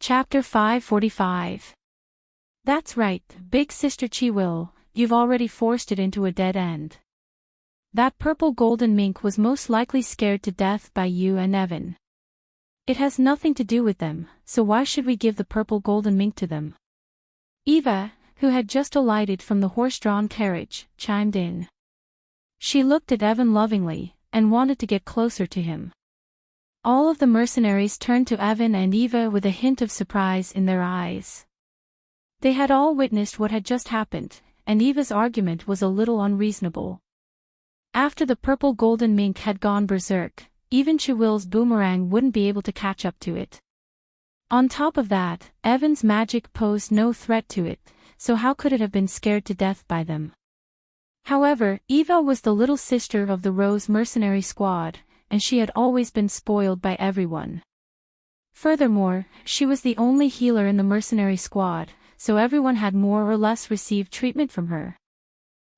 Chapter 545. That's right, Big Sister Chiwil, you've already forced it into a dead end. That purple golden mink was most likely scared to death by you and Evan. It has nothing to do with them, so why should we give the purple golden mink to them? Eva, who had just alighted from the horse-drawn carriage, chimed in. She looked at Evan lovingly, and wanted to get closer to him. All of the mercenaries turned to Evan and Eva with a hint of surprise in their eyes. They had all witnessed what had just happened, and Eva's argument was a little unreasonable. After the purple golden mink had gone berserk, even Chiwil's boomerang wouldn't be able to catch up to it. On top of that, Evan's magic posed no threat to it, so how could it have been scared to death by them? However, Eva was the little sister of the Rose mercenary squad, and she had always been spoiled by everyone. Furthermore, she was the only healer in the mercenary squad, so everyone had more or less received treatment from her.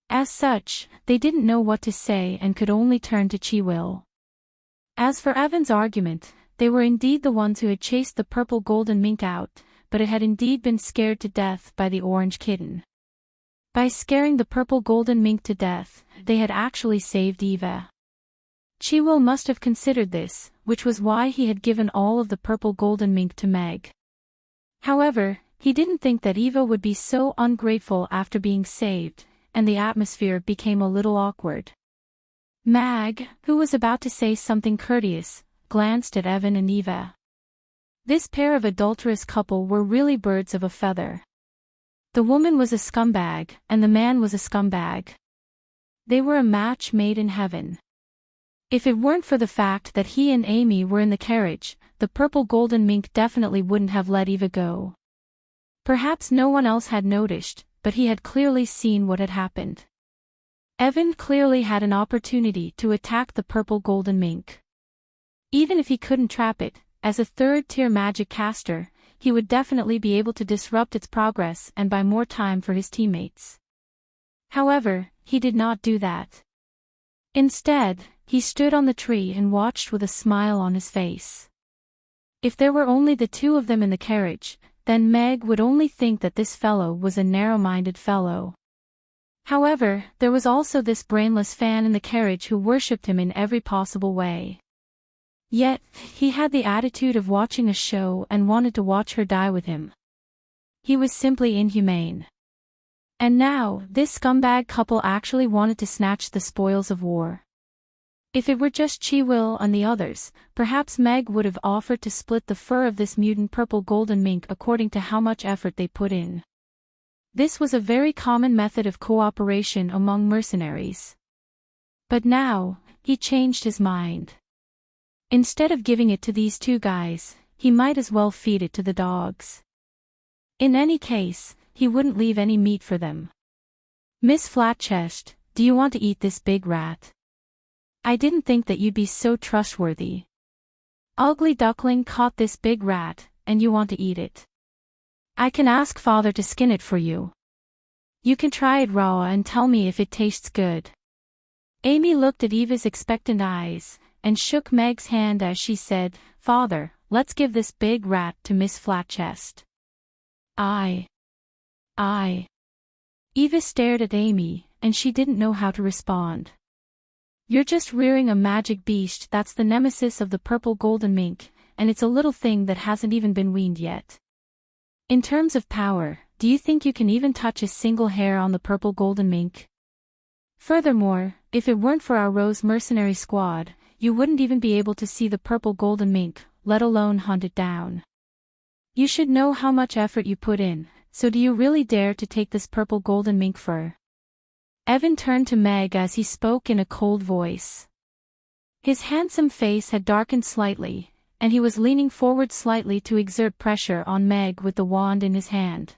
As such, they didn't know what to say and could only turn to Chiwil. As for Evan's argument, they were indeed the ones who had chased the purple golden mink out, but it had indeed been scared to death by the orange kitten. By scaring the purple golden mink to death, they had actually saved Eva. Chiwil must have considered this, which was why he had given all of the purple golden mink to Meg. However, he didn't think that Eva would be so ungrateful after being saved, and the atmosphere became a little awkward. Meg, who was about to say something courteous, glanced at Evan and Eva. This pair of adulterous couple were really birds of a feather. The woman was a scumbag, and the man was a scumbag. They were a match made in heaven. If it weren't for the fact that he and Amy were in the carriage, the purple golden mink definitely wouldn't have let Eva go. Perhaps no one else had noticed, but he had clearly seen what had happened. Evan clearly had an opportunity to attack the purple golden mink. Even if he couldn't trap it, as a third-tier magic caster, he would definitely be able to disrupt its progress and buy more time for his teammates. However, he did not do that. Instead, he stood on the tree and watched with a smile on his face. If there were only the two of them in the carriage, then Meg would only think that this fellow was a narrow-minded fellow. However, there was also this brainless fan in the carriage who worshipped him in every possible way. Yet, he had the attitude of watching a show and wanted to watch her die with him. He was simply inhumane. And now, this scumbag couple actually wanted to snatch the spoils of war. If it were just Chiwil and the others, perhaps Meg would have offered to split the fur of this mutant purple golden mink according to how much effort they put in. This was a very common method of cooperation among mercenaries. But now, he changed his mind. Instead of giving it to these two guys, he might as well feed it to the dogs. In any case, he wouldn't leave any meat for them. Miss Flatchest, do you want to eat this big rat? I didn't think that you'd be so trustworthy. Ugly Duckling caught this big rat, and you want to eat it. I can ask Father to skin it for you. You can try it raw and tell me if it tastes good. Amy looked at Eva's expectant eyes, and shook Meg's hand as she said, Father, let's give this big rat to Miss Flatchest. I. Eva stared at Amy, and she didn't know how to respond. You're just rearing a magic beast that's the nemesis of the purple golden mink, and it's a little thing that hasn't even been weaned yet. In terms of power, do you think you can even touch a single hair on the purple golden mink? Furthermore, if it weren't for our Rose mercenary squad, you wouldn't even be able to see the purple golden mink, let alone hunt it down. You should know how much effort you put in, so do you really dare to take this purple golden mink fur? Evan turned to Meg as he spoke in a cold voice. His handsome face had darkened slightly, and he was leaning forward slightly to exert pressure on Meg with the wand in his hand.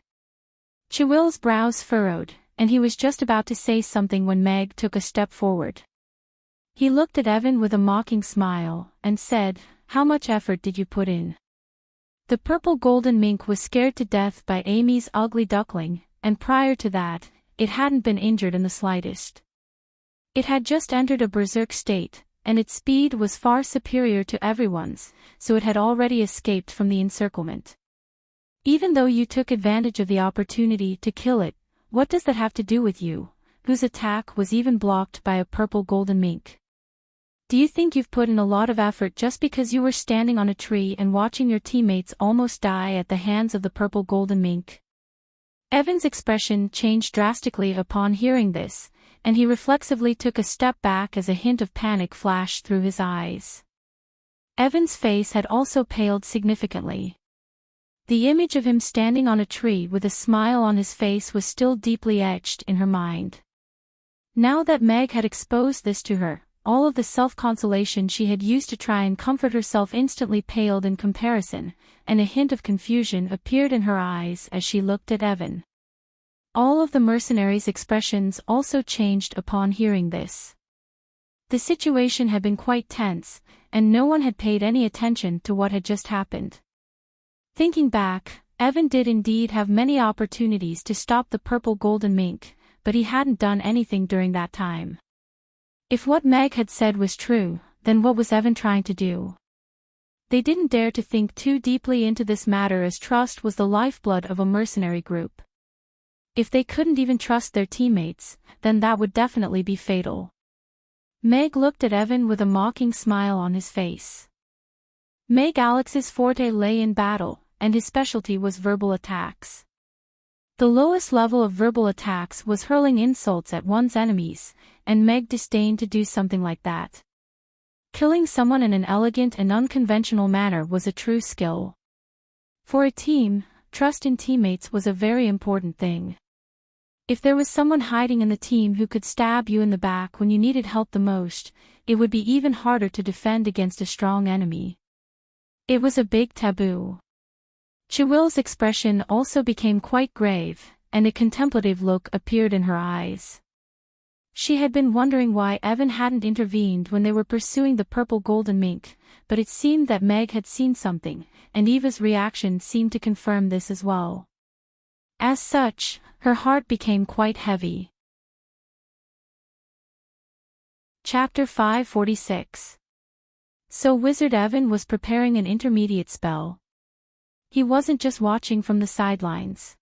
Chiwil's brows furrowed, and he was just about to say something when Meg took a step forward. He looked at Evan with a mocking smile, and said, How much effort did you put in? The purple golden mink was scared to death by Amy's ugly duckling, and prior to that, it hadn't been injured in the slightest. It had just entered a berserk state, and its speed was far superior to everyone's, so it had already escaped from the encirclement. Even though you took advantage of the opportunity to kill it, what does that have to do with you, whose attack was even blocked by a purple golden mink? Do you think you've put in a lot of effort just because you were standing on a tree and watching your teammates almost die at the hands of the purple golden mink? Evan's expression changed drastically upon hearing this, and he reflexively took a step back as a hint of panic flashed through his eyes. Evan's face had also paled significantly. The image of him standing on a tree with a smile on his face was still deeply etched in her mind. Now that Meg had exposed this to her, all of the self-consolation she had used to try and comfort herself instantly paled in comparison, and a hint of confusion appeared in her eyes as she looked at Evan. All of the mercenaries' expressions also changed upon hearing this. The situation had been quite tense, and no one had paid any attention to what had just happened. Thinking back, Evan did indeed have many opportunities to stop the purple golden mink, but he hadn't done anything during that time. If what Meg had said was true, then what was Evan trying to do? They didn't dare to think too deeply into this matter, as trust was the lifeblood of a mercenary group. If they couldn't even trust their teammates, then that would definitely be fatal. Meg looked at Evan with a mocking smile on his face. Meg Alex's forte lay in battle, and his specialty was verbal attacks. The lowest level of verbal attacks was hurling insults at one's enemies, and Meg disdained to do something like that. Killing someone in an elegant and unconventional manner was a true skill. For a team, trust in teammates was a very important thing. If there was someone hiding in the team who could stab you in the back when you needed help the most, it would be even harder to defend against a strong enemy. It was a big taboo. Chiwill's expression also became quite grave, and a contemplative look appeared in her eyes. She had been wondering why Evan hadn't intervened when they were pursuing the purple golden mink, but it seemed that Meg had seen something, and Eva's reaction seemed to confirm this as well. As such, her heart became quite heavy. Chapter 546. So Wizard Evan was preparing an intermediate spell. He wasn't just watching from the sidelines.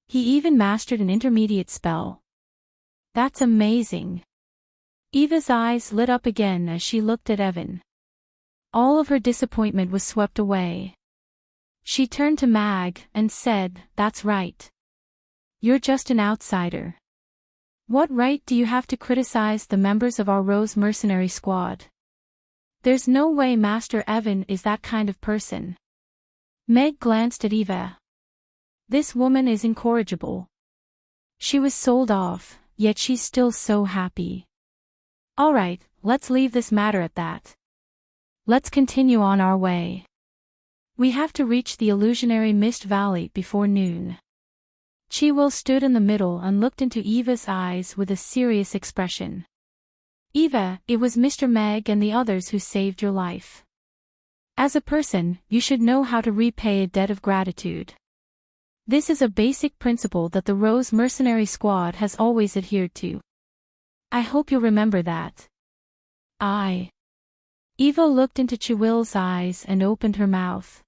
He even mastered an intermediate spell. That's amazing. Eva's eyes lit up again as she looked at Evan. All of her disappointment was swept away. She turned to Mag and said, "That's right. You're just an outsider. What right do you have to criticize the members of our Rose mercenary squad? There's no way Master Evan is that kind of person." Meg glanced at Eva. This woman is incorrigible. She was sold off, yet she's still so happy. All right, let's leave this matter at that. Let's continue on our way. We have to reach the illusionary Mist Valley before noon. Chiwill stood in the middle and looked into Eva's eyes with a serious expression. Eva, it was Mr. Meg and the others who saved your life. As a person, you should know how to repay a debt of gratitude. This is a basic principle that the Rose Mercenary Squad has always adhered to. I hope you'll remember that. Eva looked into Chiwill's eyes and opened her mouth.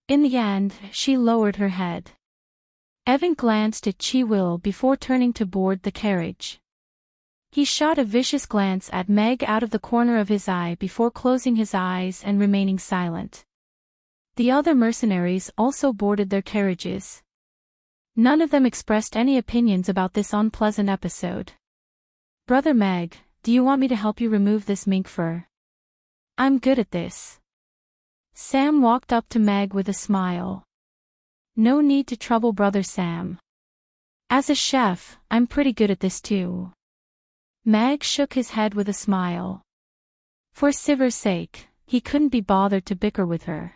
In the end, she lowered her head. Evan glanced at Chiwill before turning to board the carriage. He shot a vicious glance at Meg out of the corner of his eye before closing his eyes and remaining silent. The other mercenaries also boarded their carriages. None of them expressed any opinions about this unpleasant episode. Brother Meg, do you want me to help you remove this mink fur? I'm good at this. Sam walked up to Meg with a smile. No need to trouble Brother Sam. As a chef, I'm pretty good at this too. Meg shook his head with a smile. For Sivir's sake, he couldn't be bothered to bicker with her.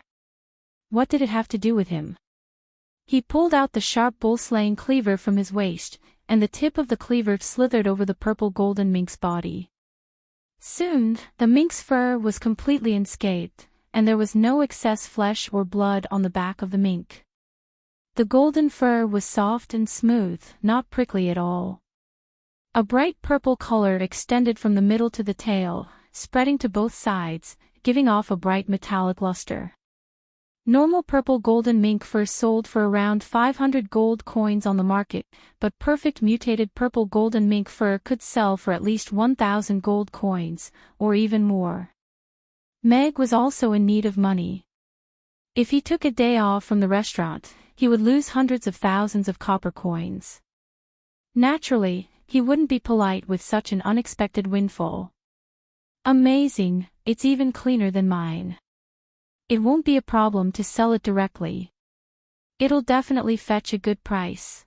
What did it have to do with him? He pulled out the sharp bull-slaying cleaver from his waist, and the tip of the cleaver slithered over the purple golden mink's body. Soon, the mink's fur was completely unscathed, and there was no excess flesh or blood on the back of the mink. The golden fur was soft and smooth, not prickly at all. A bright purple color extended from the middle to the tail, spreading to both sides, giving off a bright metallic luster. Normal purple golden mink fur sold for around 500 gold coins on the market, but perfect mutated purple golden mink fur could sell for at least 1,000 gold coins, or even more. Meg was also in need of money. If he took a day off from the restaurant, he would lose hundreds of thousands of copper coins. Naturally, he wouldn't be polite with such an unexpected windfall. Amazing, it's even cleaner than mine. It won't be a problem to sell it directly. It'll definitely fetch a good price.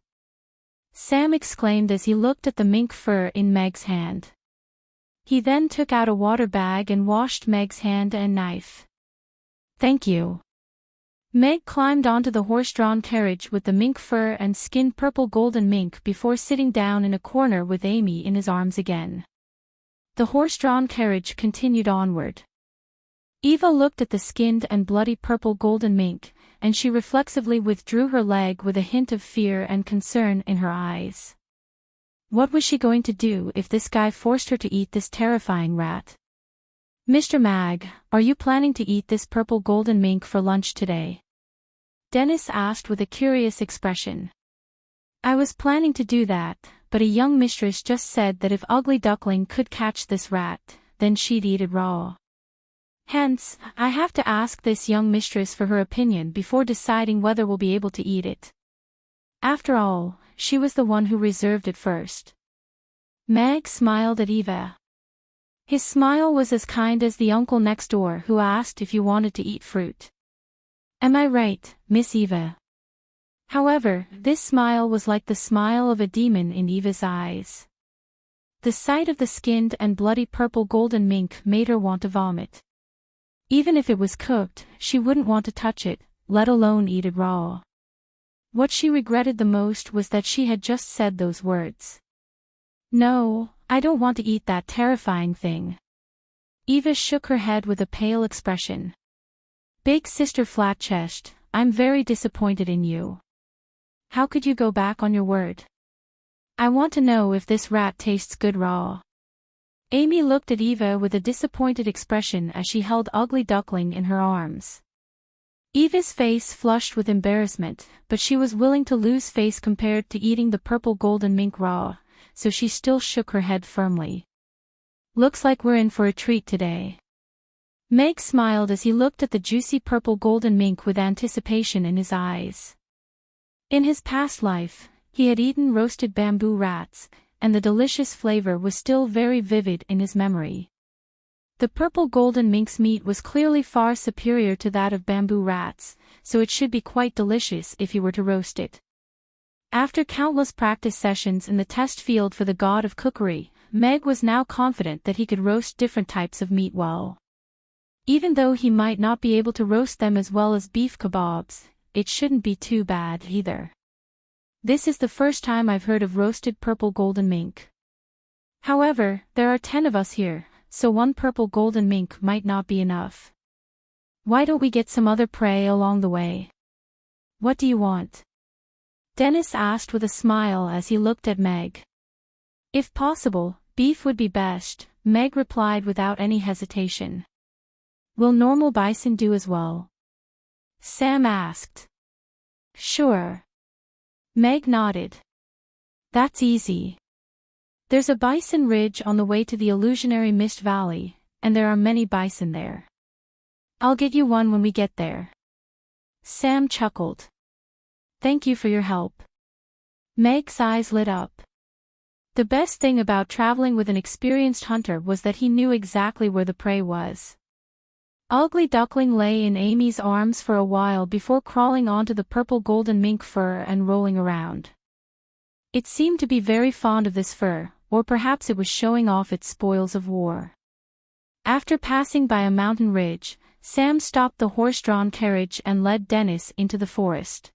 Sam exclaimed as he looked at the mink fur in Meg's hand. He then took out a water bag and washed Meg's hand and knife. Thank you. Meg climbed onto the horse-drawn carriage with the mink fur and skinned purple golden mink before sitting down in a corner with Amy in his arms again. The horse-drawn carriage continued onward. Eva looked at the skinned and bloody purple golden mink, and she reflexively withdrew her leg with a hint of fear and concern in her eyes. What was she going to do if this guy forced her to eat this terrifying rat? Mr. Mag, are you planning to eat this purple golden mink for lunch today? Dennis asked with a curious expression. I was planning to do that, but a young mistress just said that if Ugly Duckling could catch this rat, then she'd eat it raw. Hence, I have to ask this young mistress for her opinion before deciding whether we'll be able to eat it. After all, she was the one who reserved it first. Meg smiled at Eva. His smile was as kind as the uncle next door who asked if you wanted to eat fruit. Am I right, Miss Eva? However, this smile was like the smile of a demon in Eva's eyes. The sight of the skinned and bloody purple golden mink made her want to vomit. Even if it was cooked, she wouldn't want to touch it, let alone eat it raw. What she regretted the most was that she had just said those words. No, I don't want to eat that terrifying thing. Eva shook her head with a pale expression. Big Sister Flatchest, I'm very disappointed in you. How could you go back on your word? I want to know if this rat tastes good raw. Amy looked at Eva with a disappointed expression as she held Ugly Duckling in her arms. Eva's face flushed with embarrassment, but she was willing to lose face compared to eating the purple golden mink raw, so she still shook her head firmly. Looks like we're in for a treat today. Meg smiled as he looked at the juicy purple golden mink with anticipation in his eyes. In his past life, he had eaten roasted bamboo rats, and the delicious flavor was still very vivid in his memory. The purple golden mink's meat was clearly far superior to that of bamboo rats, so it should be quite delicious if he were to roast it. After countless practice sessions in the test field for the god of cookery, Meg was now confident that he could roast different types of meat well. Even though he might not be able to roast them as well as beef kebabs, it shouldn't be too bad either. This is the first time I've heard of roasted purple golden mink. However, there are 10 of us here, so one purple golden mink might not be enough. Why don't we get some other prey along the way? What do you want? Dennis asked with a smile as he looked at Meg. If possible, beef would be best, Meg replied without any hesitation. Will normal bison do as well? Sam asked. Sure. Meg nodded. That's easy. There's a bison ridge on the way to the illusionary mist valley, and there are many bison there. I'll get you one when we get there. Sam chuckled. Thank you for your help. Meg's eyes lit up. The best thing about traveling with an experienced hunter was that he knew exactly where the prey was. Ugly Duckling lay in Amy's arms for a while before crawling onto the purple golden mink fur and rolling around. It seemed to be very fond of this fur, or perhaps it was showing off its spoils of war. After passing by a mountain ridge, Sam stopped the horse-drawn carriage and led Dennis into the forest.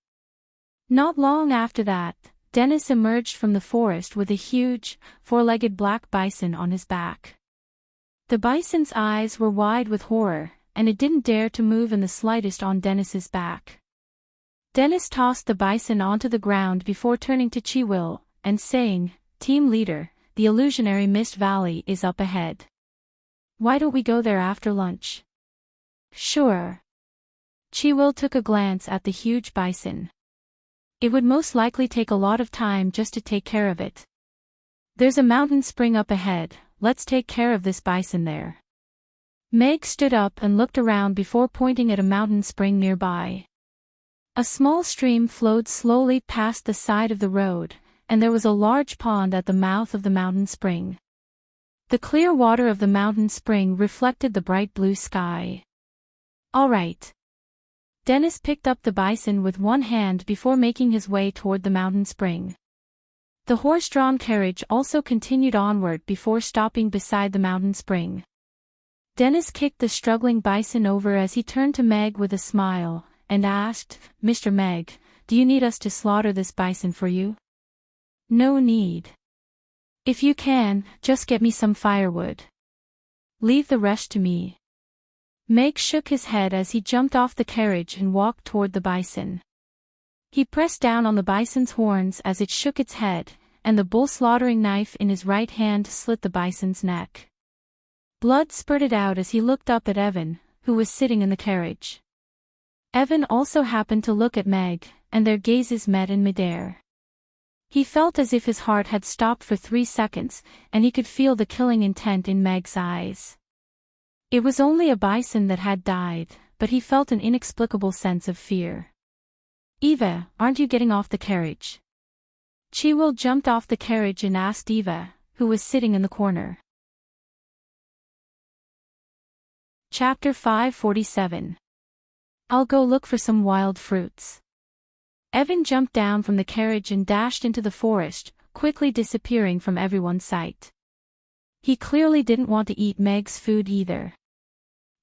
Not long after that, Dennis emerged from the forest with a huge, four-legged black bison on his back. The bison's eyes were wide with horror, and it didn't dare to move in the slightest on Dennis's back. Dennis tossed the bison onto the ground before turning to Chiwil, and saying, Team leader, the illusionary mist valley is up ahead. Why don't we go there after lunch? Sure. Chiwil took a glance at the huge bison. It would most likely take a lot of time just to take care of it. There's a mountain spring up ahead, let's take care of this bison there. Meg stood up and looked around before pointing at a mountain spring nearby. A small stream flowed slowly past the side of the road, and there was a large pond at the mouth of the mountain spring. The clear water of the mountain spring reflected the bright blue sky. All right. Dennis picked up the bison with one hand before making his way toward the mountain spring. The horse-drawn carriage also continued onward before stopping beside the mountain spring. Dennis kicked the struggling bison over as he turned to Meg with a smile, and asked, "Mr. Meg, do you need us to slaughter this bison for you?" "No need. If you can, just get me some firewood. Leave the rest to me." Meg shook his head as he jumped off the carriage and walked toward the bison. He pressed down on the bison's horns as it shook its head, and the bull slaughtering knife in his right hand slit the bison's neck. Blood spurted out as he looked up at Evan, who was sitting in the carriage. Evan also happened to look at Meg, and their gazes met in midair. He felt as if his heart had stopped for 3 seconds, and he could feel the killing intent in Meg's eyes. It was only a bison that had died, but he felt an inexplicable sense of fear. "Eva, aren't you getting off the carriage?" Chiwil jumped off the carriage and asked Eva, who was sitting in the corner. Chapter 547. I'll go look for some wild fruits. Evan jumped down from the carriage and dashed into the forest, quickly disappearing from everyone's sight. He clearly didn't want to eat Meg's food either.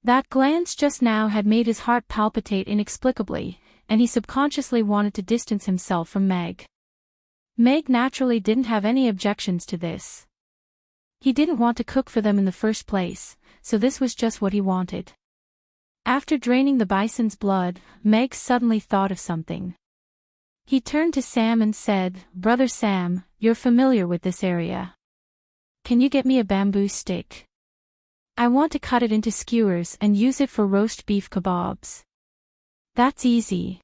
That glance just now had made his heart palpitate inexplicably, and he subconsciously wanted to distance himself from Meg. Meg naturally didn't have any objections to this. He didn't want to cook for them in the first place, so this was just what he wanted. After draining the bison's blood, Meg suddenly thought of something. He turned to Sam and said, "Brother Sam, you're familiar with this area. Can you get me a bamboo stick? I want to cut it into skewers and use it for roast beef kebabs." "That's easy.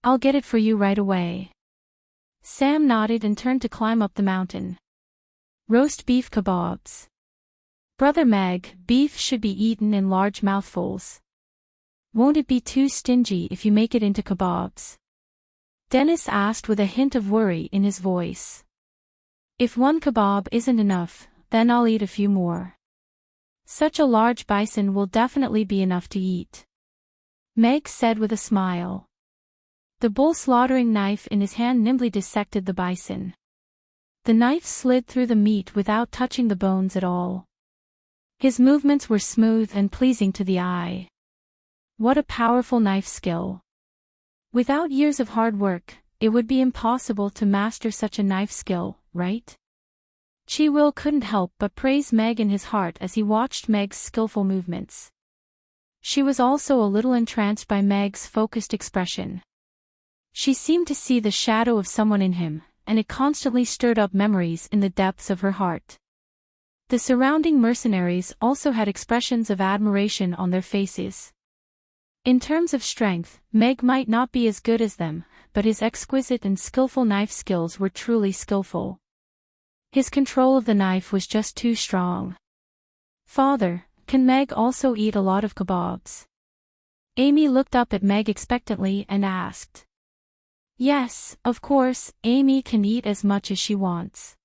I'll get it for you right away." Sam nodded and turned to climb up the mountain. Roast beef kebabs. "Brother Meg, beef should be eaten in large mouthfuls. Won't it be too stingy if you make it into kebabs?" Dennis asked with a hint of worry in his voice. "If one kebab isn't enough, then I'll eat a few more. Such a large bison will definitely be enough to eat," Meg said with a smile. The bull slaughtering knife in his hand nimbly dissected the bison. The knife slid through the meat without touching the bones at all. His movements were smooth and pleasing to the eye. What a powerful knife skill. Without years of hard work, it would be impossible to master such a knife skill, right? Chiwil couldn't help but praise Meg in his heart as he watched Meg's skillful movements. She was also a little entranced by Meg's focused expression. She seemed to see the shadow of someone in him, and it constantly stirred up memories in the depths of her heart. The surrounding mercenaries also had expressions of admiration on their faces. In terms of strength, Meg might not be as good as them, but his exquisite and skillful knife skills were truly skillful. His control of the knife was just too strong. "Father, can Meg also eat a lot of kebabs?" Amy looked up at Meg expectantly and asked. "Yes, of course, Amy can eat as much as she wants."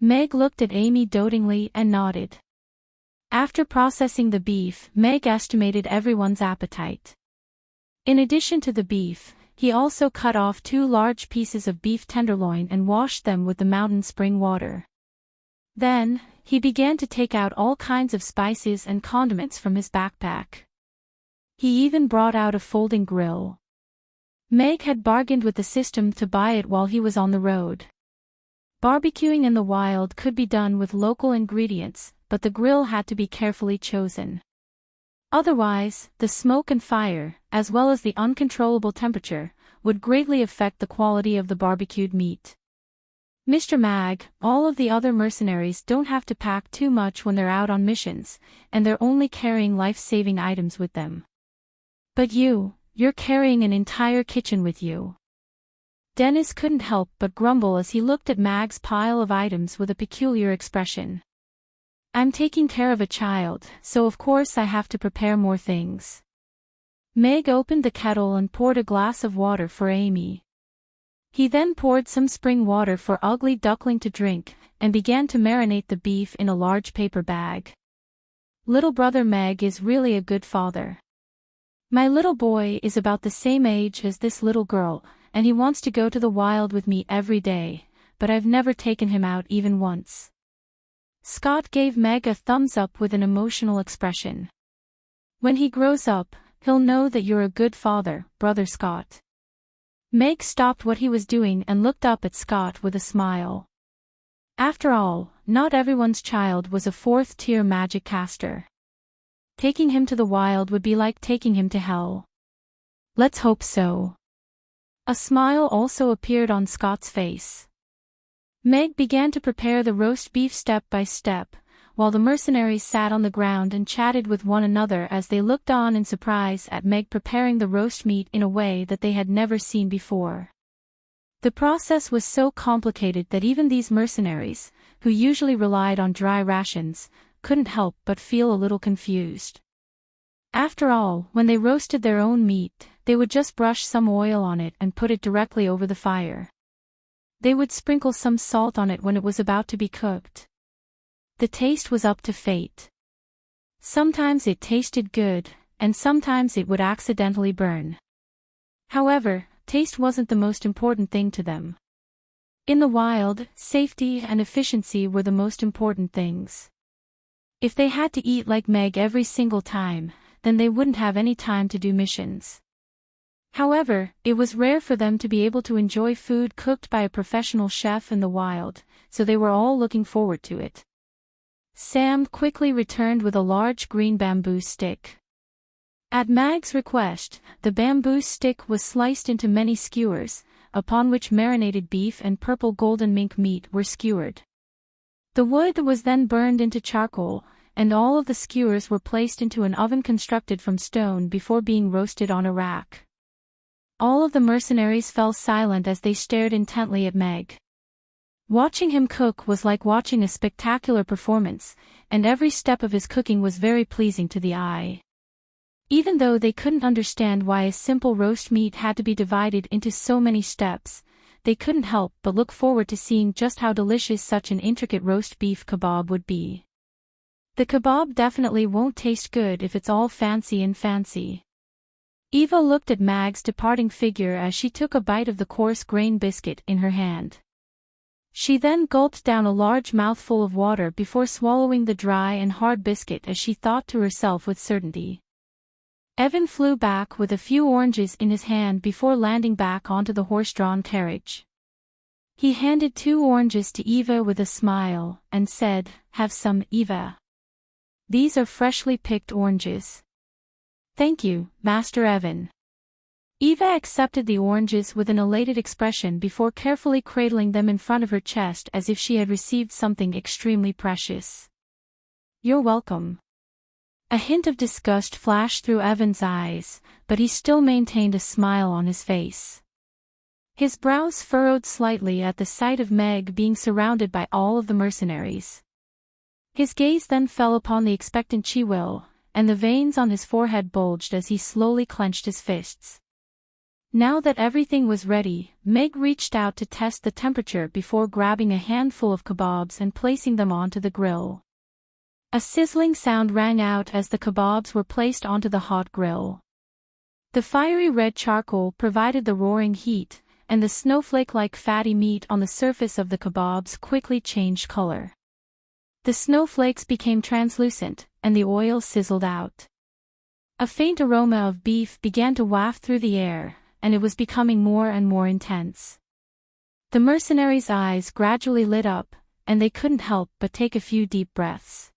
Meg looked at Amy dotingly and nodded. After processing the beef, Meg estimated everyone's appetite. In addition to the beef, he also cut off 2 large pieces of beef tenderloin and washed them with the mountain spring water. Then, he began to take out all kinds of spices and condiments from his backpack. He even brought out a folding grill. Meg had bargained with the system to buy it while he was on the road. Barbecuing in the wild could be done with local ingredients, but the grill had to be carefully chosen. Otherwise, the smoke and fire, as well as the uncontrollable temperature, would greatly affect the quality of the barbecued meat. Mr. Mag, all of the other mercenaries don't have to pack too much when they're out on missions, and they're only carrying life-saving items with them. But you're carrying an entire kitchen with you. Dennis couldn't help but grumble as he looked at Mag's pile of items with a peculiar expression. I'm taking care of a child, so of course I have to prepare more things. Meg opened the kettle and poured a glass of water for Amy. He then poured some spring water for Ugly Duckling to drink, and began to marinate the beef in a large paper bag. Little brother Meg is really a good father. My little boy is about the same age as this little girl, and he wants to go to the wild with me every day, but I've never taken him out even once. Scott gave Meg a thumbs up with an emotional expression. When he grows up, he'll know that you're a good father, Brother Scott. Meg stopped what he was doing and looked up at Scott with a smile. After all, not everyone's child was a fourth-tier magic caster. Taking him to the wild would be like taking him to hell. Let's hope so. A smile also appeared on Scott's face. Meg began to prepare the roast beef step by step, while the mercenaries sat on the ground and chatted with one another as they looked on in surprise at Meg preparing the roast meat in a way that they had never seen before. The process was so complicated that even these mercenaries, who usually relied on dry rations, couldn't help but feel a little confused. After all, when they roasted their own meat, they would just brush some oil on it and put it directly over the fire. They would sprinkle some salt on it when it was about to be cooked. The taste was up to fate. Sometimes it tasted good, and sometimes it would accidentally burn. However, taste wasn't the most important thing to them. In the wild, safety and efficiency were the most important things. If they had to eat like Meg every single time, then they wouldn't have any time to do missions. However, it was rare for them to be able to enjoy food cooked by a professional chef in the wild, so they were all looking forward to it. Sam quickly returned with a large green bamboo stick. At Mag's request, the bamboo stick was sliced into many skewers, upon which marinated beef and purple golden mink meat were skewered. The wood was then burned into charcoal, and all of the skewers were placed into an oven constructed from stone before being roasted on a rack. All of the mercenaries fell silent as they stared intently at Meg. Watching him cook was like watching a spectacular performance, and every step of his cooking was very pleasing to the eye. Even though they couldn't understand why a simple roast meat had to be divided into so many steps, they couldn't help but look forward to seeing just how delicious such an intricate roast beef kebab would be. The kebab definitely won't taste good if it's all fancy and fancy. Eva looked at Mag's departing figure as she took a bite of the coarse grain biscuit in her hand. She then gulped down a large mouthful of water before swallowing the dry and hard biscuit as she thought to herself with certainty. Evan flew back with a few oranges in his hand before landing back onto the horse-drawn carriage. He handed 2 oranges to Eva with a smile, and said, "Have some, Eva. These are freshly picked oranges." "Thank you, Master Evan." Eva accepted the oranges with an elated expression before carefully cradling them in front of her chest as if she had received something extremely precious. "You're welcome." A hint of disgust flashed through Evan's eyes, but he still maintained a smile on his face. His brows furrowed slightly at the sight of Meg being surrounded by all of the mercenaries. His gaze then fell upon the expectant Chiwil, and the veins on his forehead bulged as he slowly clenched his fists. Now that everything was ready, Meg reached out to test the temperature before grabbing a handful of kebabs and placing them onto the grill. A sizzling sound rang out as the kebabs were placed onto the hot grill. The fiery red charcoal provided the roaring heat, and the snowflake-like fatty meat on the surface of the kebabs quickly changed color. The snowflakes became translucent, and the oil sizzled out. A faint aroma of beef began to waft through the air, and it was becoming more and more intense. The mercenaries' eyes gradually lit up, and they couldn't help but take a few deep breaths.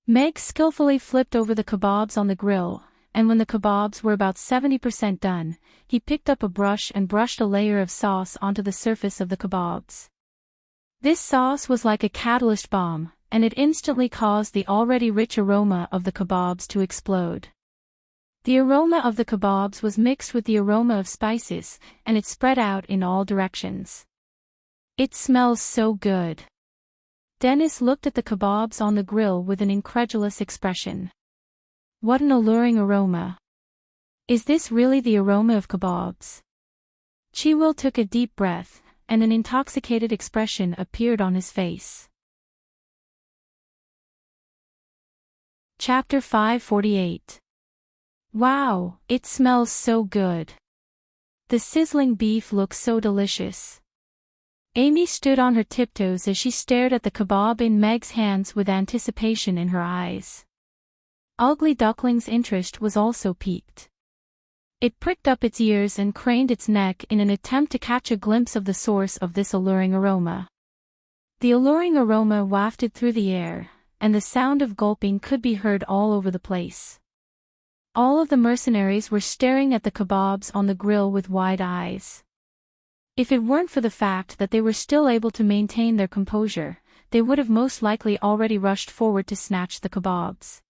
Meg skillfully flipped over the kebabs on the grill, and when the kebabs were about 70% done, he picked up a brush and brushed a layer of sauce onto the surface of the kebabs. This sauce was like a catalyst bomb, and it instantly caused the already rich aroma of the kebabs to explode. The aroma of the kebabs was mixed with the aroma of spices, and it spread out in all directions. It smells so good. Dennis looked at the kebabs on the grill with an incredulous expression. What an alluring aroma. Is this really the aroma of kebabs? Chiwil took a deep breath, and an intoxicated expression appeared on his face. Chapter 548. Wow, it smells so good. The sizzling beef looks so delicious. Amy stood on her tiptoes as she stared at the kebab in Meg's hands with anticipation in her eyes. Ugly Duckling's interest was also piqued. It pricked up its ears and craned its neck in an attempt to catch a glimpse of the source of this alluring aroma. The alluring aroma wafted through the air, and the sound of gulping could be heard all over the place. All of the mercenaries were staring at the kebabs on the grill with wide eyes. If it weren't for the fact that they were still able to maintain their composure, they would have most likely already rushed forward to snatch the kebabs.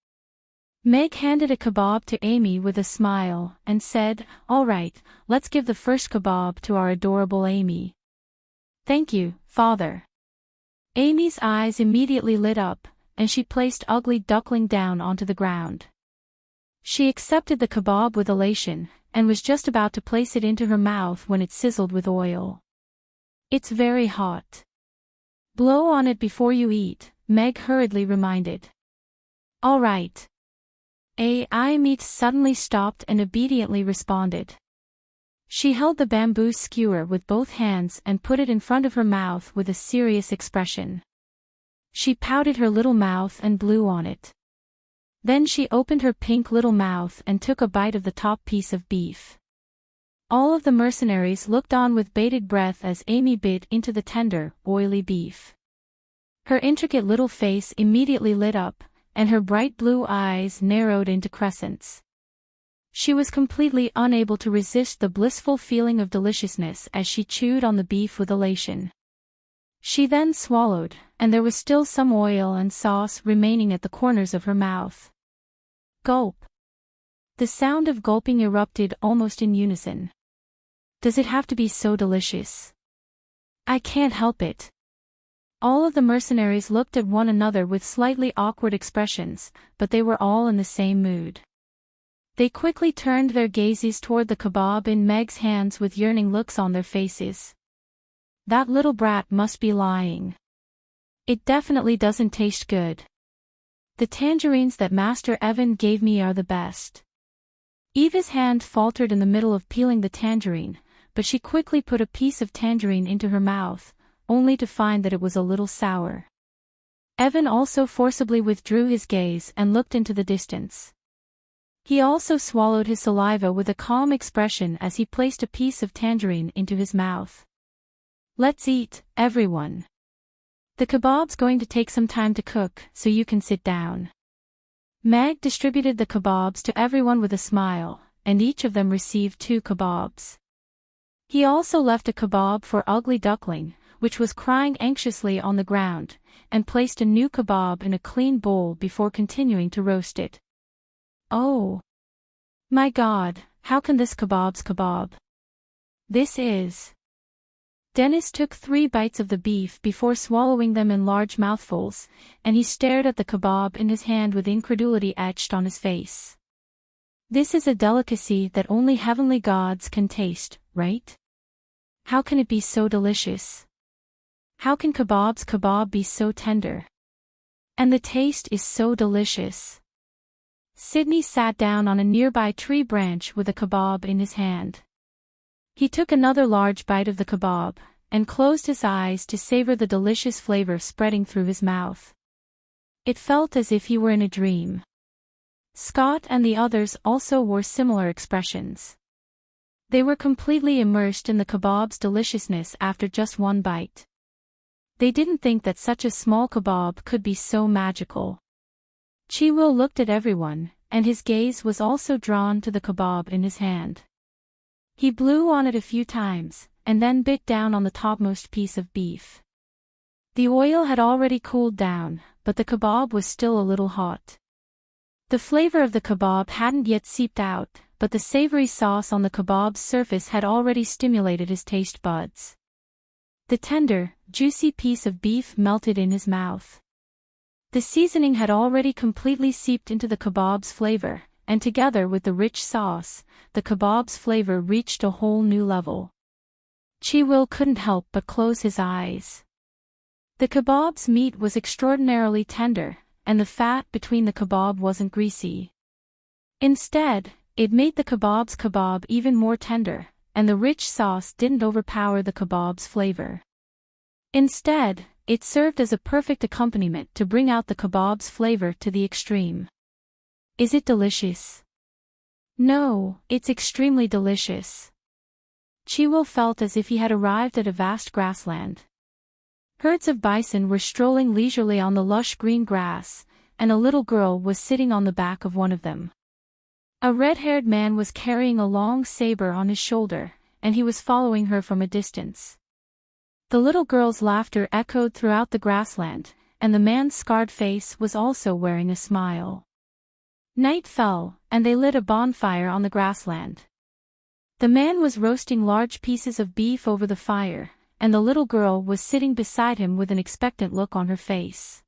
Meg handed a kebab to Amy with a smile, and said, "All right, let's give the first kebab to our adorable Amy." "Thank you, Father." Amy's eyes immediately lit up, and she placed Ugly Duckling down onto the ground. She accepted the kebab with elation, and was just about to place it into her mouth when it sizzled with oil. "It's very hot. Blow on it before you eat," Meg hurriedly reminded. "All right." Amy suddenly stopped and obediently responded. She held the bamboo skewer with both hands and put it in front of her mouth with a serious expression. She pouted her little mouth and blew on it. Then she opened her pink little mouth and took a bite of the top piece of beef. All of the mercenaries looked on with bated breath as Amy bit into the tender, oily beef. Her intricate little face immediately lit up, and her bright blue eyes narrowed into crescents. She was completely unable to resist the blissful feeling of deliciousness as she chewed on the beef with elation. She then swallowed, and there was still some oil and sauce remaining at the corners of her mouth. Gulp. The sound of gulping erupted almost in unison. Does it have to be so delicious? I can't help it. All of the mercenaries looked at one another with slightly awkward expressions, but they were all in the same mood. They quickly turned their gazes toward the kebab in Meg's hands with yearning looks on their faces. That little brat must be lying. It definitely doesn't taste good. The tangerines that Master Evan gave me are the best. Eva's hand faltered in the middle of peeling the tangerine, but she quickly put a piece of tangerine into her mouth, only to find that it was a little sour. Evan also forcibly withdrew his gaze and looked into the distance. He also swallowed his saliva with a calm expression as he placed a piece of tangerine into his mouth. Let's eat, everyone. The kebab's going to take some time to cook, so you can sit down. Meg distributed the kebabs to everyone with a smile, and each of them received 2 kebabs. He also left a kebab for Ugly Duckling, which was crying anxiously on the ground, and placed a new kebab in a clean bowl before continuing to roast it. Oh! My God, how can this kebab's kebab? This is... Dennis took 3 bites of the beef before swallowing them in large mouthfuls, and he stared at the kebab in his hand with incredulity etched on his face. This is a delicacy that only heavenly gods can taste, right? How can it be so delicious? How can kebab's kebab be so tender? And the taste is so delicious. Sydney sat down on a nearby tree branch with a kebab in his hand. He took another large bite of the kebab, and closed his eyes to savor the delicious flavor spreading through his mouth. It felt as if he were in a dream. Scott and the others also wore similar expressions. They were completely immersed in the kebab's deliciousness after just one bite. They didn't think that such a small kebab could be so magical. Chiwil looked at everyone, and his gaze was also drawn to the kebab in his hand. He blew on it a few times, and then bit down on the topmost piece of beef. The oil had already cooled down, but the kebab was still a little hot. The flavor of the kebab hadn't yet seeped out, but the savory sauce on the kebab's surface had already stimulated his taste buds. The tender, juicy piece of beef melted in his mouth. The seasoning had already completely seeped into the kebab's flavor, and together with the rich sauce, the kebab's flavor reached a whole new level. Chi-Will couldn't help but close his eyes. The kebab's meat was extraordinarily tender, and the fat between the kebab wasn't greasy. Instead, it made the kebab's kebab even more tender, and the rich sauce didn't overpower the kebab's flavor. Instead, it served as a perfect accompaniment to bring out the kebab's flavor to the extreme. Is it delicious? No, it's extremely delicious. Chi-Will felt as if he had arrived at a vast grassland. Herds of bison were strolling leisurely on the lush green grass, and a little girl was sitting on the back of one of them. A red-haired man was carrying a long saber on his shoulder, and he was following her from a distance. The little girl's laughter echoed throughout the grassland, and the man's scarred face was also wearing a smile. Night fell, and they lit a bonfire on the grassland. The man was roasting large pieces of beef over the fire, and the little girl was sitting beside him with an expectant look on her face.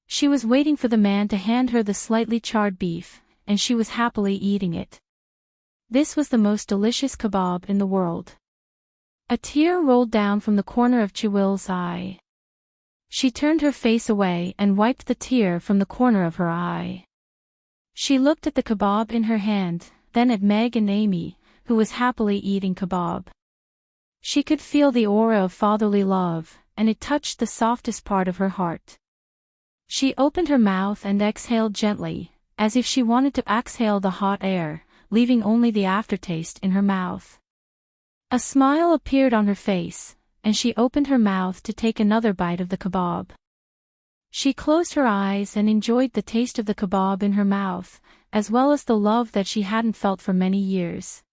She was waiting for the man to hand her the slightly charred beef, and she was happily eating it. This was the most delicious kebab in the world. A tear rolled down from the corner of Chi-Will's eye. She turned her face away and wiped the tear from the corner of her eye. She looked at the kebab in her hand, then at Meg and Amy, who was happily eating kebab. She could feel the aura of fatherly love, and it touched the softest part of her heart. She opened her mouth and exhaled gently, as if she wanted to exhale the hot air, leaving only the aftertaste in her mouth. A smile appeared on her face, and she opened her mouth to take another bite of the kebab. She closed her eyes and enjoyed the taste of the kebab in her mouth, as well as the love that she hadn't felt for many years.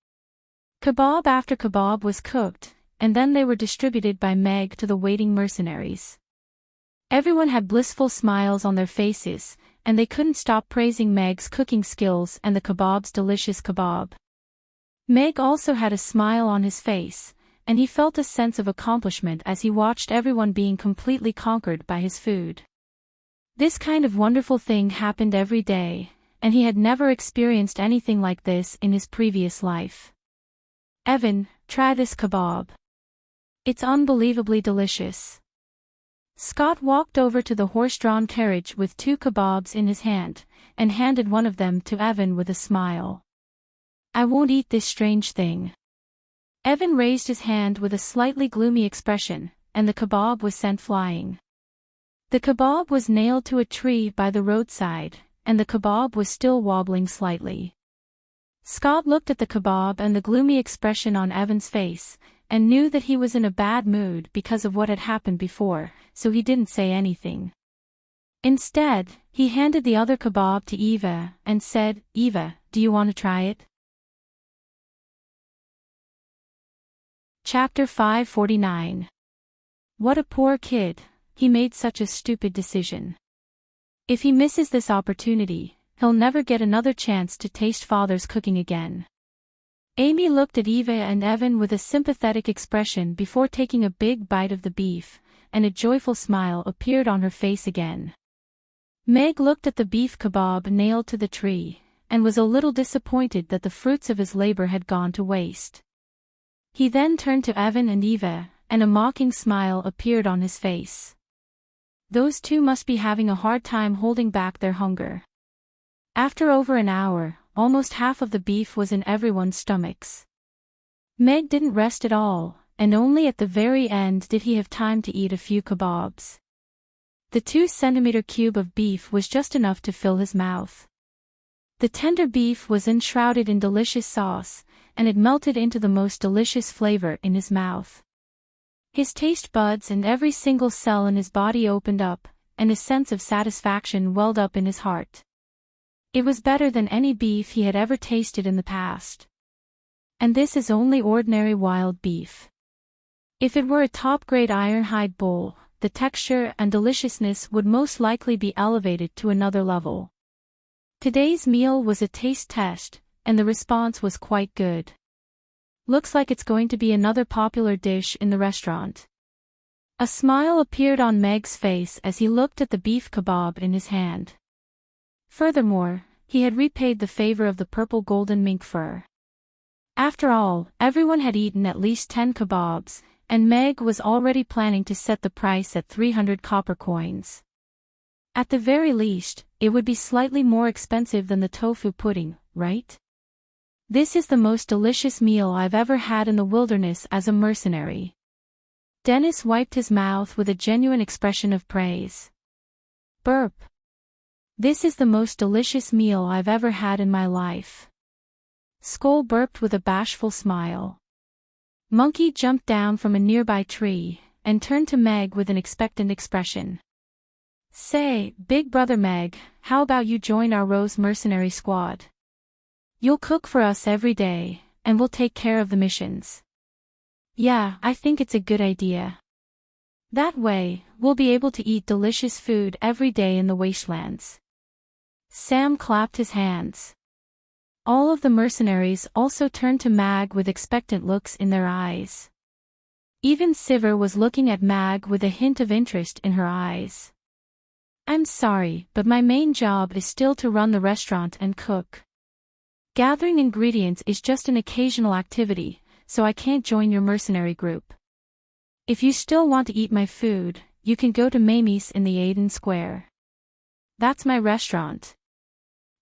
Kebab after kebab was cooked, and then they were distributed by Meg to the waiting mercenaries. Everyone had blissful smiles on their faces, and they couldn't stop praising Meg's cooking skills and the kebab's delicious kebab. Meg also had a smile on his face, and he felt a sense of accomplishment as he watched everyone being completely conquered by his food. This kind of wonderful thing happened every day, and he had never experienced anything like this in his previous life. Evan, try this kebab. It's unbelievably delicious. Scott walked over to the horse-drawn carriage with 2 kebabs in his hand, and handed one of them to Evan with a smile. I won't eat this strange thing. Evan raised his hand with a slightly gloomy expression, and the kebab was sent flying. The kebab was nailed to a tree by the roadside, and the kebab was still wobbling slightly. Scott looked at the kebab and the gloomy expression on Evan's face, and knew that he was in a bad mood because of what had happened before, so he didn't say anything. Instead, he handed the other kebab to Eva, and said, Eva, do you want to try it? Chapter 549. What a poor kid, he made such a stupid decision. If he misses this opportunity, he'll never get another chance to taste father's cooking again. Amy looked at Eva and Evan with a sympathetic expression before taking a big bite of the beef, and a joyful smile appeared on her face again. Meg looked at the beef kebab nailed to the tree, and was a little disappointed that the fruits of his labor had gone to waste. He then turned to Evan and Eva, and a mocking smile appeared on his face. Those two must be having a hard time holding back their hunger. After over an hour, almost half of the beef was in everyone's stomachs. Meg didn't rest at all, and only at the very end did he have time to eat a few kebabs. The 2-centimeter cube of beef was just enough to fill his mouth. The tender beef was enshrouded in delicious sauce, and it melted into the most delicious flavor in his mouth. His taste buds and every single cell in his body opened up, and a sense of satisfaction welled up in his heart. It was better than any beef he had ever tasted in the past. And this is only ordinary wild beef. If it were a top-grade ironhide bull, the texture and deliciousness would most likely be elevated to another level. Today's meal was a taste test, and the response was quite good. Looks like it's going to be another popular dish in the restaurant. A smile appeared on Meg's face as he looked at the beef kebab in his hand. Furthermore, he had repaid the favor of the purple golden mink fur. After all, everyone had eaten at least 10 kebabs, and Meg was already planning to set the price at 300 copper coins. At the very least, it would be slightly more expensive than the tofu pudding, right? This is the most delicious meal I've ever had in the wilderness as a mercenary. Dennis wiped his mouth with a genuine expression of praise. Burp. This is the most delicious meal I've ever had in my life. Skull burped with a bashful smile. Monkey jumped down from a nearby tree, and turned to Meg with an expectant expression. Say, Big Brother Meg, how about you join our Rose mercenary squad? You'll cook for us every day, and we'll take care of the missions. Yeah, I think it's a good idea. That way, we'll be able to eat delicious food every day in the wastelands. Sam clapped his hands. All of the mercenaries also turned to Mag with expectant looks in their eyes. Even Sivir was looking at Mag with a hint of interest in her eyes. I'm sorry, but my main job is still to run the restaurant and cook. Gathering ingredients is just an occasional activity, so I can't join your mercenary group. If you still want to eat my food, you can go to Mamie's in the Aiden Square. That's my restaurant.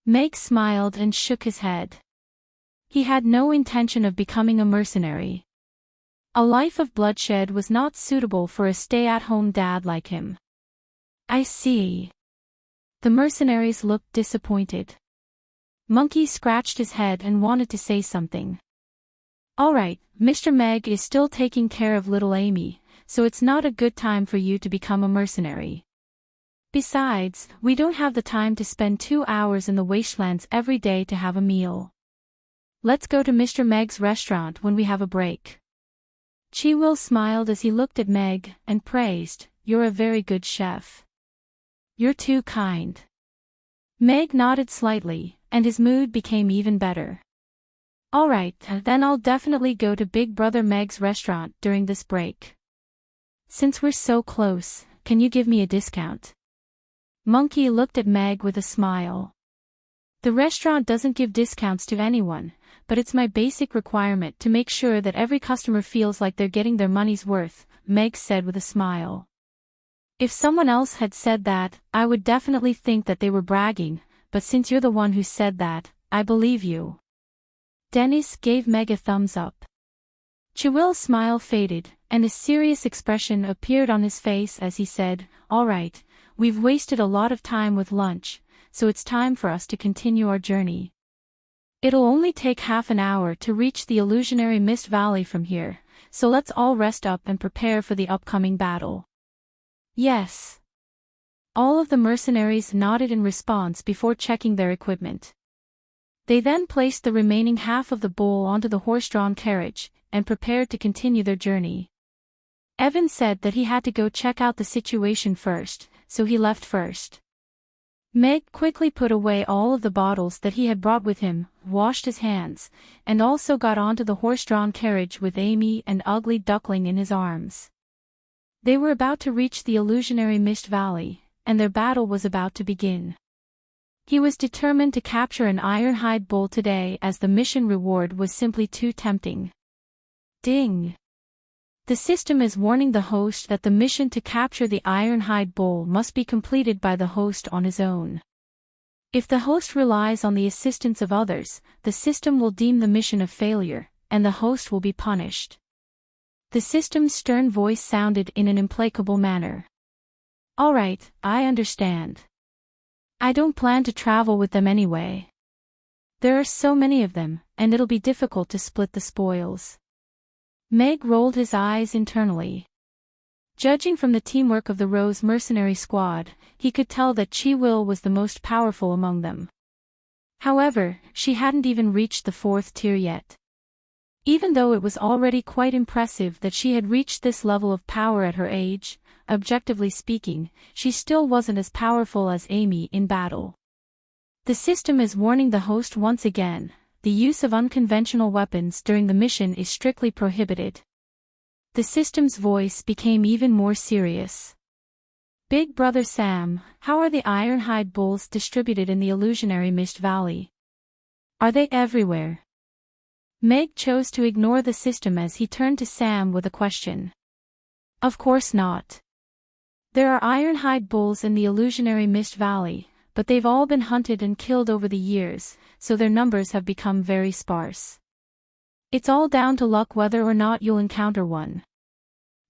Meg smiled and shook his head. He had no intention of becoming a mercenary. A life of bloodshed was not suitable for a stay-at-home dad like him. I see. The mercenaries looked disappointed. Monkey scratched his head and wanted to say something. Alright, Mr. Meg is still taking care of little Amy, so it's not a good time for you to become a mercenary. Besides, we don't have the time to spend 2 hours in the wastelands every day to have a meal. Let's go to Mr. Meg's restaurant when we have a break. Chiwil smiled as he looked at Meg and praised, You're a very good chef. You're too kind. Meg nodded slightly, and his mood became even better. Alright, then I'll definitely go to Big Brother Meg's restaurant during this break. Since we're so close, can you give me a discount? Monkey looked at Meg with a smile. The restaurant doesn't give discounts to anyone, but it's my basic requirement to make sure that every customer feels like they're getting their money's worth, Meg said with a smile. If someone else had said that, I would definitely think that they were bragging, but since you're the one who said that, I believe you. Dennis gave Meg a thumbs up. Chiwil's smile faded, and a serious expression appeared on his face as he said, Alright, we've wasted a lot of time with lunch, so it's time for us to continue our journey. It'll only take half an hour to reach the illusionary Mist Valley from here, so let's all rest up and prepare for the upcoming battle. Yes. All of the mercenaries nodded in response before checking their equipment. They then placed the remaining half of the bowl onto the horse-drawn carriage, and prepared to continue their journey. Evan said that he had to go check out the situation first, so he left first. Meg quickly put away all of the bottles that he had brought with him, washed his hands, and also got onto the horse-drawn carriage with Amy and Ugly Duckling in his arms. They were about to reach the illusionary Mist Valley, and their battle was about to begin. He was determined to capture an Ironhide bull today as the mission reward was simply too tempting. Ding! The system is warning the host that the mission to capture the Ironhide bull must be completed by the host on his own. If the host relies on the assistance of others, the system will deem the mission a failure, and the host will be punished. The system's stern voice sounded in an implacable manner. Alright, I understand. I don't plan to travel with them anyway. There are so many of them, and it'll be difficult to split the spoils. Meg rolled his eyes internally. Judging from the teamwork of the Rose mercenary squad, he could tell that Chiwil was the most powerful among them. However, she hadn't even reached the 4th tier yet. Even though it was already quite impressive that she had reached this level of power at her age, objectively speaking, she still wasn't as powerful as Amy in battle. The system is warning the host once again, the use of unconventional weapons during the mission is strictly prohibited. The system's voice became even more serious. Big Brother Sam, how are the Ironhide Bulls distributed in the illusionary Mist Valley? Are they everywhere? Meg chose to ignore the system as he turned to Sam with a question. Of course not. There are Ironhide Bulls in the illusionary Mist Valley, but they've all been hunted and killed over the years, so their numbers have become very sparse. It's all down to luck whether or not you'll encounter one.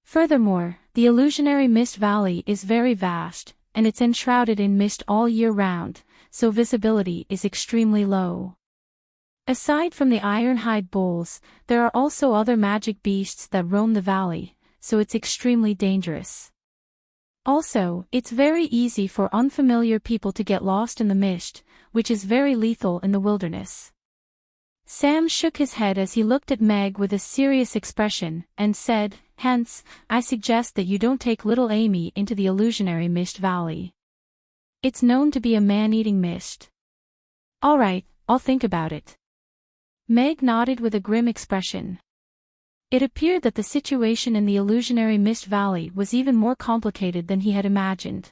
Furthermore, the illusionary Mist Valley is very vast, and it's enshrouded in mist all year round, so visibility is extremely low. Aside from the Ironhide Bulls, there are also other magic beasts that roam the valley, so it's extremely dangerous. Also, it's very easy for unfamiliar people to get lost in the mist, which is very lethal in the wilderness. Sam shook his head as he looked at Meg with a serious expression, and said, hence, I suggest that you don't take little Amy into the illusionary Mist Valley. It's known to be a man-eating mist. All right, I'll think about it. Meg nodded with a grim expression. It appeared that the situation in the illusionary Mist Valley was even more complicated than he had imagined.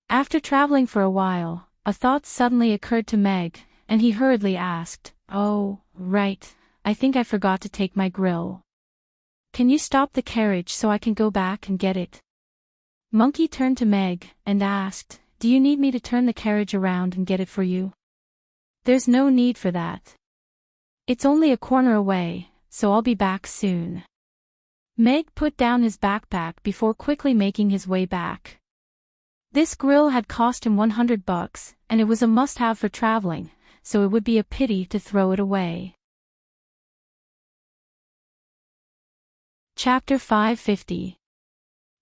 After traveling for a while, a thought suddenly occurred to Meg, and he hurriedly asked, oh, right, I think I forgot to take my grill. Can you stop the carriage so I can go back and get it? Monkey turned to Meg, and asked, do you need me to turn the carriage around and get it for you? There's no need for that. It's only a corner away, so I'll be back soon. Meg put down his backpack before quickly making his way back. This grill had cost him $100, and it was a must-have for traveling, so it would be a pity to throw it away. Chapter 550.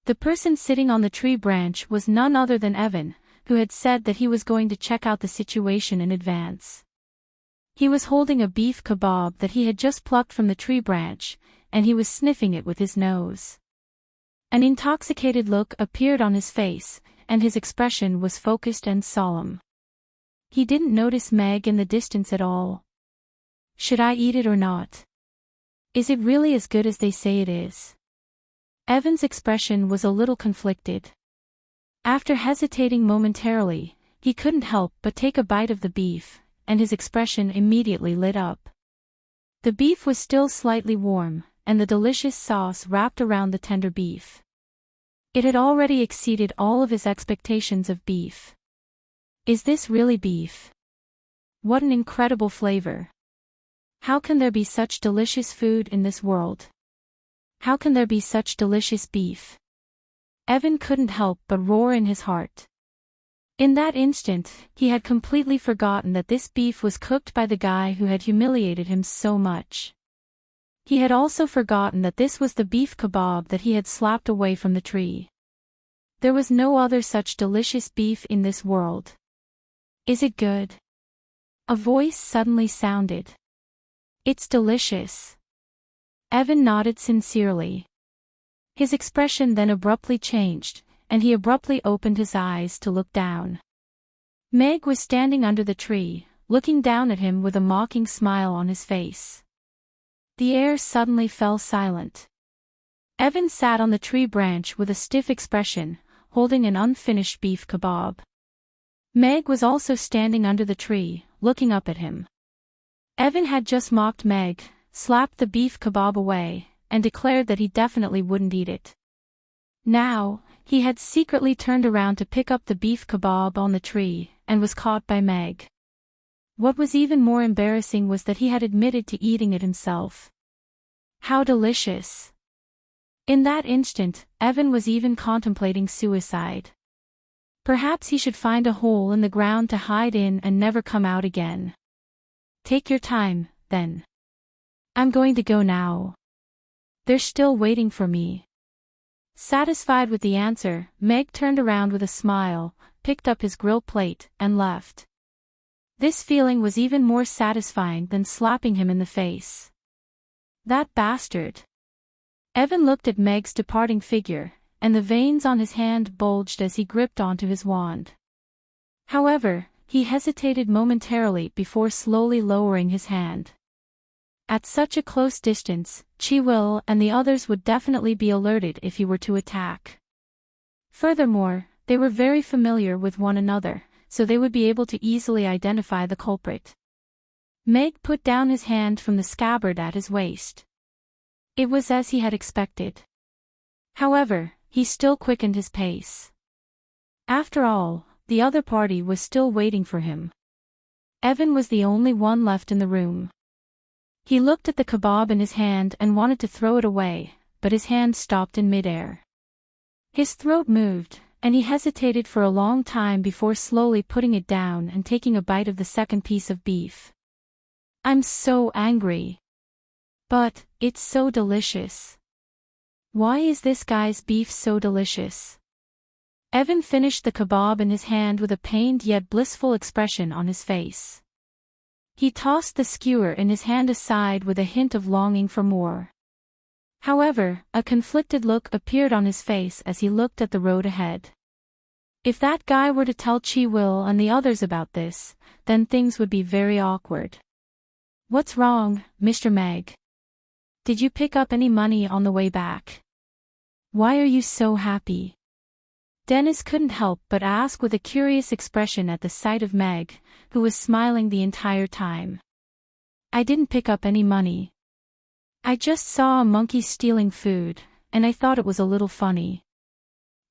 The person sitting on the tree branch was none other than Evan, who had said that he was going to check out the situation in advance. He was holding a beef kebab that he had just plucked from the tree branch, and he was sniffing it with his nose. An intoxicated look appeared on his face, and his expression was focused and solemn. He didn't notice Meg in the distance at all. Should I eat it or not? Is it really as good as they say it is? Evan's expression was a little conflicted. After hesitating momentarily, he couldn't help but take a bite of the beef, and his expression immediately lit up. The beef was still slightly warm, and the delicious sauce wrapped around the tender beef. It had already exceeded all of his expectations of beef. Is this really beef? What an incredible flavor! How can there be such delicious food in this world? How can there be such delicious beef? Evan couldn't help but roar in his heart. In that instant, he had completely forgotten that this beef was cooked by the guy who had humiliated him so much. He had also forgotten that this was the beef kebab that he had slapped away from the tree. There was no other such delicious beef in this world. Is it good? A voice suddenly sounded. It's delicious. Evan nodded sincerely. His expression then abruptly changed, and he abruptly opened his eyes to look down. Meg was standing under the tree, looking down at him with a mocking smile on his face. The air suddenly fell silent. Evan sat on the tree branch with a stiff expression, holding an unfinished beef kebab. Meg was also standing under the tree, looking up at him. Evan had just mocked Meg, slapped the beef kebab away, and declared that he definitely wouldn't eat it. Now, he had secretly turned around to pick up the beef kebab on the tree, and was caught by Meg. What was even more embarrassing was that he had admitted to eating it himself. How delicious! In that instant, Evan was even contemplating suicide. Perhaps he should find a hole in the ground to hide in and never come out again. Take your time, then. I'm going to go now. They're still waiting for me. Satisfied with the answer, Meg turned around with a smile, picked up his grill plate, and left. This feeling was even more satisfying than slapping him in the face. That bastard! Evan looked at Meg's departing figure, and the veins on his hand bulged as he gripped onto his wand. However, he hesitated momentarily before slowly lowering his hand. At such a close distance, Chi-Will and the others would definitely be alerted if he were to attack. Furthermore, they were very familiar with one another, so they would be able to easily identify the culprit. Meg put down his hand from the scabbard at his waist. It was as he had expected. However, he still quickened his pace. After all, the other party was still waiting for him. Evan was the only one left in the room. He looked at the kebab in his hand and wanted to throw it away, but his hand stopped in midair. His throat moved, and he hesitated for a long time before slowly putting it down and taking a bite of the second piece of beef. I'm so angry. But, it's so delicious. Why is this guy's beef so delicious? Evan finished the kebab in his hand with a pained yet blissful expression on his face. He tossed the skewer in his hand aside with a hint of longing for more. However, a conflicted look appeared on his face as he looked at the road ahead. If that guy were to tell Chi-Will and the others about this, then things would be very awkward. What's wrong, Mr. Meg? Did you pick up any money on the way back? Why are you so happy? Dennis couldn't help but ask with a curious expression at the sight of Meg, who was smiling the entire time. I didn't pick up any money. I just saw a monkey stealing food, and I thought it was a little funny.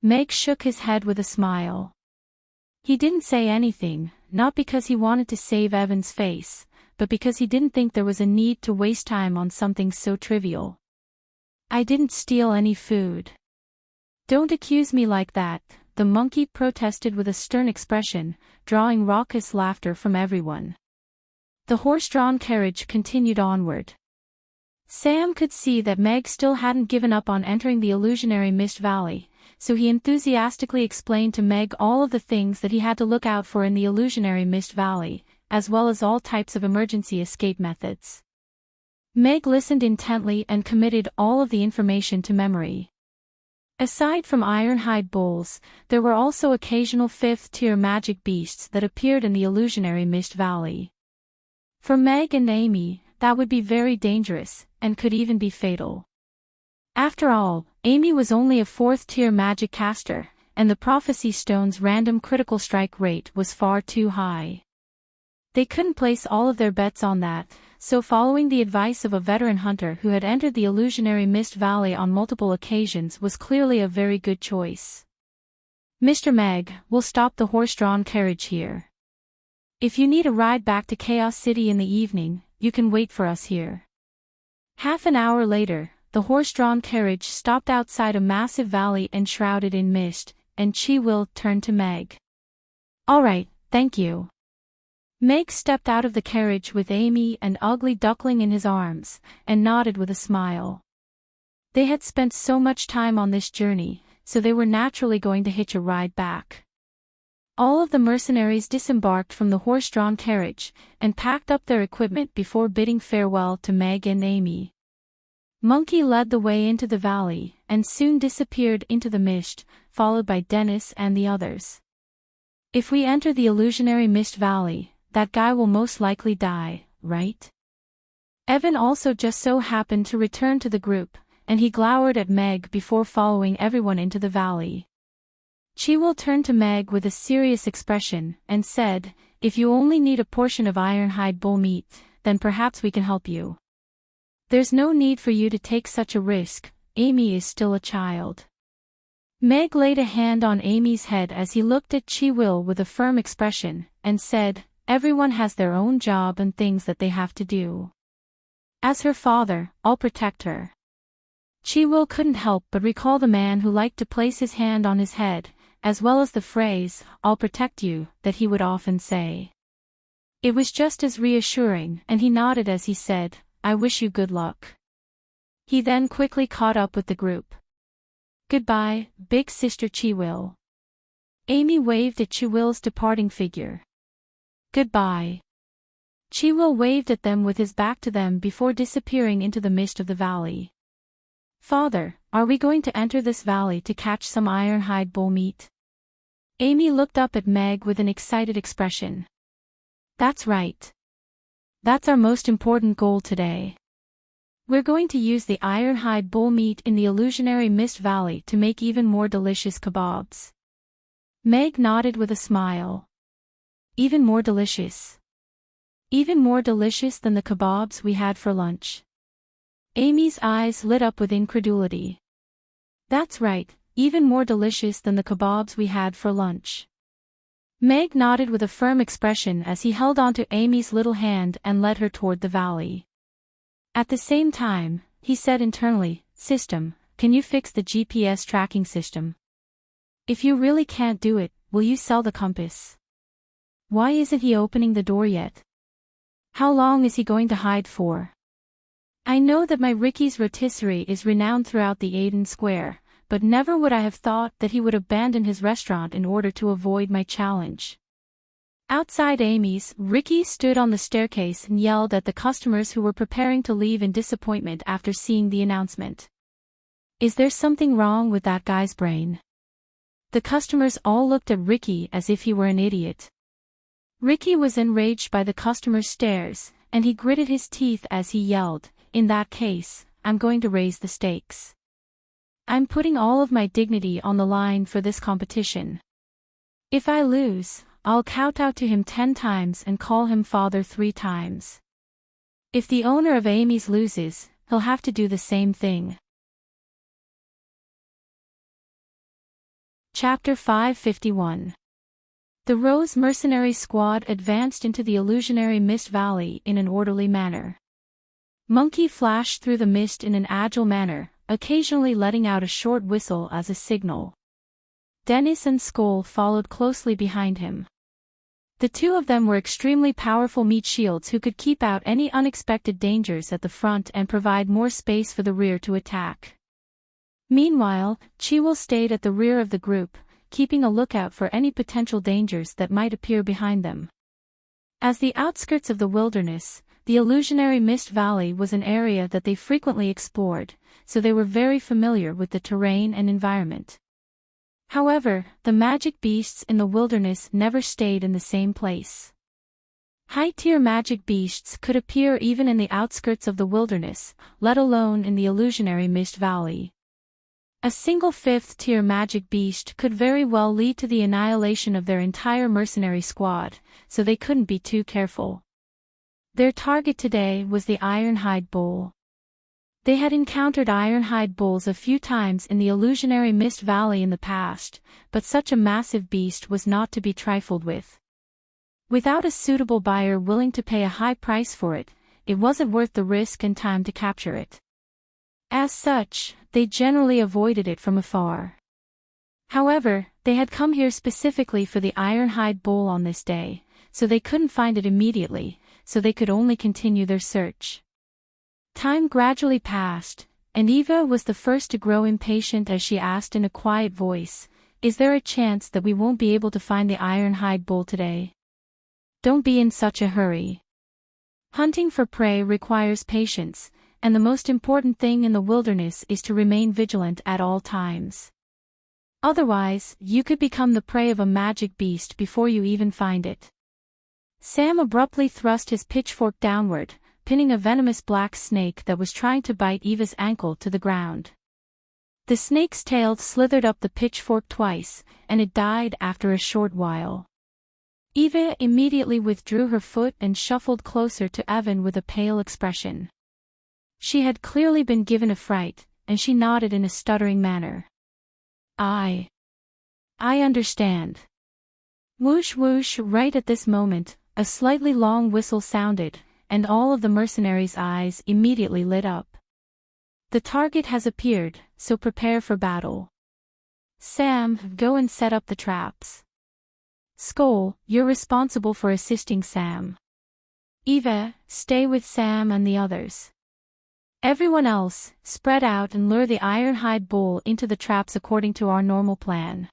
Meg shook his head with a smile. He didn't say anything, not because he wanted to save Evan's face, but because he didn't think there was a need to waste time on something so trivial. I didn't steal any food. Don't accuse me like that, the monkey protested with a stern expression, drawing raucous laughter from everyone. The horse-drawn carriage continued onward. Sam could see that Meg still hadn't given up on entering the illusionary mist valley, so he enthusiastically explained to Meg all of the things that he had to look out for in the illusionary mist valley, as well as all types of emergency escape methods. Meg listened intently and committed all of the information to memory. Aside from ironhide bulls, there were also occasional fifth-tier magic beasts that appeared in the illusionary mist valley. For Meg and Amy, that would be very dangerous, and could even be fatal. After all, Amy was only a fourth-tier magic caster, and the Prophecy Stone's random critical strike rate was far too high. They couldn't place all of their bets on that, so following the advice of a veteran hunter who had entered the illusionary mist valley on multiple occasions was clearly a very good choice. Mr. Meg, we'll stop the horse-drawn carriage here. If you need a ride back to Chaos City in the evening, you can wait for us here. Half an hour later, the horse-drawn carriage stopped outside a massive valley enshrouded in mist, and Chi-Will turned to Meg. All right, thank you. Meg stepped out of the carriage with Amy and Ugly Duckling in his arms, and nodded with a smile. They had spent so much time on this journey, so they were naturally going to hitch a ride back. All of the mercenaries disembarked from the horse-drawn carriage, and packed up their equipment before bidding farewell to Meg and Amy. Monkey led the way into the valley, and soon disappeared into the mist, followed by Dennis and the others. If we enter the illusionary mist valley, that guy will most likely die, right? Evan also just so happened to return to the group, and he glowered at Meg before following everyone into the valley. Chi-Will turned to Meg with a serious expression, and said, if you only need a portion of ironhide bull meat, then perhaps we can help you. There's no need for you to take such a risk, Amy is still a child. Meg laid a hand on Amy's head as he looked at Chi-Will with a firm expression, and said, everyone has their own job and things that they have to do. As her father, I'll protect her. Chi-Will couldn't help but recall the man who liked to place his hand on his head, as well as the phrase, I'll protect you, that he would often say. It was just as reassuring, and he nodded as he said, I wish you good luck. He then quickly caught up with the group. Goodbye, big sister Chi-Will. Amy waved at Chi-Will's departing figure. Goodbye. Chi-Will waved at them with his back to them before disappearing into the mist of the valley. Father, are we going to enter this valley to catch some ironhide bull meat? Amy looked up at Meg with an excited expression. That's right. That's our most important goal today. We're going to use the ironhide bull meat in the illusionary mist valley to make even more delicious kebabs. Meg nodded with a smile. Even more delicious. Even more delicious than the kebabs we had for lunch. Amy's eyes lit up with incredulity. That's right, even more delicious than the kebabs we had for lunch. Meg nodded with a firm expression as he held onto Amy's little hand and led her toward the valley. At the same time, he said internally, "System, can you fix the GPS tracking system? If you really can't do it, will you sell the compass? Why isn't he opening the door yet? How long is he going to hide for? I know that my Ricky's rotisserie is renowned throughout the Aden Square, but never would I have thought that he would abandon his restaurant in order to avoid my challenge." Outside Amy's, Ricky stood on the staircase and yelled at the customers who were preparing to leave in disappointment after seeing the announcement. Is there something wrong with that guy's brain? The customers all looked at Ricky as if he were an idiot. Ricky was enraged by the customers' stares, and he gritted his teeth as he yelled, "In that case, I'm going to raise the stakes. I'm putting all of my dignity on the line for this competition. If I lose, I'll kowtow to him 10 times and call him father 3 times. If the owner of Amy's loses, he'll have to do the same thing." Chapter 551. The Rose Mercenary Squad advanced into the illusionary mist valley in an orderly manner. Monkey flashed through the mist in an agile manner, occasionally letting out a short whistle as a signal. Dennis and Skull followed closely behind him. The two of them were extremely powerful meat shields who could keep out any unexpected dangers at the front and provide more space for the rear to attack. Meanwhile, Chiwil stayed at the rear of the group, keeping a lookout for any potential dangers that might appear behind them. As the outskirts of the wilderness, the illusionary mist valley was an area that they frequently explored, so they were very familiar with the terrain and environment. However, the magic beasts in the wilderness never stayed in the same place. High-tier magic beasts could appear even in the outskirts of the wilderness, let alone in the illusionary mist valley. A single 5th-tier magic beast could very well lead to the annihilation of their entire mercenary squad, so they couldn't be too careful. Their target today was the ironhide bull. They had encountered ironhide bulls a few times in the illusionary mist valley in the past, but such a massive beast was not to be trifled with. Without a suitable buyer willing to pay a high price for it, it wasn't worth the risk and time to capture it. As such, they generally avoided it from afar. However, they had come here specifically for the ironhide bull on this day, so they couldn't find it immediately, so they could only continue their search. Time gradually passed, and Eva was the first to grow impatient as she asked in a quiet voice, "Is there a chance that we won't be able to find the ironhide bull today? Don't be in such a hurry. Hunting for prey requires patience, and the most important thing in the wilderness is to remain vigilant at all times. Otherwise, you could become the prey of a magic beast before you even find it." Sam abruptly thrust his pitchfork downward, pinning a venomous black snake that was trying to bite Eva's ankle to the ground. The snake's tail slithered up the pitchfork twice, and it died after a short while. Eva immediately withdrew her foot and shuffled closer to Evan with a pale expression. She had clearly been given a fright, and she nodded in a stuttering manner. I understand." Whoosh whoosh. Right at this moment, a slightly long whistle sounded, and all of the mercenaries' eyes immediately lit up. The target has appeared, so prepare for battle. Sam, go and set up the traps. Skull, you're responsible for assisting Sam. Eva, stay with Sam and the others. Everyone else, spread out and lure the ironhide bull into the traps according to our normal plan.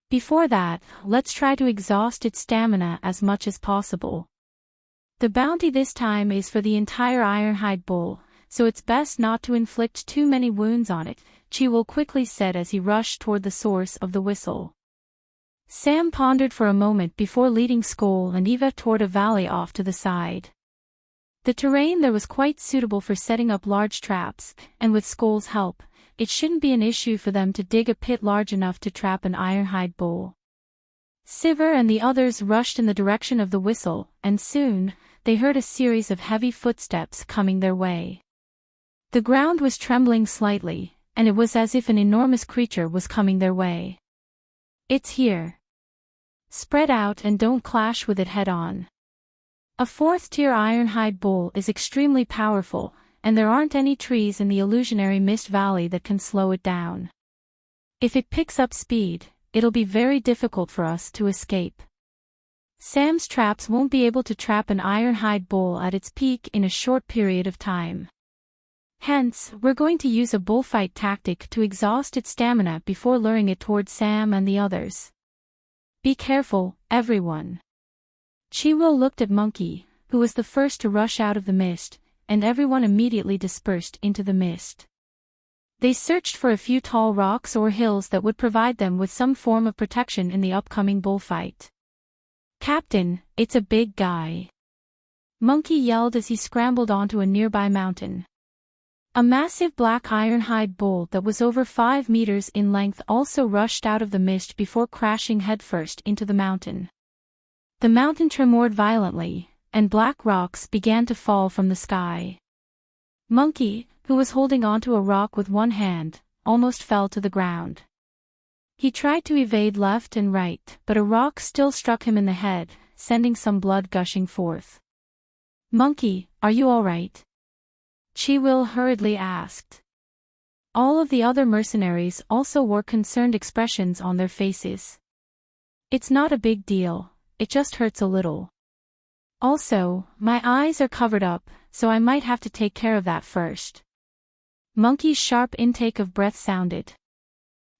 Before that, let's try to exhaust its stamina as much as possible. The bounty this time is for the entire ironhide bull, so it's best not to inflict too many wounds on it, Chiwil quickly said as he rushed toward the source of the whistle. Sam pondered for a moment before leading Skoll and Eva toward a valley off to the side. The terrain there was quite suitable for setting up large traps, and with Skoll's help, it shouldn't be an issue for them to dig a pit large enough to trap an ironhide bull. Sivir and the others rushed in the direction of the whistle, and soon, they heard a series of heavy footsteps coming their way. The ground was trembling slightly, and it was as if an enormous creature was coming their way. "It's here. Spread out and don't clash with it head-on." A fourth-tier ironhide bull is extremely powerful, and there aren't any trees in the illusionary mist valley that can slow it down. If it picks up speed, it'll be very difficult for us to escape. Sam's traps won't be able to trap an ironhide bull at its peak in a short period of time. Hence, we're going to use a bullfight tactic to exhaust its stamina before luring it toward Sam and the others. Be careful, everyone. Chiwil looked at Monkey, who was the first to rush out of the mist, and everyone immediately dispersed into the mist. They searched for a few tall rocks or hills that would provide them with some form of protection in the upcoming bullfight. "Captain, it's a big guy," Monkey yelled as he scrambled onto a nearby mountain. A massive black ironhide bull that was over 5 meters in length also rushed out of the mist before crashing headfirst into the mountain. The mountain tremored violently, and black rocks began to fall from the sky. Monkey, who was holding onto a rock with one hand, almost fell to the ground. He tried to evade left and right, but a rock still struck him in the head, sending some blood gushing forth. "Monkey, are you all right?" Chiwil hurriedly asked. All of the other mercenaries also wore concerned expressions on their faces. "It's not a big deal, it just hurts a little. Also, my eyes are covered up, so I might have to take care of that first." Monkey's sharp intake of breath sounded.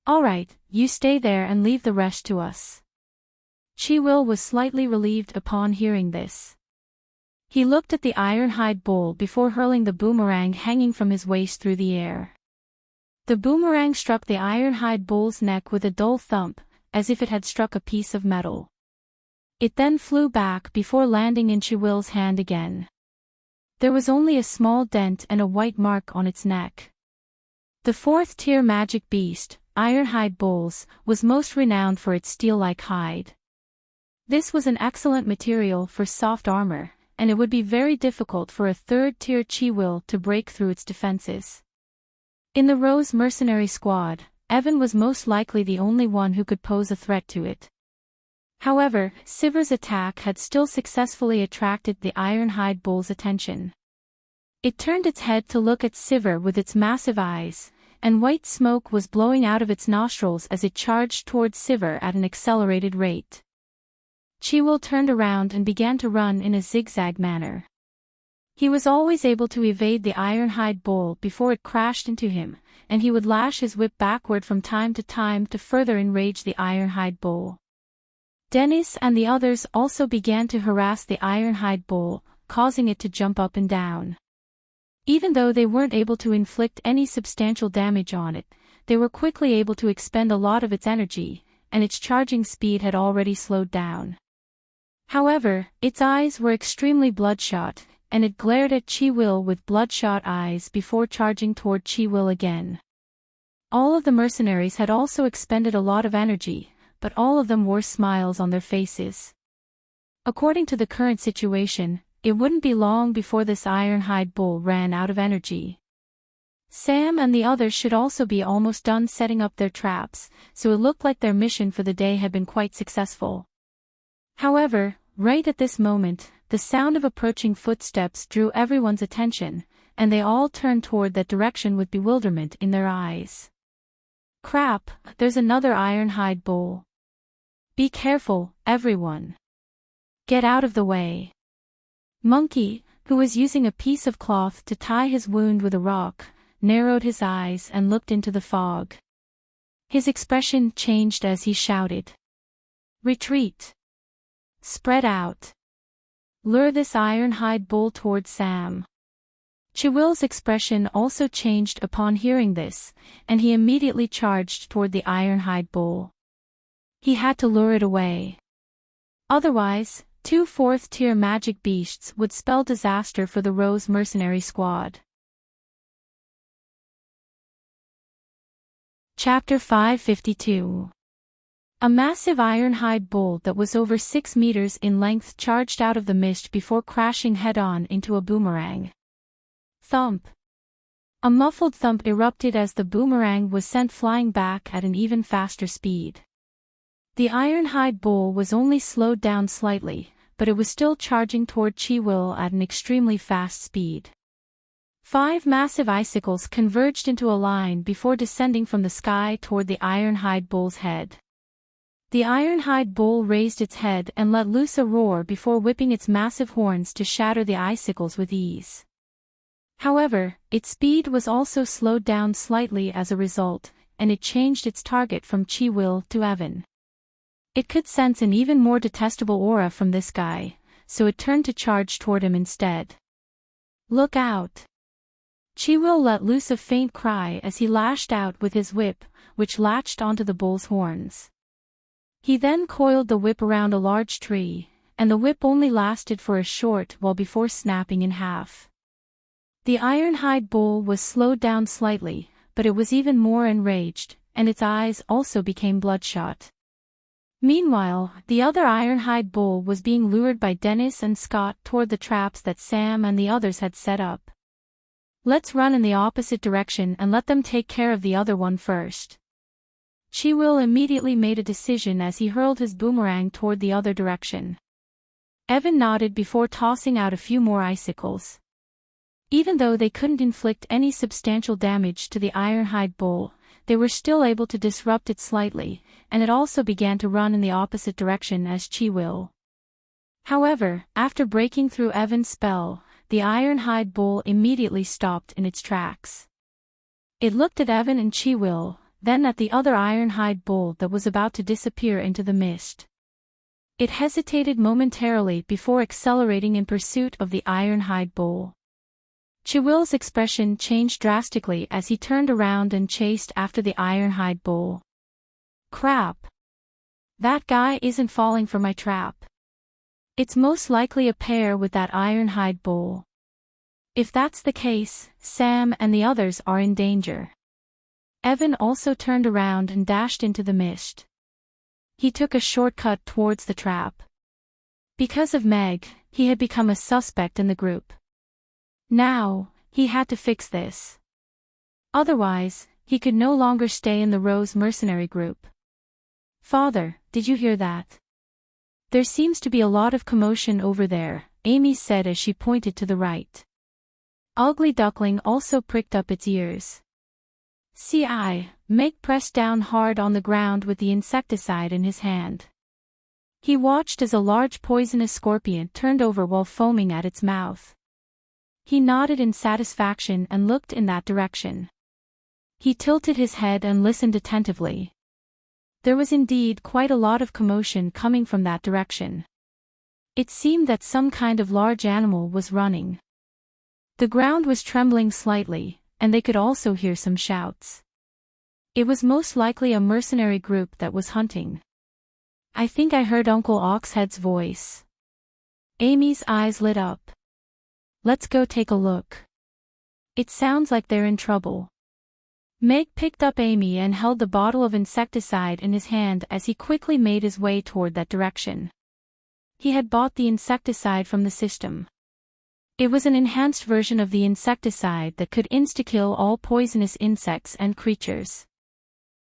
"All right, you stay there and leave the rest to us." Chiwil was slightly relieved upon hearing this. He looked at the ironhide bull before hurling the boomerang hanging from his waist through the air. The boomerang struck the ironhide bull's neck with a dull thump, as if it had struck a piece of metal. It then flew back before landing in Chiwil's hand again. There was only a small dent and a white mark on its neck. The fourth-tier magic beast, ironhide bulls, was most renowned for its steel-like hide. This was an excellent material for soft armor, and it would be very difficult for a third-tier Chiwil to break through its defenses. In the Rose mercenary squad, Evan was most likely the only one who could pose a threat to it. However, Sivir's attack had still successfully attracted the ironhide bull's attention. It turned its head to look at Sivir with its massive eyes, and white smoke was blowing out of its nostrils as it charged towards Sivir at an accelerated rate. Chiwil turned around and began to run in a zigzag manner. He was always able to evade the ironhide bull before it crashed into him, and he would lash his whip backward from time to further enrage the ironhide bull. Dennis and the others also began to harass the ironhide bull, causing it to jump up and down. Even though they weren't able to inflict any substantial damage on it, they were quickly able to expend a lot of its energy, and its charging speed had already slowed down. However, its eyes were extremely bloodshot, and it glared at Chiwil with bloodshot eyes before charging toward Chiwil again. All of the mercenaries had also expended a lot of energy, but all of them wore smiles on their faces. According to the current situation, it wouldn't be long before this ironhide bull ran out of energy. Sam and the others should also be almost done setting up their traps, so it looked like their mission for the day had been quite successful. However, right at this moment, the sound of approaching footsteps drew everyone's attention, and they all turned toward that direction with bewilderment in their eyes. "Crap, there's another ironhide bull. Be careful, everyone. Get out of the way." Monkey, who was using a piece of cloth to tie his wound with a rock, narrowed his eyes and looked into the fog. His expression changed as he shouted. "Retreat! Spread out! Lure this ironhide bull toward Sam." Chiwil's expression also changed upon hearing this, and he immediately charged toward the ironhide bull. He had to lure it away. Otherwise, 2 fourth-tier magic beasts would spell disaster for the Rose mercenary squad. Chapter 552. A massive ironhide bull that was over 6 meters in length charged out of the mist before crashing head-on into a boomerang. Thump. A muffled thump erupted as the boomerang was sent flying back at an even faster speed. The ironhide bull was only slowed down slightly, but it was still charging toward Chiwil at an extremely fast speed. 5 massive icicles converged into a line before descending from the sky toward the ironhide bull's head. The ironhide bull raised its head and let loose a roar before whipping its massive horns to shatter the icicles with ease. However, its speed was also slowed down slightly as a result, and it changed its target from Chiwil to Evan. It could sense an even more detestable aura from this guy, so it turned to charge toward him instead. "Look out!" Chiwil let loose a faint cry as he lashed out with his whip, which latched onto the bull's horns. He then coiled the whip around a large tree, and the whip only lasted for a short while before snapping in half. The ironhide bull was slowed down slightly, but it was even more enraged, and its eyes also became bloodshot. Meanwhile, the other ironhide bull was being lured by Dennis and Scott toward the traps that Sam and the others had set up. "Let's run in the opposite direction and let them take care of the other one first." Chiwil immediately made a decision as he hurled his boomerang toward the other direction. Evan nodded before tossing out a few more icicles. Even though they couldn't inflict any substantial damage to the ironhide bull, they were still able to disrupt it slightly, and it also began to run in the opposite direction as Chiwil. However, after breaking through Evan's spell, the ironhide bull immediately stopped in its tracks. It looked at Evan and Chiwil, then at the other ironhide bull that was about to disappear into the mist. It hesitated momentarily before accelerating in pursuit of the ironhide bull. Chiwil's expression changed drastically as he turned around and chased after the ironhide bull. "Crap! That guy isn't falling for my trap. It's most likely a pair with that ironhide bull. If that's the case, Sam and the others are in danger." Evan also turned around and dashed into the mist. He took a shortcut towards the trap. Because of Meg, he had become a suspect in the group. Now, he had to fix this. Otherwise, he could no longer stay in the Rose mercenary group. "Father, did you hear that? There seems to be a lot of commotion over there," Amy said as she pointed to the right. Ugly Duckling also pricked up its ears. Meg pressed down hard on the ground with the insecticide in his hand. He watched as a large poisonous scorpion turned over while foaming at its mouth. He nodded in satisfaction and looked in that direction. He tilted his head and listened attentively. There was indeed quite a lot of commotion coming from that direction. It seemed that some kind of large animal was running. The ground was trembling slightly, and they could also hear some shouts. It was most likely a mercenary group that was hunting. "I think I heard Uncle Oxhead's voice." Amy's eyes lit up. "Let's go take a look. It sounds like they're in trouble." Meg picked up Amy and held the bottle of insecticide in his hand as he quickly made his way toward that direction. He had bought the insecticide from the system. It was an enhanced version of the insecticide that could insta-kill all poisonous insects and creatures.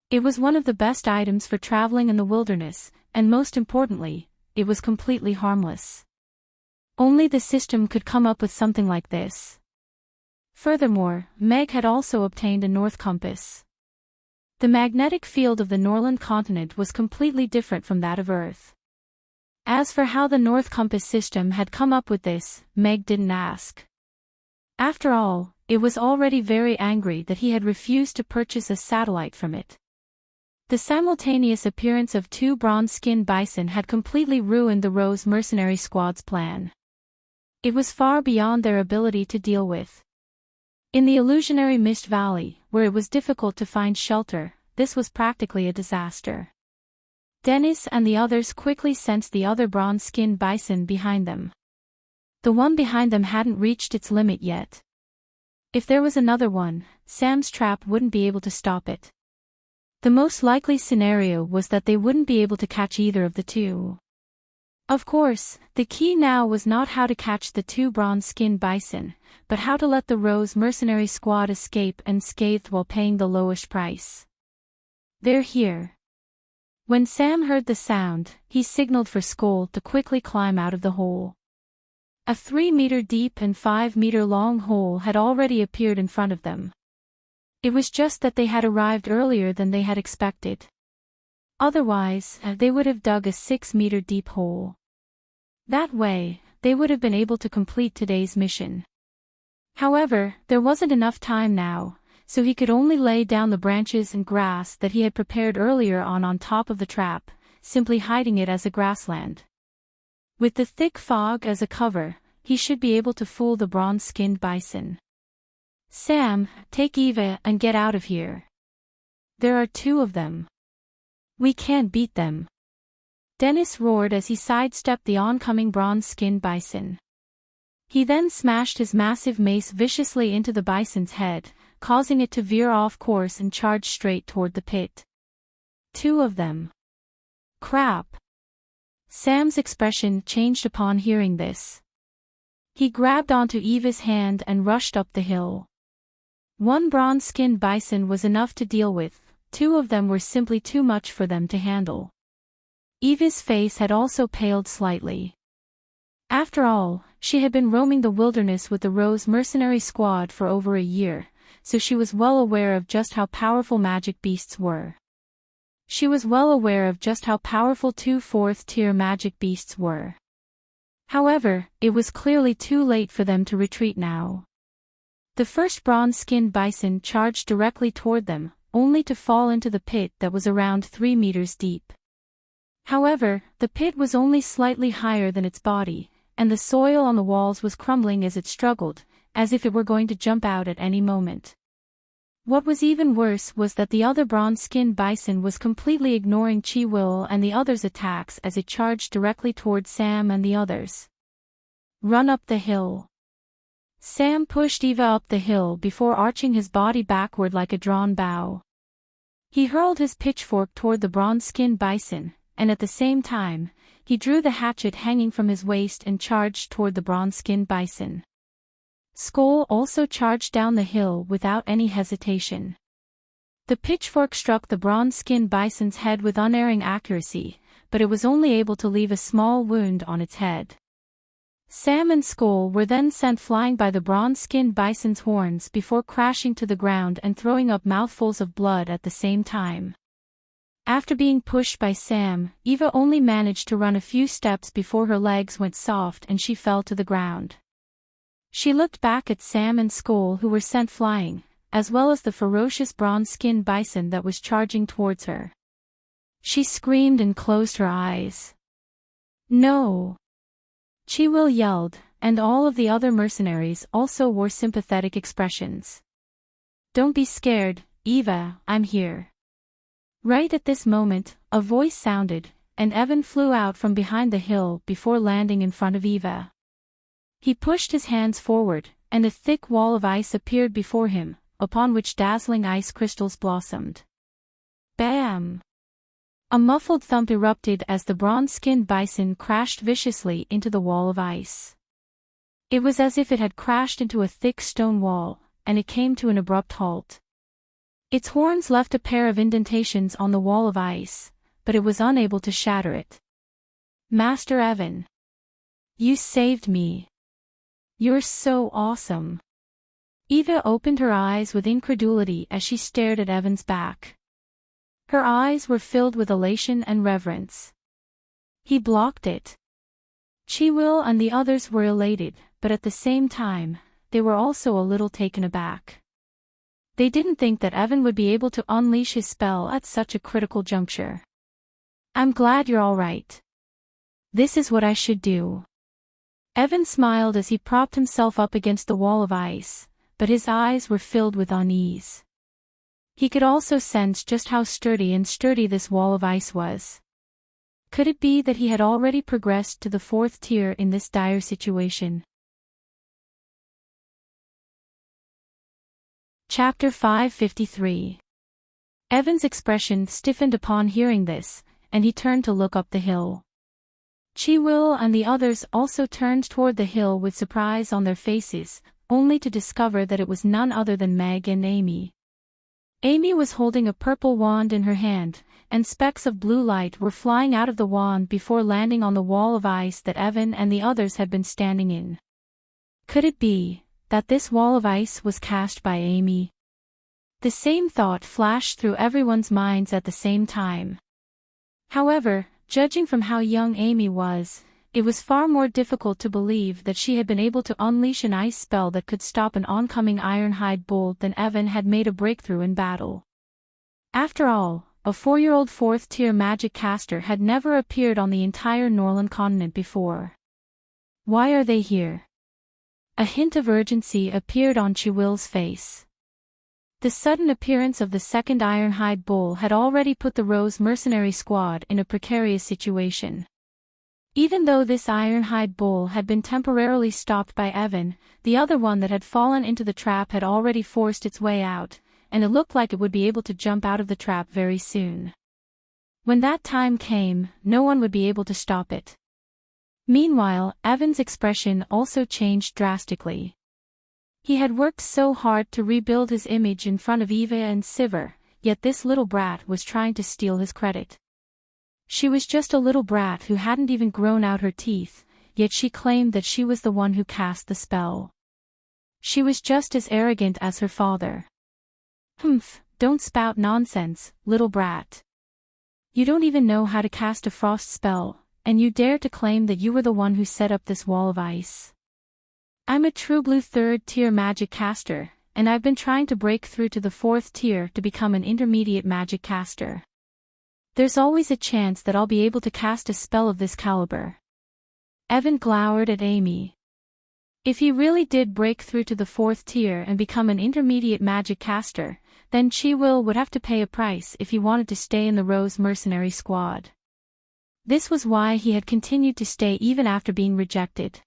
It was one of the best items for traveling in the wilderness, and most importantly, it was completely harmless. Only the system could come up with something like this. Furthermore, Meg had also obtained a north compass. The magnetic field of the Norland continent was completely different from that of Earth. As for how the North Compass system had come up with this, Meg didn't ask. After all, it was already very angry that he had refused to purchase a satellite from it. The simultaneous appearance of 2 bronze-skinned bison had completely ruined the Rose mercenary squad's plan. It was far beyond their ability to deal with. In the illusionary Mist Valley, where it was difficult to find shelter, this was practically a disaster. Dennis and the others quickly sensed the other bronze-skinned bison behind them. The one behind them hadn't reached its limit yet. If there was another one, Sam's trap wouldn't be able to stop it. The most likely scenario was that they wouldn't be able to catch either of the two. Of course, the key now was not how to catch the two bronze-skinned bison, but how to let the Rose mercenary squad escape unscathed while paying the lowest price. They're here. When Sam heard the sound, he signaled for Skoll to quickly climb out of the hole. A 3-meter deep and 5-meter long hole had already appeared in front of them. It was just that they had arrived earlier than they had expected. Otherwise, they would have dug a 6-meter deep hole. That way, they would have been able to complete today's mission. However, there wasn't enough time now, so he could only lay down the branches and grass that he had prepared earlier on top of the trap, simply hiding it as a grassland. With the thick fog as a cover, he should be able to fool the bronze-skinned bison. Sam, take Eva and get out of here. There are 2 of them. We can't beat them. Dennis roared as he sidestepped the oncoming bronze-skinned bison. He then smashed his massive mace viciously into the bison's head, causing it to veer off course and charge straight toward the pit. 2 of them. Crap. Sam's expression changed upon hearing this. He grabbed onto Eva's hand and rushed up the hill. 1 bronze-skinned bison was enough to deal with, 2 of them were simply too much for them to handle. Eva's face had also paled slightly. After all, she had been roaming the wilderness with the Rose mercenary squad for over a year, so she was well aware of just how powerful magic beasts were. She was well aware of just how powerful 2 4th-tier magic beasts were. However, it was clearly too late for them to retreat now. The first bronze-skinned bison charged directly toward them, only to fall into the pit that was around 3 meters deep. However, the pit was only slightly higher than its body, and the soil on the walls was crumbling as it struggled, as if it were going to jump out at any moment. What was even worse was that the other bronze-skinned bison was completely ignoring Chi-Will and the others' attacks as it charged directly toward Sam and the others. Run up the hill. Sam pushed Eva up the hill before arching his body backward like a drawn bow. He hurled his pitchfork toward the bronze-skinned bison, and at the same time, he drew the hatchet hanging from his waist and charged toward the bronze-skinned bison. Skoll also charged down the hill without any hesitation. The pitchfork struck the bronze-skinned bison's head with unerring accuracy, but it was only able to leave a small wound on its head. Sam and Skoll were then sent flying by the bronze-skinned bison's horns before crashing to the ground and throwing up mouthfuls of blood at the same time. After being pushed by Sam, Eva only managed to run a few steps before her legs went soft and she fell to the ground. She looked back at Sam and Skoll who were sent flying, as well as the ferocious bronze-skinned bison that was charging towards her. She screamed and closed her eyes. No! Chi-Will yelled, and all of the other mercenaries also wore sympathetic expressions. Don't be scared, Eva, I'm here. Right at this moment, a voice sounded, and Evan flew out from behind the hill before landing in front of Eva. He pushed his hands forward, and a thick wall of ice appeared before him, upon which dazzling ice crystals blossomed. Bam! A muffled thump erupted as the bronze-skinned bison crashed viciously into the wall of ice. It was as if it had crashed into a thick stone wall, and it came to an abrupt halt. Its horns left a pair of indentations on the wall of ice, but it was unable to shatter it. Master Evan. You saved me. You're so awesome. Eva opened her eyes with incredulity as she stared at Evan's back. Her eyes were filled with elation and reverence. He blocked it. Chi-Will and the others were elated, but at the same time, they were also a little taken aback. They didn't think that Evan would be able to unleash his spell at such a critical juncture. I'm glad you're all right. This is what I should do. Evan smiled as he propped himself up against the wall of ice, but his eyes were filled with unease. He could also sense just how sturdy this wall of ice was. Could it be that he had already progressed to the 4th tier in this dire situation? Chapter 553. Evan's expression stiffened upon hearing this, and he turned to look up the hill. Chi-Will and the others also turned toward the hill with surprise on their faces, only to discover that it was none other than Meg and Amy. Amy was holding a purple wand in her hand, and specks of blue light were flying out of the wand before landing on the wall of ice that Evan and the others had been standing in. Could it be that this wall of ice was cast by Amy? The same thought flashed through everyone's minds at the same time. However, judging from how young Amy was, it was far more difficult to believe that she had been able to unleash an ice spell that could stop an oncoming Ironhide bolt than Evan had made a breakthrough in battle. After all, a 4-year-old 4th tier magic caster had never appeared on the entire Norland continent before. Why are they here? A hint of urgency appeared on Chi-Will's face. The sudden appearance of the second Ironhide bull had already put the Rose mercenary squad in a precarious situation. Even though this Ironhide bull had been temporarily stopped by Evan, the other one that had fallen into the trap had already forced its way out, and it looked like it would be able to jump out of the trap very soon. When that time came, no one would be able to stop it. Meanwhile, Evan's expression also changed drastically. He had worked so hard to rebuild his image in front of Eva and Sivir, yet this little brat was trying to steal his credit. She was just a little brat who hadn't even grown out her teeth, yet she claimed that she was the one who cast the spell. She was just as arrogant as her father. Humph, don't spout nonsense, little brat. You don't even know how to cast a frost spell, and you dare to claim that you were the one who set up this wall of ice. I'm a true blue 3rd tier magic caster, and I've been trying to break through to the 4th tier to become an intermediate magic caster. There's always a chance that I'll be able to cast a spell of this caliber. Evan glowered at Amy. If he really did break through to the 4th tier and become an intermediate magic caster, then Chi-Will would have to pay a price if he wanted to stay in the Rose mercenary squad. This was why he had continued to stay even after being rejected.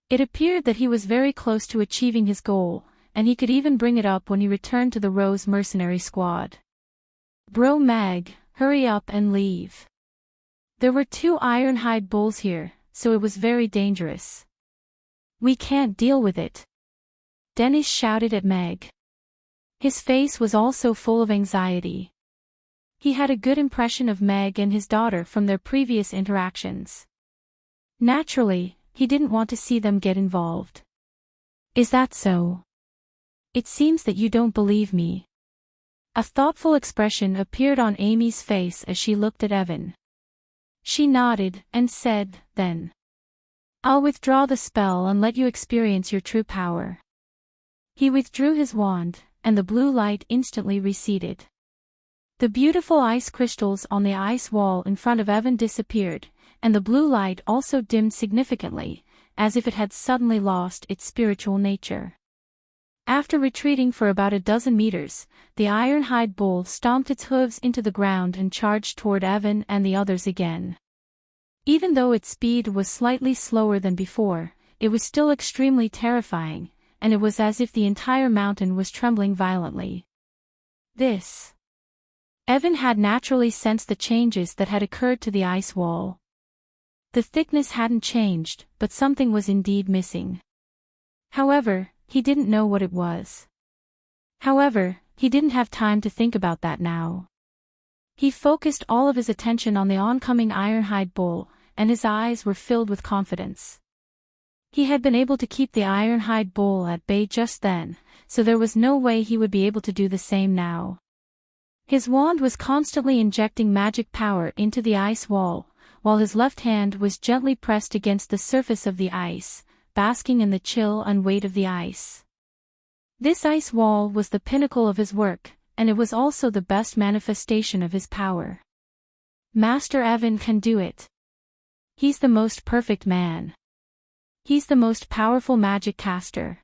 It appeared that he was very close to achieving his goal, and he could even bring it up when he returned to the Rose mercenary squad. Bro Meg, hurry up and leave. There were 2 Ironhide bulls here, so it was very dangerous. We can't deal with it. Dennis shouted at Meg. His face was also full of anxiety. He had a good impression of Meg and his daughter from their previous interactions. Naturally, he didn't want to see them get involved. Is that so? It seems that you don't believe me. A thoughtful expression appeared on Amy's face as she looked at Evan. She nodded and said, then. I'll withdraw the spell and let you experience your true power. He withdrew his wand, and the blue light instantly receded. The beautiful ice crystals on the ice wall in front of Evan disappeared, and the blue light also dimmed significantly, as if it had suddenly lost its spiritual nature. After retreating for about a dozen meters, the Ironhide bull stomped its hooves into the ground and charged toward Evan and the others again. Even though its speed was slightly slower than before, it was still extremely terrifying, and it was as if the entire mountain was trembling violently. Evan had naturally sensed the changes that had occurred to the ice wall. The thickness hadn't changed, but something was indeed missing. However, he didn't know what it was. However, he didn't have time to think about that now. He focused all of his attention on the oncoming Ironhide bull, and his eyes were filled with confidence. He had been able to keep the Ironhide bull at bay just then, so there was no way he would be able to do the same now. His wand was constantly injecting magic power into the ice wall, while his left hand was gently pressed against the surface of the ice, basking in the chill and weight of the ice. This ice wall was the pinnacle of his work, and it was also the best manifestation of his power. Master Evan can do it. He's the most perfect man. He's the most powerful magic caster.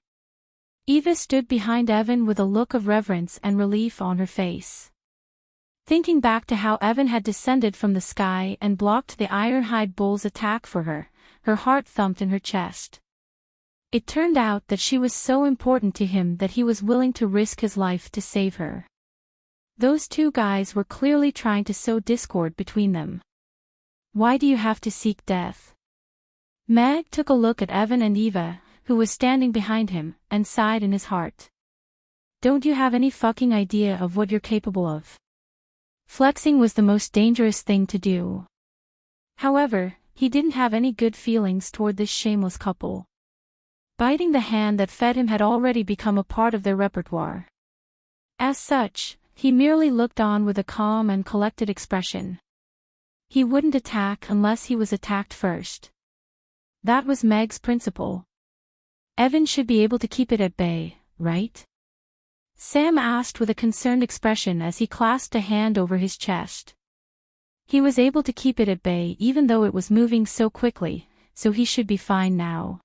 Eva stood behind Evan with a look of reverence and relief on her face. Thinking back to how Evan had descended from the sky and blocked the Ironhide Bull's attack for her, her heart thumped in her chest. It turned out that she was so important to him that he was willing to risk his life to save her. Those two guys were clearly trying to sow discord between them. Why do you have to seek death? Meg took a look at Evan and Eva, who was standing behind him, and sighed in his heart. Don't you have any fucking idea of what you're capable of? Flexing was the most dangerous thing to do. However, he didn't have any good feelings toward this shameless couple. Biting the hand that fed him had already become a part of their repertoire. As such, he merely looked on with a calm and collected expression. He wouldn't attack unless he was attacked first. That was Meg's principle. Evan should be able to keep it at bay, right? Sam asked with a concerned expression as he clasped a hand over his chest. He was able to keep it at bay even though it was moving so quickly, so he should be fine now.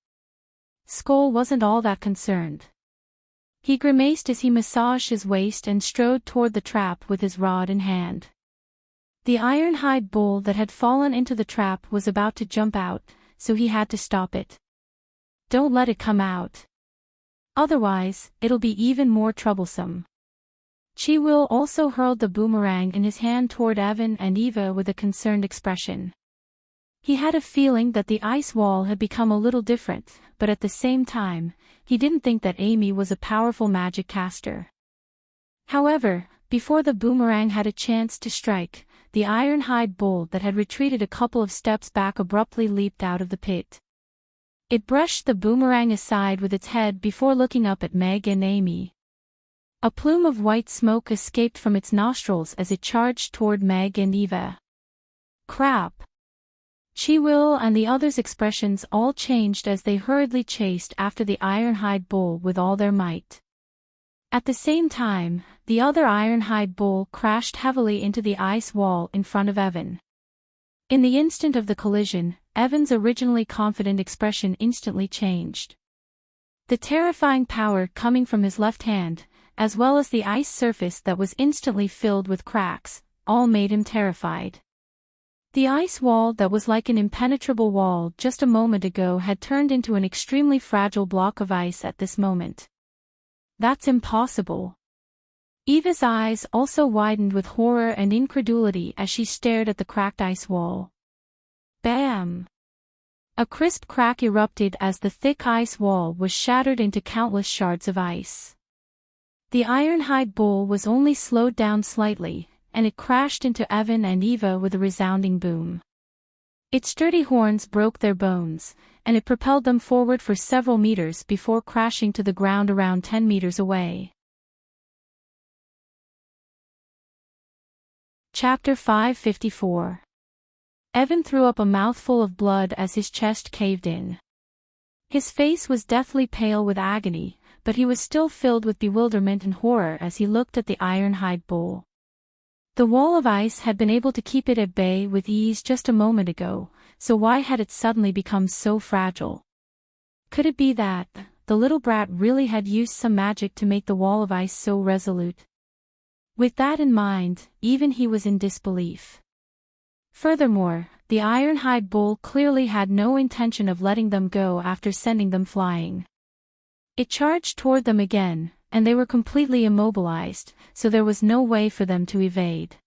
Skoll wasn't all that concerned. He grimaced as he massaged his waist and strode toward the trap with his rod in hand. The Ironhide Bull that had fallen into the trap was about to jump out, so he had to stop it. Don't let it come out. Otherwise, it'll be even more troublesome. Chiwil also hurled the boomerang in his hand toward Evan and Eva with a concerned expression. He had a feeling that the ice wall had become a little different, but at the same time, he didn't think that Amy was a powerful magic caster. However, before the boomerang had a chance to strike, the Ironhide Bull that had retreated a couple of steps back abruptly leaped out of the pit. It brushed the boomerang aside with its head before looking up at Meg and Amy. A plume of white smoke escaped from its nostrils as it charged toward Meg and Eva. Crap! Chiwil and the others' expressions all changed as they hurriedly chased after the Ironhide Bull with all their might. At the same time, the other Ironhide Bull crashed heavily into the ice wall in front of Evan. In the instant of the collision, Evan's originally confident expression instantly changed. The terrifying power coming from his left hand, as well as the ice surface that was instantly filled with cracks, all made him terrified. The ice wall that was like an impenetrable wall just a moment ago had turned into an extremely fragile block of ice at this moment. That's impossible. Eva's eyes also widened with horror and incredulity as she stared at the cracked ice wall. Bam! A crisp crack erupted as the thick ice wall was shattered into countless shards of ice. The Ironhide Bull was only slowed down slightly, and it crashed into Evan and Eva with a resounding boom. Its sturdy horns broke their bones, and it propelled them forward for several meters before crashing to the ground around 10 meters away. Chapter 554. Evan threw up a mouthful of blood as his chest caved in. His face was deathly pale with agony, but he was still filled with bewilderment and horror as he looked at the Ironhide Bull. The wall of ice had been able to keep it at bay with ease just a moment ago, so why had it suddenly become so fragile? Could it be that the little brat really had used some magic to make the wall of ice so resolute? With that in mind, even he was in disbelief. Furthermore, the Ironhide Bull clearly had no intention of letting them go after sending them flying. It charged toward them again, and they were completely immobilized, so there was no way for them to evade.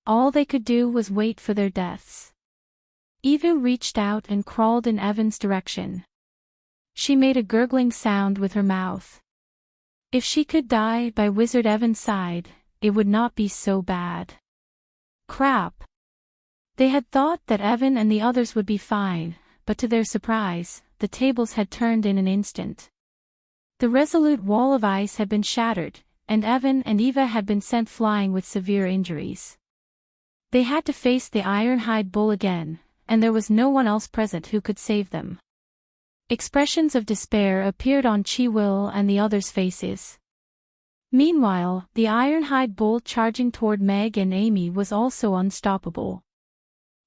All they could do was wait for their deaths. Eva reached out and crawled in Evan's direction. She made a gurgling sound with her mouth. If she could die by Wizard Evan's side, it would not be so bad. Crap! They had thought that Evan and the others would be fine, but to their surprise, the tables had turned in an instant. The resolute wall of ice had been shattered, and Evan and Eva had been sent flying with severe injuries. They had to face the Ironhide Bull again, and there was no one else present who could save them. Expressions of despair appeared on Chiwil and the others' faces. Meanwhile, the Ironhide Bull charging toward Meg and Amy was also unstoppable.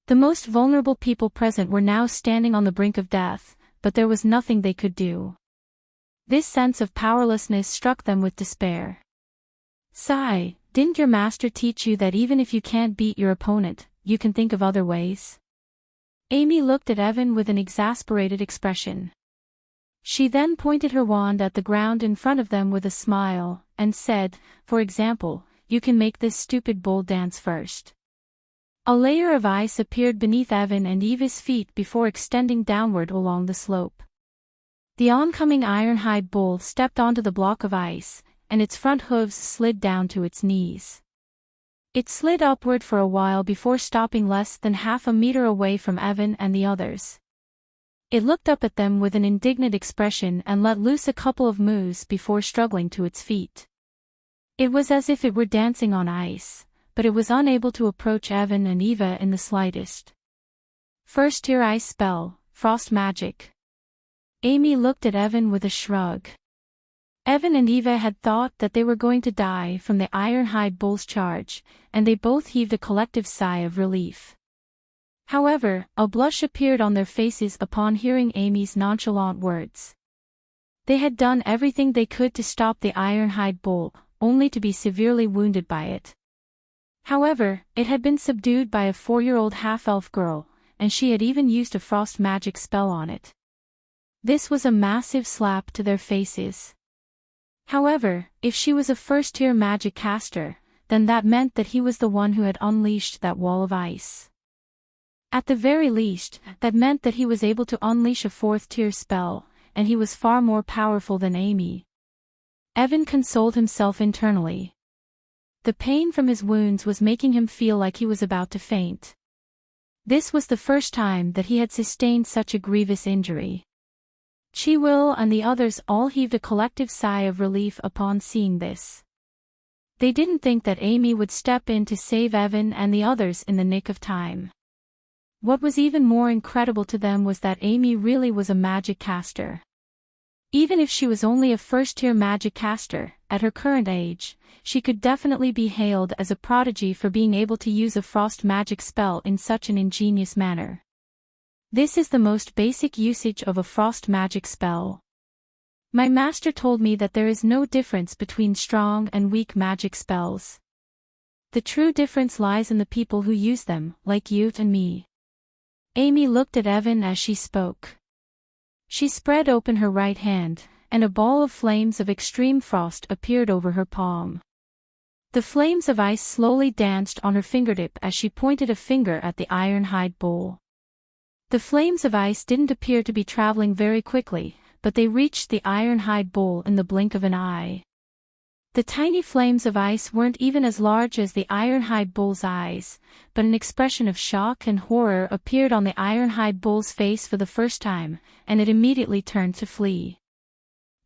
The most vulnerable people present were now standing on the brink of death, but there was nothing they could do. This sense of powerlessness struck them with despair. Sigh, Didn't your master teach you that even if you can't beat your opponent, you can think of other ways? Amy looked at Evan with an exasperated expression. She then pointed her wand at the ground in front of them with a smile, and said, "For example, you can make this stupid bull dance first." A layer of ice appeared beneath Evan and Eva's feet before extending downward along the slope. The oncoming ironhide bull stepped onto the block of ice, and its front hooves slid down to its knees. It slid upward for a while before stopping less than half a meter away from Evan and the others. It looked up at them with an indignant expression and let loose a couple of moos before struggling to its feet. It was as if it were dancing on ice, but it was unable to approach Evan and Eva in the slightest. First tier ice spell, frost magic. Amy looked at Evan with a shrug. Evan and Eva had thought that they were going to die from the ironhide bull's charge, and they both heaved a collective sigh of relief. However, a blush appeared on their faces upon hearing Amy's nonchalant words. They had done everything they could to stop the ironhide bull, only to be severely wounded by it. However, it had been subdued by a 4-year-old half-elf girl, and she had even used a frost magic spell on it. This was a massive slap to their faces. However, if she was a first-tier magic caster, then that meant that he was the one who had unleashed that wall of ice. At the very least, that meant that he was able to unleash a 4th-tier spell, and he was far more powerful than Amy. Evan consoled himself internally. The pain from his wounds was making him feel like he was about to faint. This was the first time that he had sustained such a grievous injury. Chiwil and the others all heaved a collective sigh of relief upon seeing this. They didn't think that Amy would step in to save Evan and the others in the nick of time. What was even more incredible to them was that Amy really was a magic caster. Even if she was only a first-tier magic caster, at her current age, she could definitely be hailed as a prodigy for being able to use a frost magic spell in such an ingenious manner. This is the most basic usage of a frost magic spell. My master told me that there is no difference between strong and weak magic spells. The true difference lies in the people who use them, like you and me. Amy looked at Evan as she spoke. She spread open her right hand, and a ball of flames of extreme frost appeared over her palm. The flames of ice slowly danced on her fingertip as she pointed a finger at the ironhide bull. The flames of ice didn't appear to be traveling very quickly, but they reached the ironhide bull in the blink of an eye. The tiny flames of ice weren't even as large as the ironhide bull's eyes, but an expression of shock and horror appeared on the ironhide bull's face for the first time, and it immediately turned to flee.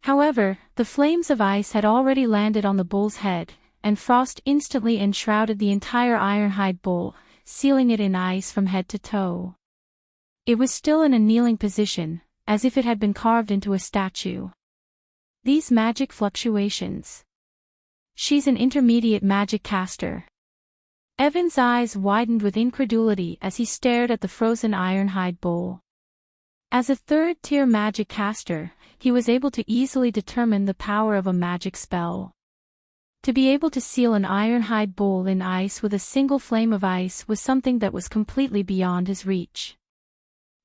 However, the flames of ice had already landed on the bull's head, and frost instantly enshrouded the entire ironhide bull, sealing it in ice from head to toe. It was still in a kneeling position, as if it had been carved into a statue. These magic fluctuations. She's an intermediate magic caster. Evan's eyes widened with incredulity as he stared at the frozen ironhide bull. As a 3rd-tier magic caster, he was able to easily determine the power of a magic spell. To be able to seal an ironhide bull in ice with a single flame of ice was something that was completely beyond his reach.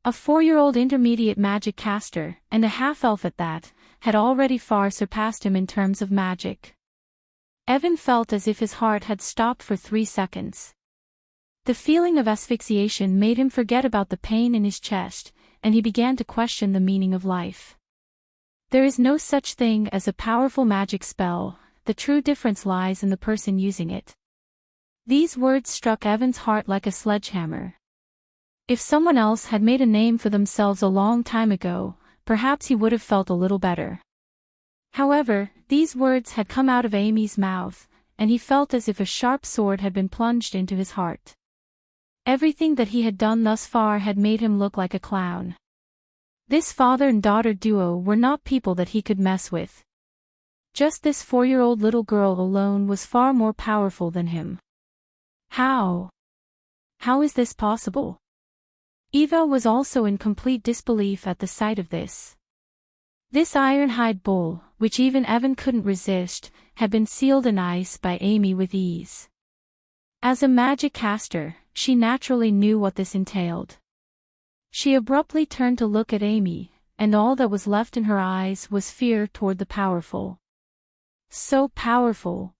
A 4-year-old intermediate magic caster, and a half-elf at that, had already far surpassed him in terms of magic. Evan felt as if his heart had stopped for 3 seconds. The feeling of asphyxiation made him forget about the pain in his chest, and he began to question the meaning of life. There is no such thing as a powerful magic spell, the true difference lies in the person using it. These words struck Evan's heart like a sledgehammer. If someone else had made a name for themselves a long time ago, perhaps he would have felt a little better. However, these words had come out of Amy's mouth, and he felt as if a sharp sword had been plunged into his heart. Everything that he had done thus far had made him look like a clown. This father and daughter duo were not people that he could mess with. Just this 4-year-old little girl alone was far more powerful than him. How? How is this possible? Eva was also in complete disbelief at the sight of this. This ironhide bowl, which even Evan couldn't resist, had been sealed in ice by Amy with ease. As a magic caster, she naturally knew what this entailed. She abruptly turned to look at Amy, and all that was left in her eyes was fear toward the powerful. So powerful.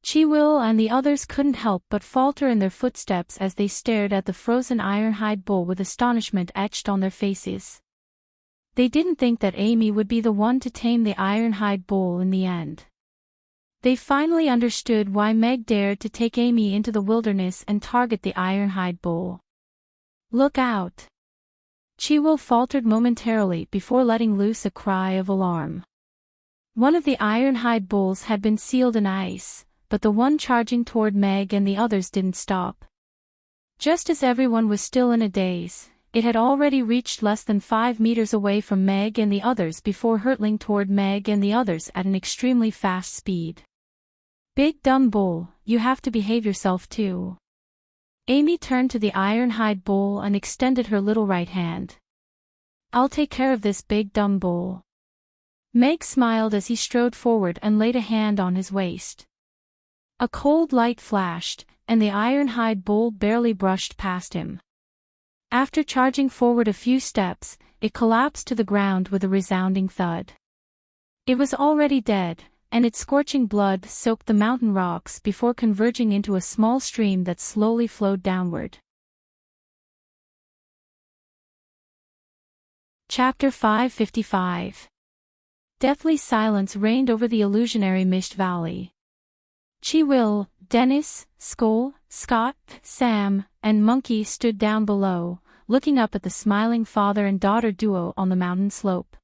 Chiwil and the others couldn't help but falter in their footsteps as they stared at the frozen ironhide bowl with astonishment etched on their faces. They didn't think that Amy would be the one to tame the ironhide bowl in the end. They finally understood why Meg dared to take Amy into the wilderness and target the ironhide bowl. "Look out!" Chiwil faltered momentarily before letting loose a cry of alarm. One of the ironhide bowls had been sealed in ice, but the one charging toward Meg and the others didn't stop. Just as everyone was still in a daze, it had already reached less than 5 meters away from Meg and the others before hurtling toward Meg and the others at an extremely fast speed. "Big dumb bowl, you have to behave yourself too." Amy turned to the ironhide bowl and extended her little right hand. "I'll take care of this big dumb bowl." Meg smiled as he strode forward and laid a hand on his waist. A cold light flashed, and the ironhide bowl barely brushed past him. After charging forward a few steps, it collapsed to the ground with a resounding thud. It was already dead, and its scorching blood soaked the mountain rocks before converging into a small stream that slowly flowed downward. Chapter 555. Deathly silence reigned over the illusionary Mist Valley. Chiwil, Dennis, Skull, Scott, Sam, and Monkey stood down below, looking up at the smiling father and daughter duo on the mountain slope.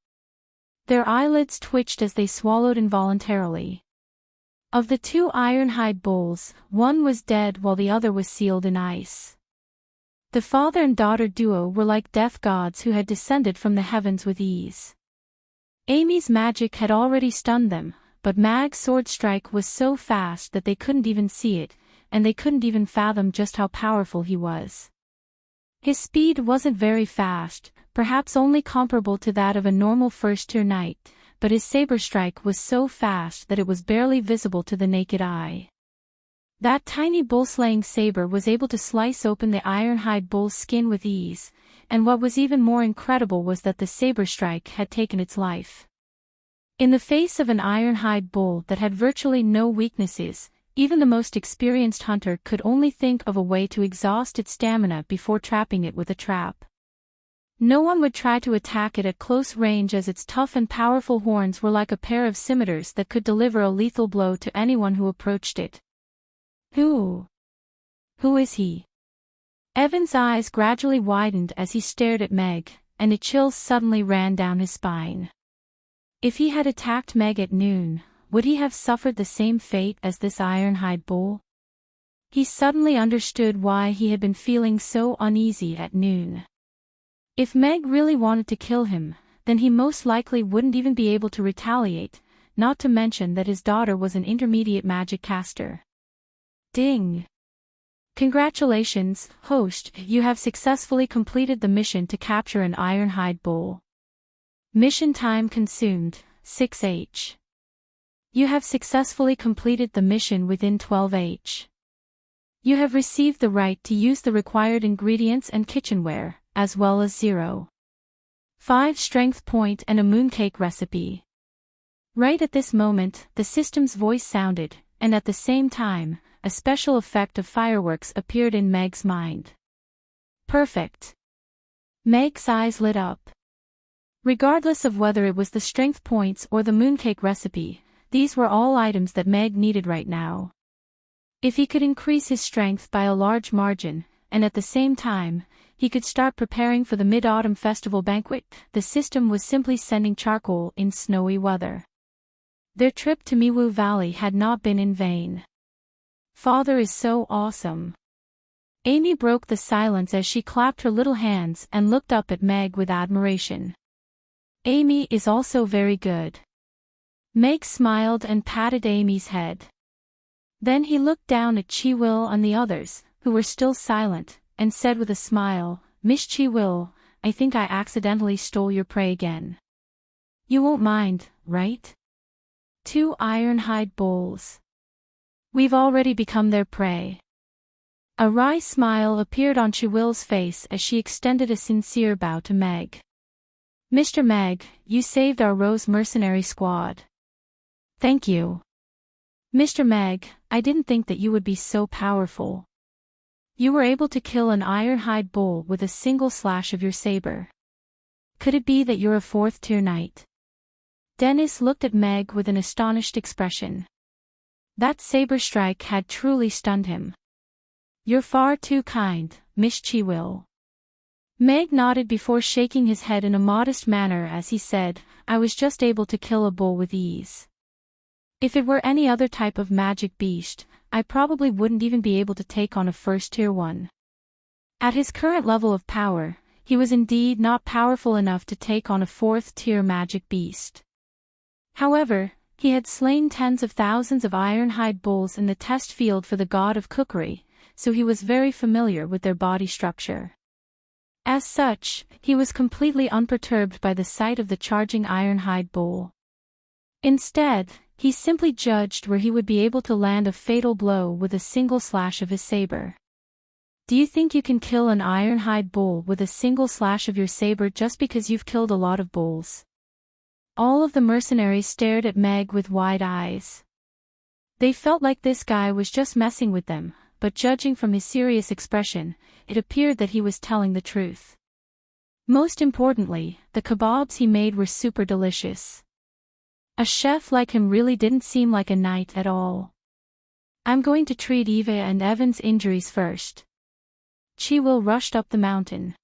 Their eyelids twitched as they swallowed involuntarily. Of the 2 ironhide bowls, one was dead while the other was sealed in ice. The father and daughter duo were like death gods who had descended from the heavens with ease. Amy's magic had already stunned them, but Mag's sword strike was so fast that they couldn't even see it, and they couldn't even fathom just how powerful he was. His speed wasn't very fast, perhaps only comparable to that of a normal first-tier knight, but his saber strike was so fast that it was barely visible to the naked eye. That tiny bull-slaying saber was able to slice open the ironhide bull's skin with ease, and what was even more incredible was that the saber strike had taken its life. In the face of an ironhide bull that had virtually no weaknesses, even the most experienced hunter could only think of a way to exhaust its stamina before trapping it with a trap. No one would try to attack it at close range as its tough and powerful horns were like a pair of scimitars that could deliver a lethal blow to anyone who approached it. Who is he? Evan's eyes gradually widened as he stared at Meg, and a chill suddenly ran down his spine. If he had attacked Meg at noon, would he have suffered the same fate as this ironhide bull? He suddenly understood why he had been feeling so uneasy at noon. If Meg really wanted to kill him, then he most likely wouldn't even be able to retaliate, not to mention that his daughter was an intermediate magic caster. Ding! Congratulations, host, you have successfully completed the mission to capture an ironhide bull. Mission time consumed, 6H. You have successfully completed the mission within 12H. You have received the right to use the required ingredients and kitchenware, as well as 0.5 strength point and a mooncake recipe. Right at this moment, the system's voice sounded, and at the same time, a special effect of fireworks appeared in Meg's mind. Perfect. Meg's eyes lit up. Regardless of whether it was the strength points or the mooncake recipe, these were all items that Meg needed right now. If he could increase his strength by a large margin, and at the same time, he could start preparing for the Mid-Autumn Festival banquet, the system was simply sending charcoal in snowy weather. Their trip to Miwu Valley had not been in vain. Father is so awesome. Amy broke the silence as she clapped her little hands and looked up at Meg with admiration. Amy is also very good. Meg smiled and patted Amy's head. Then he looked down at Chiwil and the others, who were still silent, and said with a smile, Miss Chiwil, I think I accidentally stole your prey again. You won't mind, right? 2 ironhide bowls. We've already become their prey. A wry smile appeared on Chiwill's face as she extended a sincere bow to Meg. Mr. Meg, you saved our Rose mercenary squad. Thank you. Mr. Meg, I didn't think that you would be so powerful. You were able to kill an ironhide bull with a single slash of your saber. Could it be that you're a 4th-tier knight? Dennis looked at Meg with an astonished expression. That saber strike had truly stunned him. You're far too kind, Miss Chiwill. Meg nodded before shaking his head in a modest manner as he said, I was just able to kill a bull with ease. If it were any other type of magic beast, I probably wouldn't even be able to take on a 1st-tier one. At his current level of power, he was indeed not powerful enough to take on a 4th-tier magic beast. However, he had slain tens of thousands of ironhide bulls in the test field for the god of cookery, so he was very familiar with their body structure. As such, he was completely unperturbed by the sight of the charging ironhide bull. Instead, he simply judged where he would be able to land a fatal blow with a single slash of his saber. Do you think you can kill an ironhide bull with a single slash of your saber just because you've killed a lot of bulls? All of the mercenaries stared at Meg with wide eyes. They felt like this guy was just messing with them, but judging from his serious expression, it appeared that he was telling the truth. Most importantly, the kebabs he made were super delicious. A chef like him really didn't seem like a knight at all. I'm going to treat Eva and Evan's injuries first. Chiwill rushed up the mountain.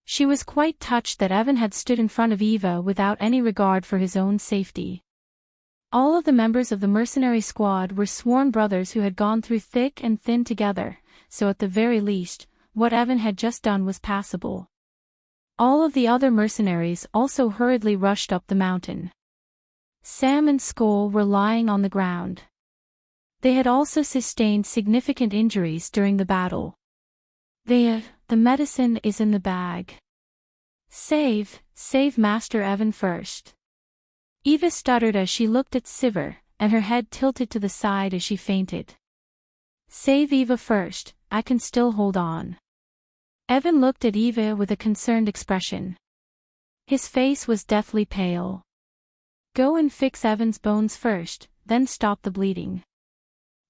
She was quite touched that Evan had stood in front of Eva without any regard for his own safety. All of the members of the mercenary squad were sworn brothers who had gone through thick and thin together, so at the very least, what Evan had just done was passable. All of the other mercenaries also hurriedly rushed up the mountain. Sam and Skoll were lying on the ground. They had also sustained significant injuries during the battle. The medicine is in the bag. Save Master Evan first. Eva stuttered as she looked at Sivir, and her head tilted to the side as she fainted. Save Eva first, I can still hold on. Evan looked at Eva with a concerned expression. His face was deathly pale. Go and fix Evan's bones first, then stop the bleeding.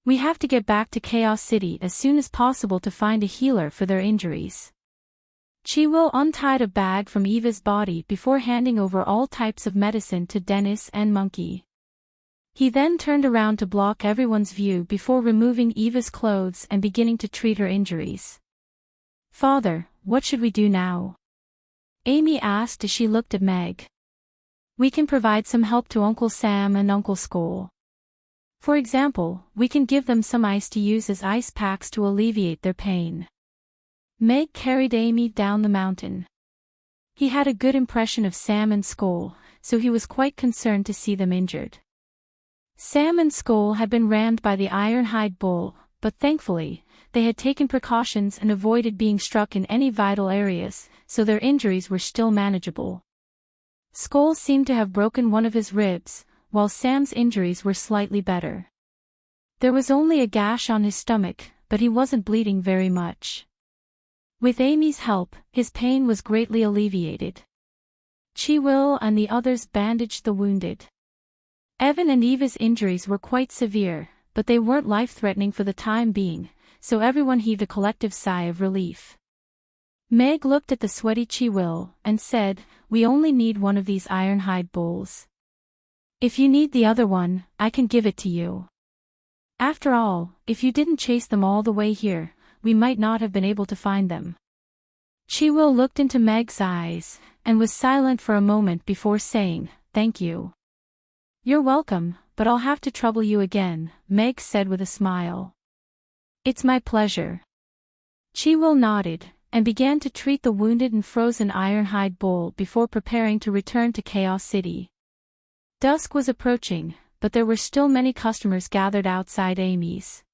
We have to get back to Chaos City as soon as possible to find a healer for their injuries. Chiwill untied a bag from Eva's body before handing over all types of medicine to Dennis and Monkey. He then turned around to block everyone's view before removing Eva's clothes and beginning to treat her injuries. Father, what should we do now? Amy asked as she looked at Meg. We can provide some help to Uncle Sam and Uncle Skoll. For example, we can give them some ice to use as ice packs to alleviate their pain. Meg carried Amy down the mountain. He had a good impression of Sam and Skoll, so he was quite concerned to see them injured. Sam and Skoll had been rammed by the ironhide bull, but thankfully, they had taken precautions and avoided being struck in any vital areas, so their injuries were still manageable. Skoll seemed to have broken one of his ribs, while Sam's injuries were slightly better. There was only a gash on his stomach, but he wasn't bleeding very much. With Amy's help, his pain was greatly alleviated. Chiwill and the others bandaged the wounded. Evan and Eva's injuries were quite severe, but they weren't life-threatening for the time being, so everyone heaved a collective sigh of relief. Meg looked at the sweaty Chiwill and said, "We only need one of these ironhide bulls. If you need the other one, I can give it to you. After all, if you didn't chase them all the way here, we might not have been able to find them." Chiwill looked into Meg's eyes, and was silent for a moment before saying, "Thank you." "You're welcome, but I'll have to trouble you again," Meg said with a smile. "It's my pleasure." Chiwill nodded, and began to treat the wounded and frozen ironhide bull before preparing to return to Chaos City. Dusk was approaching, but there were still many customers gathered outside Amy's.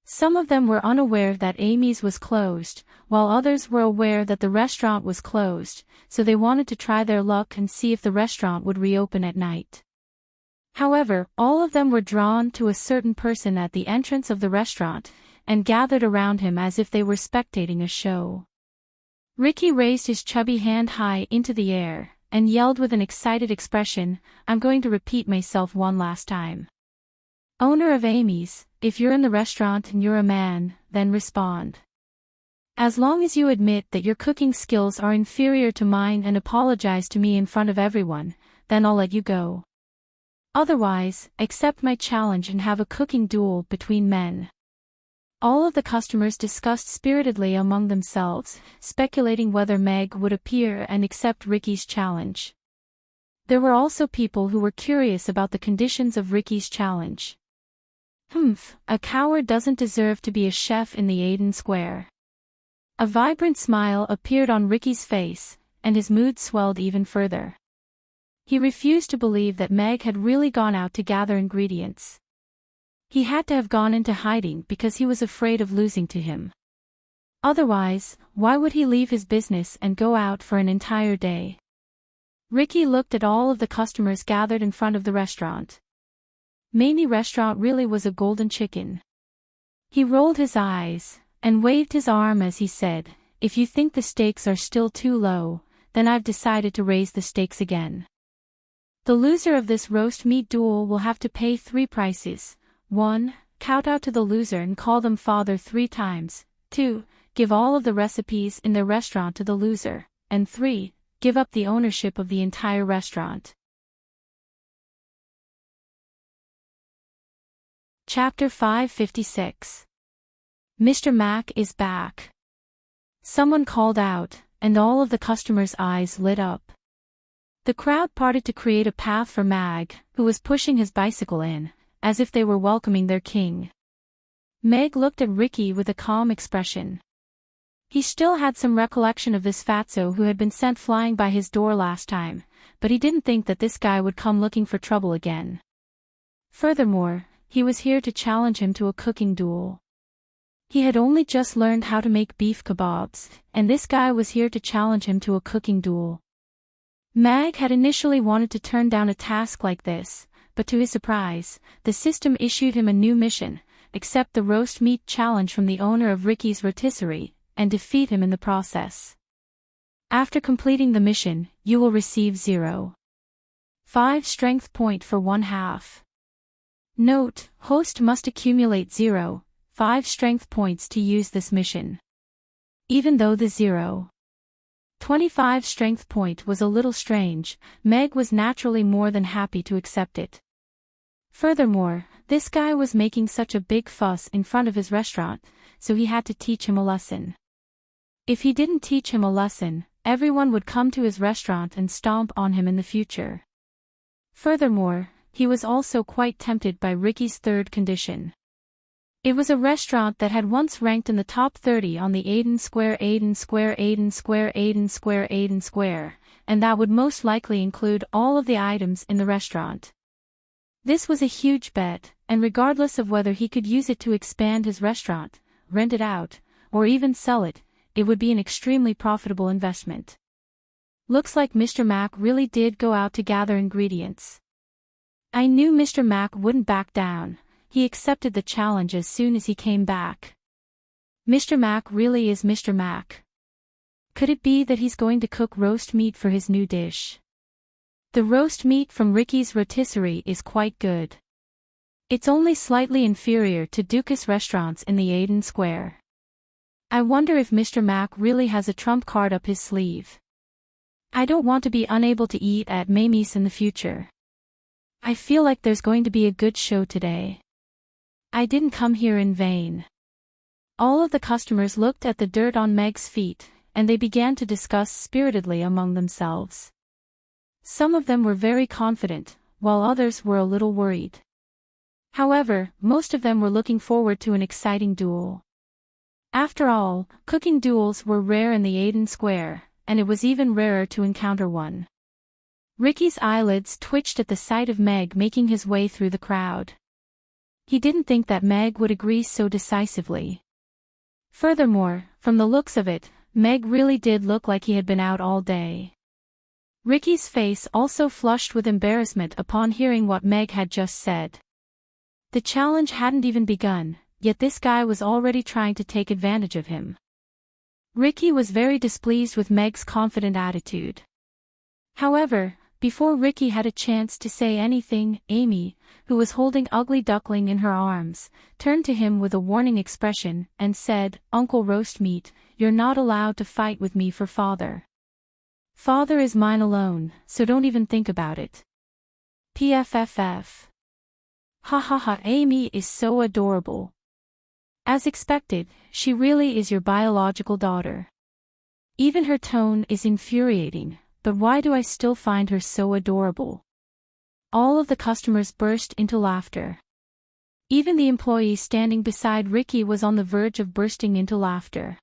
Some of them were unaware that Amy's was closed, while others were aware that the restaurant was closed, so they wanted to try their luck and see if the restaurant would reopen at night. However, all of them were drawn to a certain person at the entrance of the restaurant, and gathered around him as if they were spectating a show. Ricky raised his chubby hand high into the air, and yelled with an excited expression, "I'm going to repeat myself one last time. Owner of Amy's, if you're in the restaurant and you're a man, then respond. As long as you admit that your cooking skills are inferior to mine and apologize to me in front of everyone, then I'll let you go. Otherwise, accept my challenge and have a cooking duel between men." All of the customers discussed spiritedly among themselves, speculating whether Meg would appear and accept Ricky's challenge. There were also people who were curious about the conditions of Ricky's challenge. A coward doesn't deserve to be a chef in the Aiden Square. A vibrant smile appeared on Ricky's face, and his mood swelled even further. He refused to believe that Meg had really gone out to gather ingredients. He had to have gone into hiding because he was afraid of losing to him. Otherwise, why would he leave his business and go out for an entire day? Ricky looked at all of the customers gathered in front of the restaurant. Mamie Restaurant really was a golden chicken. He rolled his eyes, and waved his arm as he said, "If you think the stakes are still too low, then I've decided to raise the stakes again. The loser of this roast meat duel will have to pay 3 prices. 1. Kowtow to the loser and call them father 3 times. 2. Give all of the recipes in their restaurant to the loser. And 3. Give up the ownership of the entire restaurant." Chapter 556. Mr. Mac is back. Someone called out, and all of the customers' eyes lit up. The crowd parted to create a path for Mag, who was pushing his bicycle in, as if they were welcoming their king. Meg looked at Ricky with a calm expression. He still had some recollection of this fatso who had been sent flying by his door last time, but he didn't think that this guy would come looking for trouble again. Furthermore, he was here to challenge him to a cooking duel. He had only just learned how to make beef kebabs, and this guy was here to challenge him to a cooking duel. Mag had initially wanted to turn down a task like this, but to his surprise, the system issued him a new mission: accept the roast meat challenge from the owner of Ricky's rotisserie, and defeat him in the process. After completing the mission, you will receive 0.5 strength point for 1/2. Note: host must accumulate 0.5 strength points to use this mission. Even though the 0.25 strength point was a little strange, Meg was naturally more than happy to accept it. Furthermore, this guy was making such a big fuss in front of his restaurant, so he had to teach him a lesson. If he didn't teach him a lesson, everyone would come to his restaurant and stomp on him in the future. Furthermore, he was also quite tempted by Ricky's third condition. It was a restaurant that had once ranked in the top 30 on the Aiden Square, and that would most likely include all of the items in the restaurant. This was a huge bet, and regardless of whether he could use it to expand his restaurant, rent it out, or even sell it, it would be an extremely profitable investment. Looks like Mr. Mac really did go out to gather ingredients. I knew Mr. Mac wouldn't back down. He accepted the challenge as soon as he came back. Mr. Mac really is Mr. Mac. Could it be that he's going to cook roast meat for his new dish? The roast meat from Ricky's rotisserie is quite good. It's only slightly inferior to Dukas restaurants in the Aiden Square. I wonder if Mr. Mac really has a trump card up his sleeve. I don't want to be unable to eat at Mamie's in the future. I feel like there's going to be a good show today. I didn't come here in vain. All of the customers looked at the dirt on Meg's feet, and they began to discuss spiritedly among themselves. Some of them were very confident, while others were a little worried. However, most of them were looking forward to an exciting duel. After all, cooking duels were rare in the Aiden Square, and it was even rarer to encounter one. Ricky's eyelids twitched at the sight of Meg making his way through the crowd. He didn't think that Meg would agree so decisively. Furthermore, from the looks of it, Meg really did look like he had been out all day. Ricky's face also flushed with embarrassment upon hearing what Meg had just said. The challenge hadn't even begun, yet this guy was already trying to take advantage of him. Ricky was very displeased with Meg's confident attitude. However, before Ricky had a chance to say anything, Amy, who was holding Ugly Duckling in her arms, turned to him with a warning expression and said, "Uncle Roast Meat, you're not allowed to fight with me for father. Father is mine alone, so don't even think about it." PFFF. Ha ha ha, Amy is so adorable. As expected, she really is your biological daughter. Even her tone is infuriating, but why do I still find her so adorable? All of the customers burst into laughter. Even the employee standing beside Ricky was on the verge of bursting into laughter.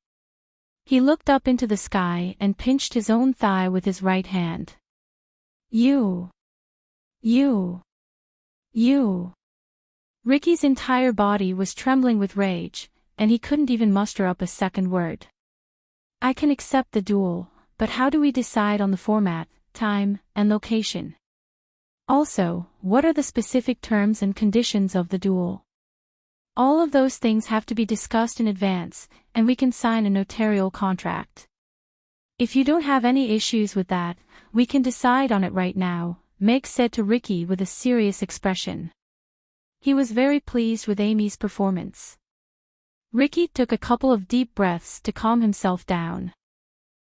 He looked up into the sky and pinched his own thigh with his right hand. You. Ricky's entire body was trembling with rage, and he couldn't even muster up a second word. I can accept the duel, but how do we decide on the format, time, and location? Also, what are the specific terms and conditions of the duel? All of those things have to be discussed in advance, and we can sign a notarial contract. If you don't have any issues with that, we can decide on it right now, Meg said to Ricky with a serious expression. He was very pleased with Amy's performance. Ricky took a couple of deep breaths to calm himself down.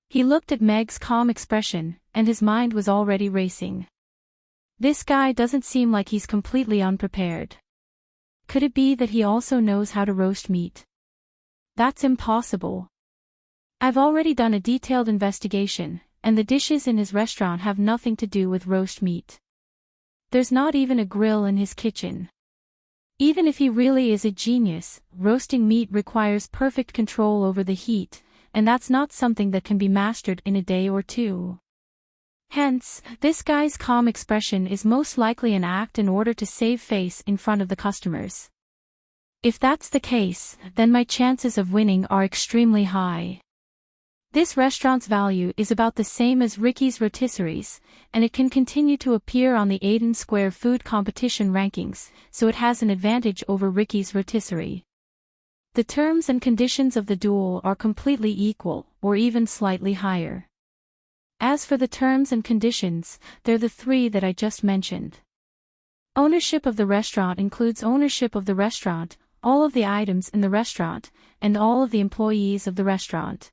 He looked at Meg's calm expression, and his mind was already racing. This guy doesn't seem like he's completely unprepared. Could it be that he also knows how to roast meat? That's impossible. I've already done a detailed investigation, and the dishes in his restaurant have nothing to do with roast meat. There's not even a grill in his kitchen. Even if he really is a genius, roasting meat requires perfect control over the heat, and that's not something that can be mastered in a day or two. Hence, this guy's calm expression is most likely an act in order to save face in front of the customers. If that's the case, then my chances of winning are extremely high. This restaurant's value is about the same as Ricky's rotisseries, and it can continue to appear on the Aiden Square food competition rankings, so it has an advantage over Ricky's rotisserie. The terms and conditions of the duel are completely equal, or even slightly higher. As for the terms and conditions, they're the three that I just mentioned. Ownership of the restaurant includes ownership of the restaurant, all of the items in the restaurant, and all of the employees of the restaurant.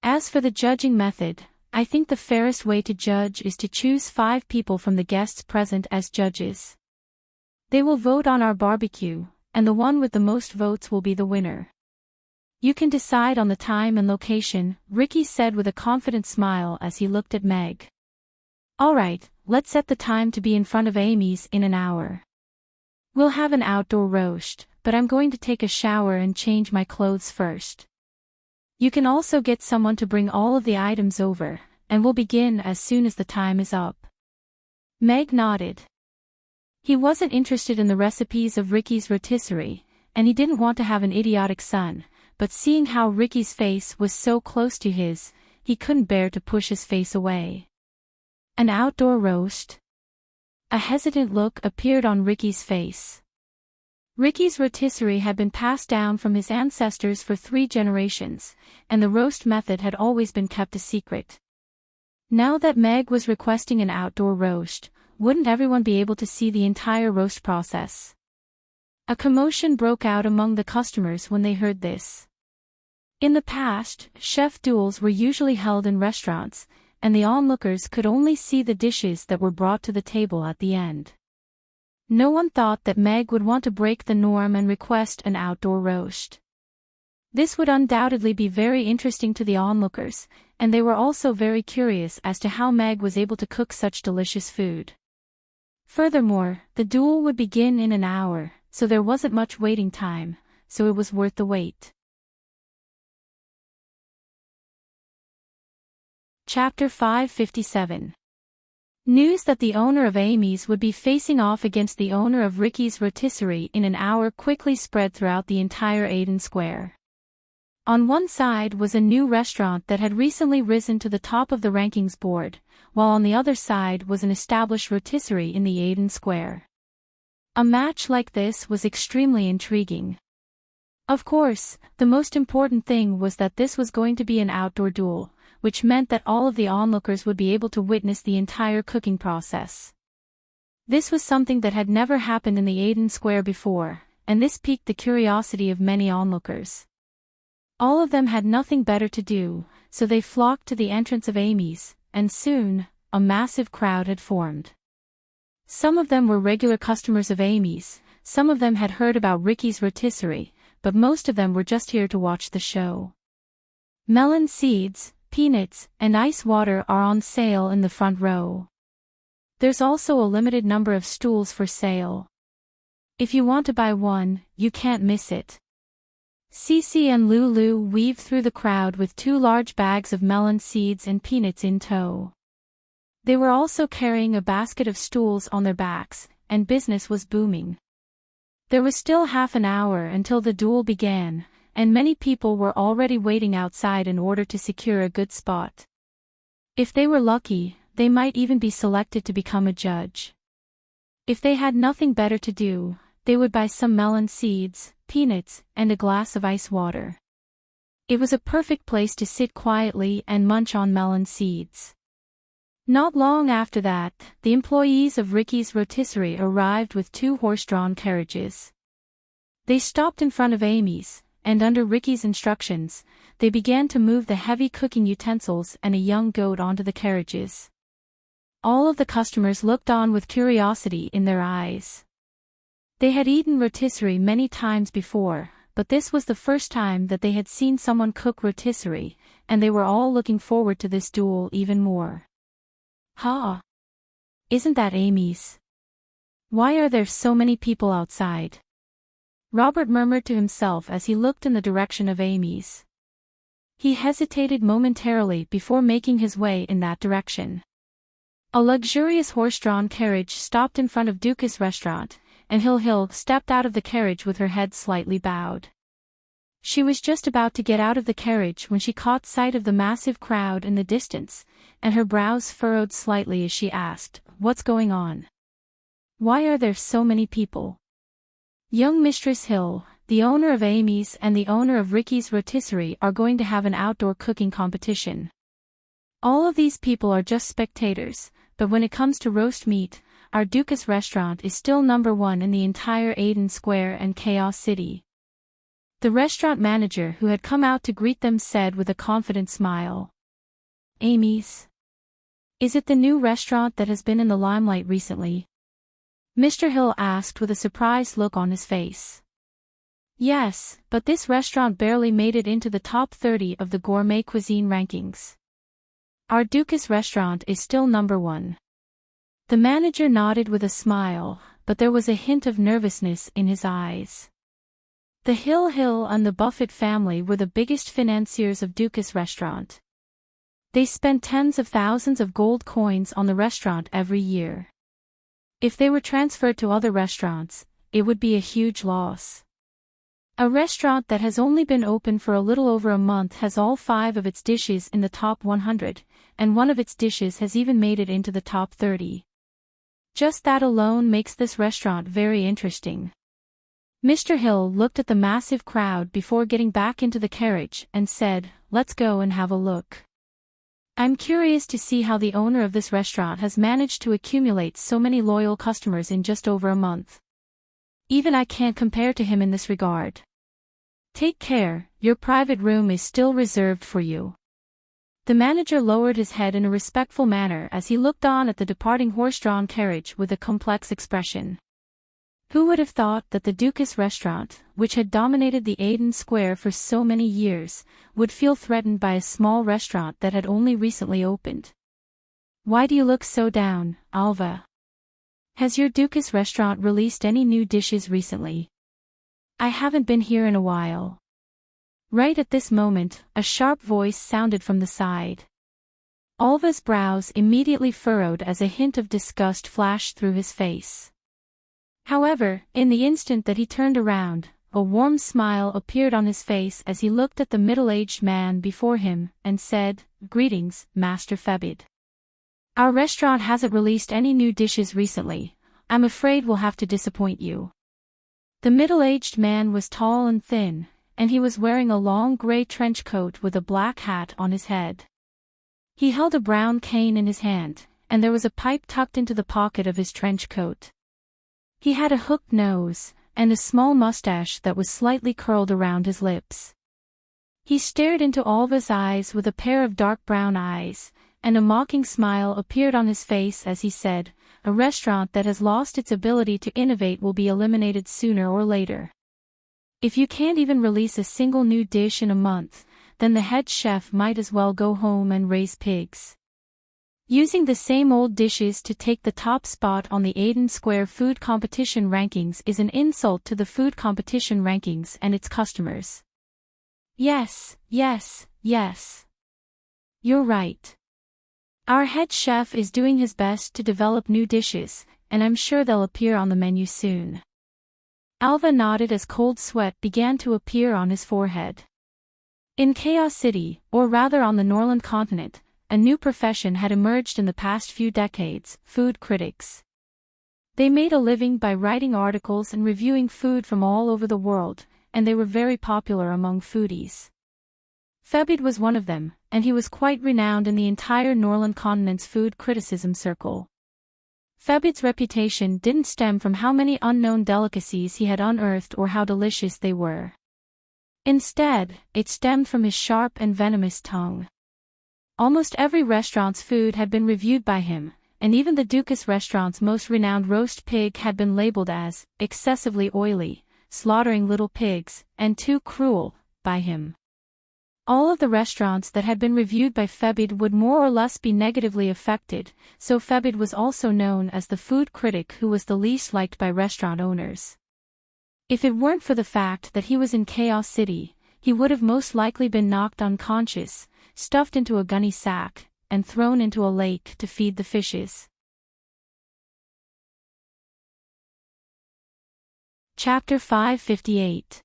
As for the judging method, I think the fairest way to judge is to choose 5 people from the guests present as judges. They will vote on our barbecue, and the one with the most votes will be the winner. You can decide on the time and location, Ricky said with a confident smile as he looked at Meg. Alright, let's set the time to be in front of Amy's in an hour. We'll have an outdoor roast, but I'm going to take a shower and change my clothes first. You can also get someone to bring all of the items over, and we'll begin as soon as the time is up. Meg nodded. He wasn't interested in the recipes of Ricky's rotisserie, and he didn't want to have an idiotic son, but seeing how Ricky's face was so close to his, he couldn't bear to push his face away. An outdoor roast? A hesitant look appeared on Ricky's face. Ricky's rotisserie had been passed down from his ancestors for 3 generations, and the roast method had always been kept a secret. Now that Meg was requesting an outdoor roast, wouldn't everyone be able to see the entire roast process? A commotion broke out among the customers when they heard this. In the past, chef duels were usually held in restaurants, and the onlookers could only see the dishes that were brought to the table at the end. No one thought that Meg would want to break the norm and request an outdoor roast. This would undoubtedly be very interesting to the onlookers, and they were also very curious as to how Meg was able to cook such delicious food. Furthermore, the duel would begin in an hour, so there wasn't much waiting time, so it was worth the wait. Chapter 557. News that the owner of Amy's would be facing off against the owner of Ricky's rotisserie in an hour quickly spread throughout the entire Eden Square. On one side was a new restaurant that had recently risen to the top of the rankings board, while on the other side was an established rotisserie in the Eden Square. A match like this was extremely intriguing. Of course, the most important thing was that this was going to be an outdoor duel, which meant that all of the onlookers would be able to witness the entire cooking process. This was something that had never happened in the Eden Square before, and this piqued the curiosity of many onlookers. All of them had nothing better to do, so they flocked to the entrance of Amy's, and soon, a massive crowd had formed. Some of them were regular customers of Amy's, some of them had heard about Ricky's rotisserie, but most of them were just here to watch the show. Melon seeds, peanuts, and ice water are on sale in the front row. There's also a limited number of stools for sale. If you want to buy one, you can't miss it. Cece and Lulu weaved through the crowd with 2 large bags of melon seeds and peanuts in tow. They were also carrying a basket of stools on their backs, and business was booming. There was still half an hour until the duel began, and many people were already waiting outside in order to secure a good spot. If they were lucky, they might even be selected to become a judge. If they had nothing better to do, they would buy some melon seeds, peanuts, and a glass of ice water. It was a perfect place to sit quietly and munch on melon seeds. Not long after that, the employees of Ricky's rotisserie arrived with 2 horse-drawn carriages. They stopped in front of Amy's, and under Ricky's instructions, they began to move the heavy cooking utensils and a young goat onto the carriages. All of the customers looked on with curiosity in their eyes. They had eaten rotisserie many times before, but this was the first time that they had seen someone cook rotisserie, and they were all looking forward to this duel even more. Ha! Isn't that Amy's? Why are there so many people outside? Robert murmured to himself as he looked in the direction of Amy's. He hesitated momentarily before making his way in that direction. A luxurious horse-drawn carriage stopped in front of Duca's restaurant, and Hill stepped out of the carriage with her head slightly bowed. She was just about to get out of the carriage when she caught sight of the massive crowd in the distance, and her brows furrowed slightly as she asked, "What's going on? Why are there so many people?" Young Mistress Hill, the owner of Amy's and the owner of Ricky's rotisserie are going to have an outdoor cooking competition. All of these people are just spectators, but when it comes to roast meat, our Duca's restaurant is still number 1 in the entire Eden Square and Chaos City. The restaurant manager who had come out to greet them said with a confident smile. Amy's? Is it the new restaurant that has been in the limelight recently? Mr. Hill asked with a surprised look on his face. Yes, but this restaurant barely made it into the top 30 of the gourmet cuisine rankings. Our Duca's restaurant is still number 1. The manager nodded with a smile, but there was a hint of nervousness in his eyes. The Hill and the Buffett family were the biggest financiers of Duca's restaurant. They spent tens of thousands of gold coins on the restaurant every year. If they were transferred to other restaurants, it would be a huge loss. A restaurant that has only been open for a little over a month has all 5 of its dishes in the top 100, and one of its dishes has even made it into the top 30. Just that alone makes this restaurant very interesting. Mr. Hill looked at the massive crowd before getting back into the carriage and said, "Let's go and have a look. I'm curious to see how the owner of this restaurant has managed to accumulate so many loyal customers in just over a month. Even I can't compare to him in this regard. Take care, your private room is still reserved for you." The manager lowered his head in a respectful manner as he looked on at the departing horse-drawn carriage with a complex expression. Who would have thought that the Duca's restaurant, which had dominated the Eden Square for so many years, would feel threatened by a small restaurant that had only recently opened? "Why do you look so down, Alva? Has your Duca's restaurant released any new dishes recently? I haven't been here in a while." Right at this moment, a sharp voice sounded from the side. Alva's brows immediately furrowed as a hint of disgust flashed through his face. However, in the instant that he turned around, a warm smile appeared on his face as he looked at the middle-aged man before him and said, "Greetings, Master Febid. Our restaurant hasn't released any new dishes recently. I'm afraid we'll have to disappoint you." The middle-aged man was tall and thin, and he was wearing a long gray trench coat with a black hat on his head. He held a brown cane in his hand, and there was a pipe tucked into the pocket of his trench coat. He had a hooked nose, and a small mustache that was slightly curled around his lips. He stared into Alva's eyes with a pair of dark brown eyes, and a mocking smile appeared on his face as he said, "A restaurant that has lost its ability to innovate will be eliminated sooner or later. If you can't even release a single new dish in a month, then the head chef might as well go home and raise pigs. Using the same old dishes to take the top spot on the Aiden Square food competition rankings is an insult to the food competition rankings and its customers." Yes. You're right. Our head chef is doing his best to develop new dishes, and I'm sure they'll appear on the menu soon. Alva nodded as cold sweat began to appear on his forehead. In Chaos City, or rather on the Norland continent, a new profession had emerged in the past few decades: food critics. They made a living by writing articles and reviewing food from all over the world, and they were very popular among foodies. Febid was one of them, and he was quite renowned in the entire Norland continent's food criticism circle. Febid's reputation didn't stem from how many unknown delicacies he had unearthed or how delicious they were. Instead, it stemmed from his sharp and venomous tongue. Almost every restaurant's food had been reviewed by him, and even the Dukas restaurant's most renowned roast pig had been labeled as excessively oily, slaughtering little pigs, and too cruel, by him. All of the restaurants that had been reviewed by Febid would more or less be negatively affected, so Febid was also known as the food critic who was the least liked by restaurant owners. If it weren't for the fact that he was in Chaos City, he would have most likely been knocked unconscious, stuffed into a gunny sack, and thrown into a lake to feed the fishes. Chapter 558.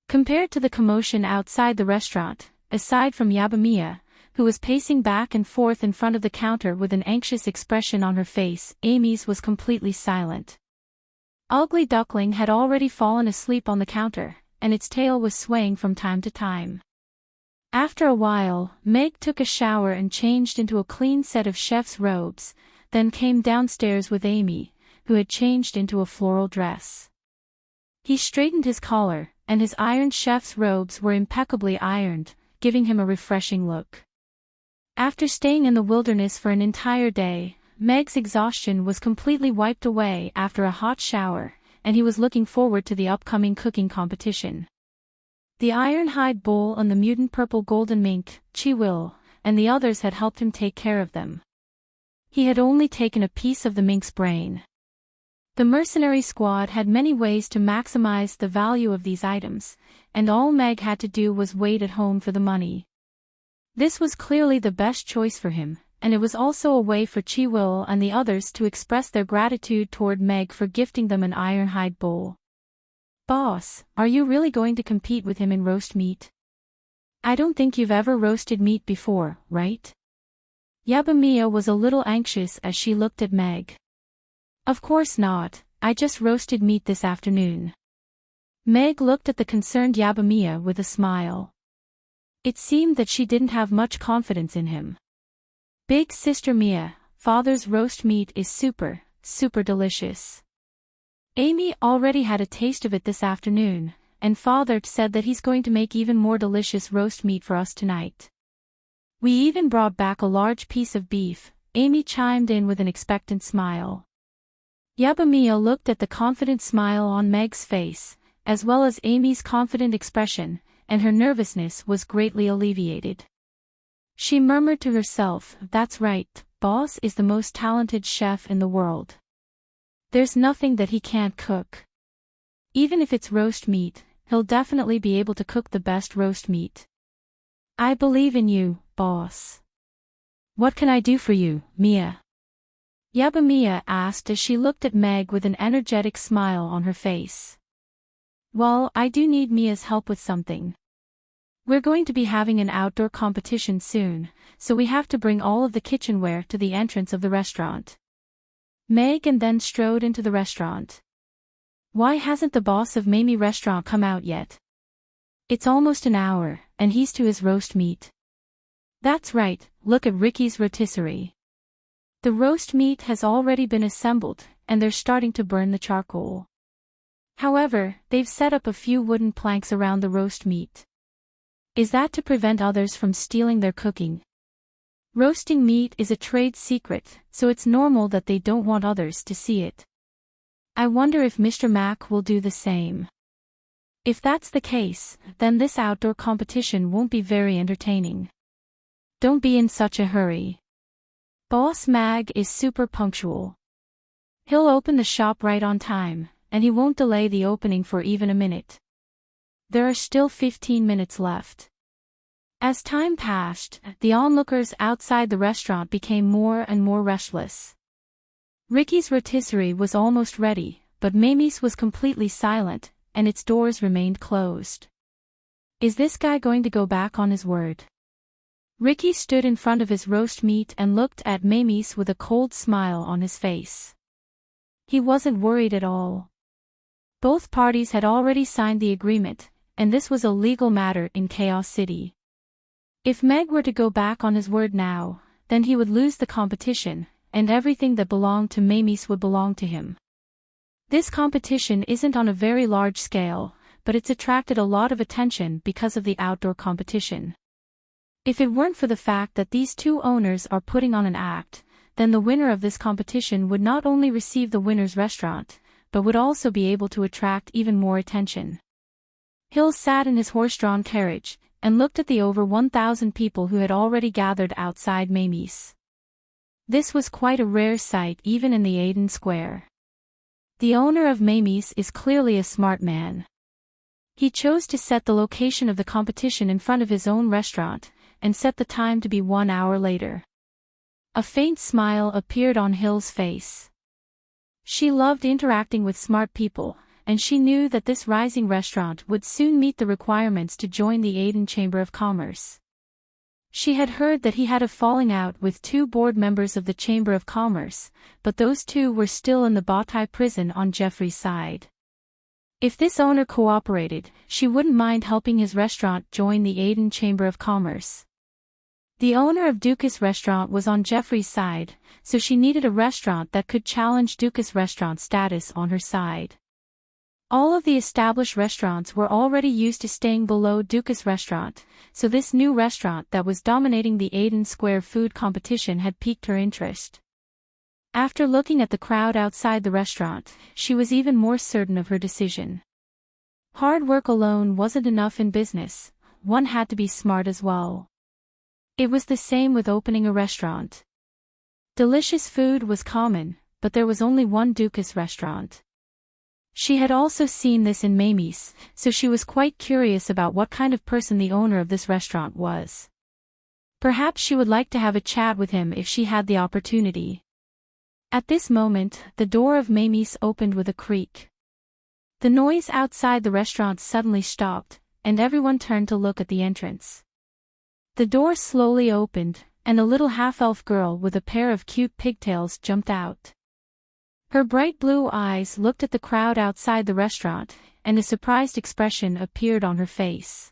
Compared to the commotion outside the restaurant, aside from Yabamiya, who was pacing back and forth in front of the counter with an anxious expression on her face, Amy's was completely silent. Ugly Duckling had already fallen asleep on the counter, and its tail was swaying from time to time. After a while, Meg took a shower and changed into a clean set of chef's robes, then came downstairs with Amy, who had changed into a floral dress. He straightened his collar, and his ironed chef's robes were impeccably ironed, giving him a refreshing look. After staying in the wilderness for an entire day, Meg's exhaustion was completely wiped away after a hot shower, and he was looking forward to the upcoming cooking competition. The Ironhide Bull and the mutant purple golden mink, Chiwil, and the others had helped him take care of them. He had only taken a piece of the mink's brain. The mercenary squad had many ways to maximize the value of these items, and all Meg had to do was wait at home for the money. This was clearly the best choice for him, and it was also a way for Chiwil and the others to express their gratitude toward Meg for gifting them an Ironhide Bull. "Boss, are you really going to compete with him in roast meat? I don't think you've ever roasted meat before, right?" Yabamiya was a little anxious as she looked at Meg. "Of course not, I just roasted meat this afternoon." Meg looked at the concerned Yabamiya with a smile. It seemed that she didn't have much confidence in him. "Big Sister Mia, Father's roast meat is super delicious. Amy already had a taste of it this afternoon, and Father said that he's going to make even more delicious roast meat for us tonight. We even brought back a large piece of beef," Amy chimed in with an expectant smile. Yabamiya looked at the confident smile on Meg's face, as well as Amy's confident expression, and her nervousness was greatly alleviated. She murmured to herself, "That's right, Boss is the most talented chef in the world. There's nothing that he can't cook. Even if it's roast meat, he'll definitely be able to cook the best roast meat. I believe in you, Boss." What can I do for you, Mia? Mia asked as she looked at Meg with an energetic smile on her face. Well, I do need Mia's help with something. We're going to be having an outdoor competition soon, so we have to bring all of the kitchenware to the entrance of the restaurant. Meg and then strode into the restaurant. Why hasn't the boss of Mamie restaurant come out yet? It's almost an hour, and he's to his roast meat. That's right, look at Ricky's rotisserie. The roast meat has already been assembled, and they're starting to burn the charcoal. However, they've set up a few wooden planks around the roast meat. Is that to prevent others from stealing their cooking? Roasting meat is a trade secret, so it's normal that they don't want others to see it. I wonder if Mr. Mac will do the same. If that's the case, then this outdoor competition won't be very entertaining. Don't be in such a hurry. Boss Mag is super punctual. He'll open the shop right on time, and he won't delay the opening for even a minute. There are still 15 minutes left. As time passed, the onlookers outside the restaurant became more and more restless. Ricky's rotisserie was almost ready, but Mamie's was completely silent, and its doors remained closed. Is this guy going to go back on his word? Ricky stood in front of his roast meat and looked at Mamie's with a cold smile on his face. He wasn't worried at all. Both parties had already signed the agreement, and this was a legal matter in Chaos City. If Meg were to go back on his word now, then he would lose the competition, and everything that belonged to Mamie's would belong to him. This competition isn't on a very large scale, but it's attracted a lot of attention because of the outdoor competition. If it weren't for the fact that these two owners are putting on an act, then the winner of this competition would not only receive the winner's restaurant, but would also be able to attract even more attention. Hill sat in his horse-drawn carriage, and looked at the over 1,000 people who had already gathered outside Mamie's. This was quite a rare sight even in the Aiden Square. The owner of Mamie's is clearly a smart man. He chose to set the location of the competition in front of his own restaurant, and set the time to be 1 hour later. A faint smile appeared on Hill's face. She loved interacting with smart people, and she knew that this rising restaurant would soon meet the requirements to join the Aiden Chamber of Commerce. She had heard that he had a falling out with 2 board members of the Chamber of Commerce, but those 2 were still in the Bowtie prison on Jeffrey's side. If this owner cooperated, she wouldn't mind helping his restaurant join the Aiden Chamber of Commerce. The owner of Dukas Restaurant was on Jeffrey's side, so she needed a restaurant that could challenge Dukas Restaurant status on her side. All of the established restaurants were already used to staying below Dukas Restaurant, so this new restaurant that was dominating the Aiden Square food competition had piqued her interest. After looking at the crowd outside the restaurant, she was even more certain of her decision. Hard work alone wasn't enough in business, one had to be smart as well. It was the same with opening a restaurant. Delicious food was common, but there was only one Dukas restaurant. She had also seen this in Mamie's, so she was quite curious about what kind of person the owner of this restaurant was. Perhaps she would like to have a chat with him if she had the opportunity. At this moment, the door of Mamie's opened with a creak. The noise outside the restaurant suddenly stopped, and everyone turned to look at the entrance. The door slowly opened, and a little half-elf girl with a pair of cute pigtails jumped out. Her bright blue eyes looked at the crowd outside the restaurant, and a surprised expression appeared on her face.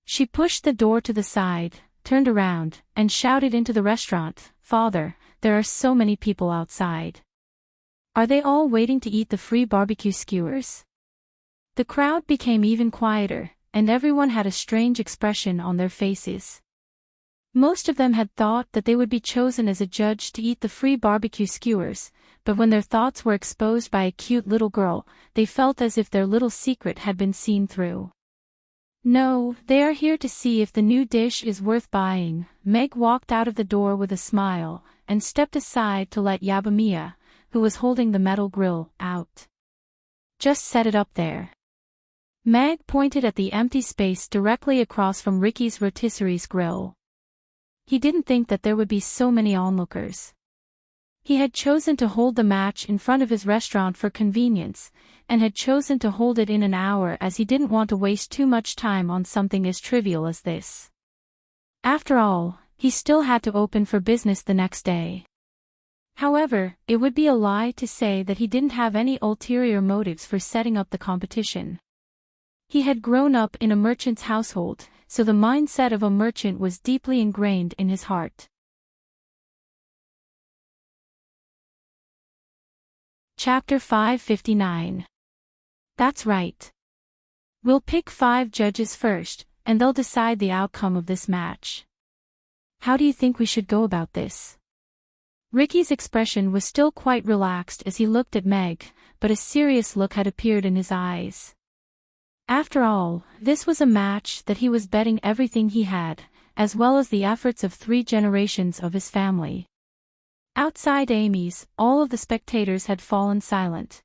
She pushed the door to the side, turned around, and shouted into the restaurant, "Father, there are so many people outside. Are they all waiting to eat the free barbecue skewers?" The crowd became even quieter, and everyone had a strange expression on their faces. Most of them had thought that they would be chosen as a judge to eat the free barbecue skewers, but when their thoughts were exposed by a cute little girl, they felt as if their little secret had been seen through. "No, they are here to see if the new dish is worth buying." Meg walked out of the door with a smile, and stepped aside to let Mia, who was holding the metal grill, out. "Just set it up there." Meg pointed at the empty space directly across from Ricky's rotisserie's grill. He didn't think that there would be so many onlookers. He had chosen to hold the match in front of his restaurant for convenience, and had chosen to hold it in an hour as he didn't want to waste too much time on something as trivial as this. After all, he still had to open for business the next day. However, it would be a lie to say that he didn't have any ulterior motives for setting up the competition. He had grown up in a merchant's household, so the mindset of a merchant was deeply ingrained in his heart. Chapter 559. That's right. We'll pick 5 judges first, and they'll decide the outcome of this match. How do you think we should go about this? Ricky's expression was still quite relaxed as he looked at Meg, but a serious look had appeared in his eyes. After all, this was a match that he was betting everything he had, as well as the efforts of 3 generations of his family. Outside Amy's, all of the spectators had fallen silent.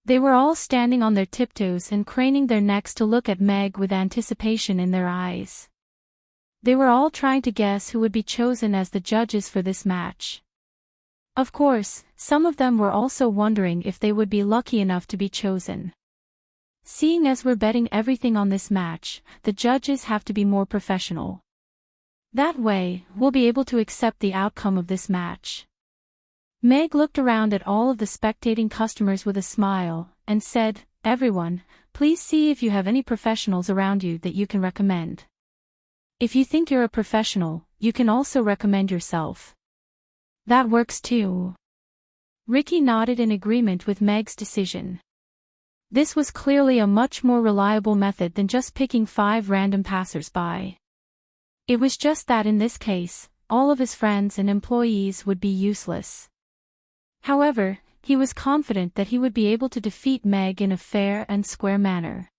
They were all standing on their tiptoes and craning their necks to look at Meg with anticipation in their eyes. They were all trying to guess who would be chosen as the judges for this match. Of course, some of them were also wondering if they would be lucky enough to be chosen. Seeing as we're betting everything on this match, the judges have to be more professional. That way, we'll be able to accept the outcome of this match. Meg looked around at all of the spectating customers with a smile, and said, "Everyone, please see if you have any professionals around you that you can recommend. If you think you're a professional, you can also recommend yourself." "That works too." Ricky nodded in agreement with Meg's decision. This was clearly a much more reliable method than just picking 5 random passers-by. It was just that in this case, all of his friends and employees would be useless. However, he was confident that he would be able to defeat Meg in a fair and square manner.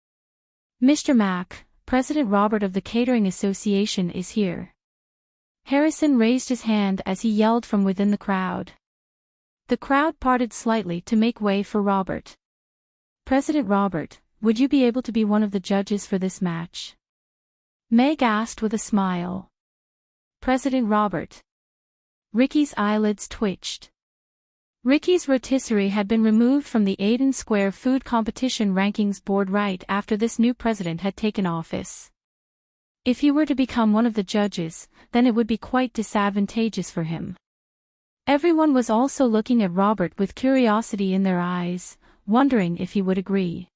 "Mr. Mack, President Robert of the Catering Association is here." Harrison raised his hand as he yelled from within the crowd. The crowd parted slightly to make way for Robert. "President Robert, would you be able to be one of the judges for this match?" Meg asked with a smile. "President Robert." Ricky's eyelids twitched. Ricky's rotisserie had been removed from the Aiden Square Food Competition Rankings Board right after this new president had taken office. If he were to become one of the judges, then it would be quite disadvantageous for him. Everyone was also looking at Robert with curiosity in their eyes, wondering if he would agree.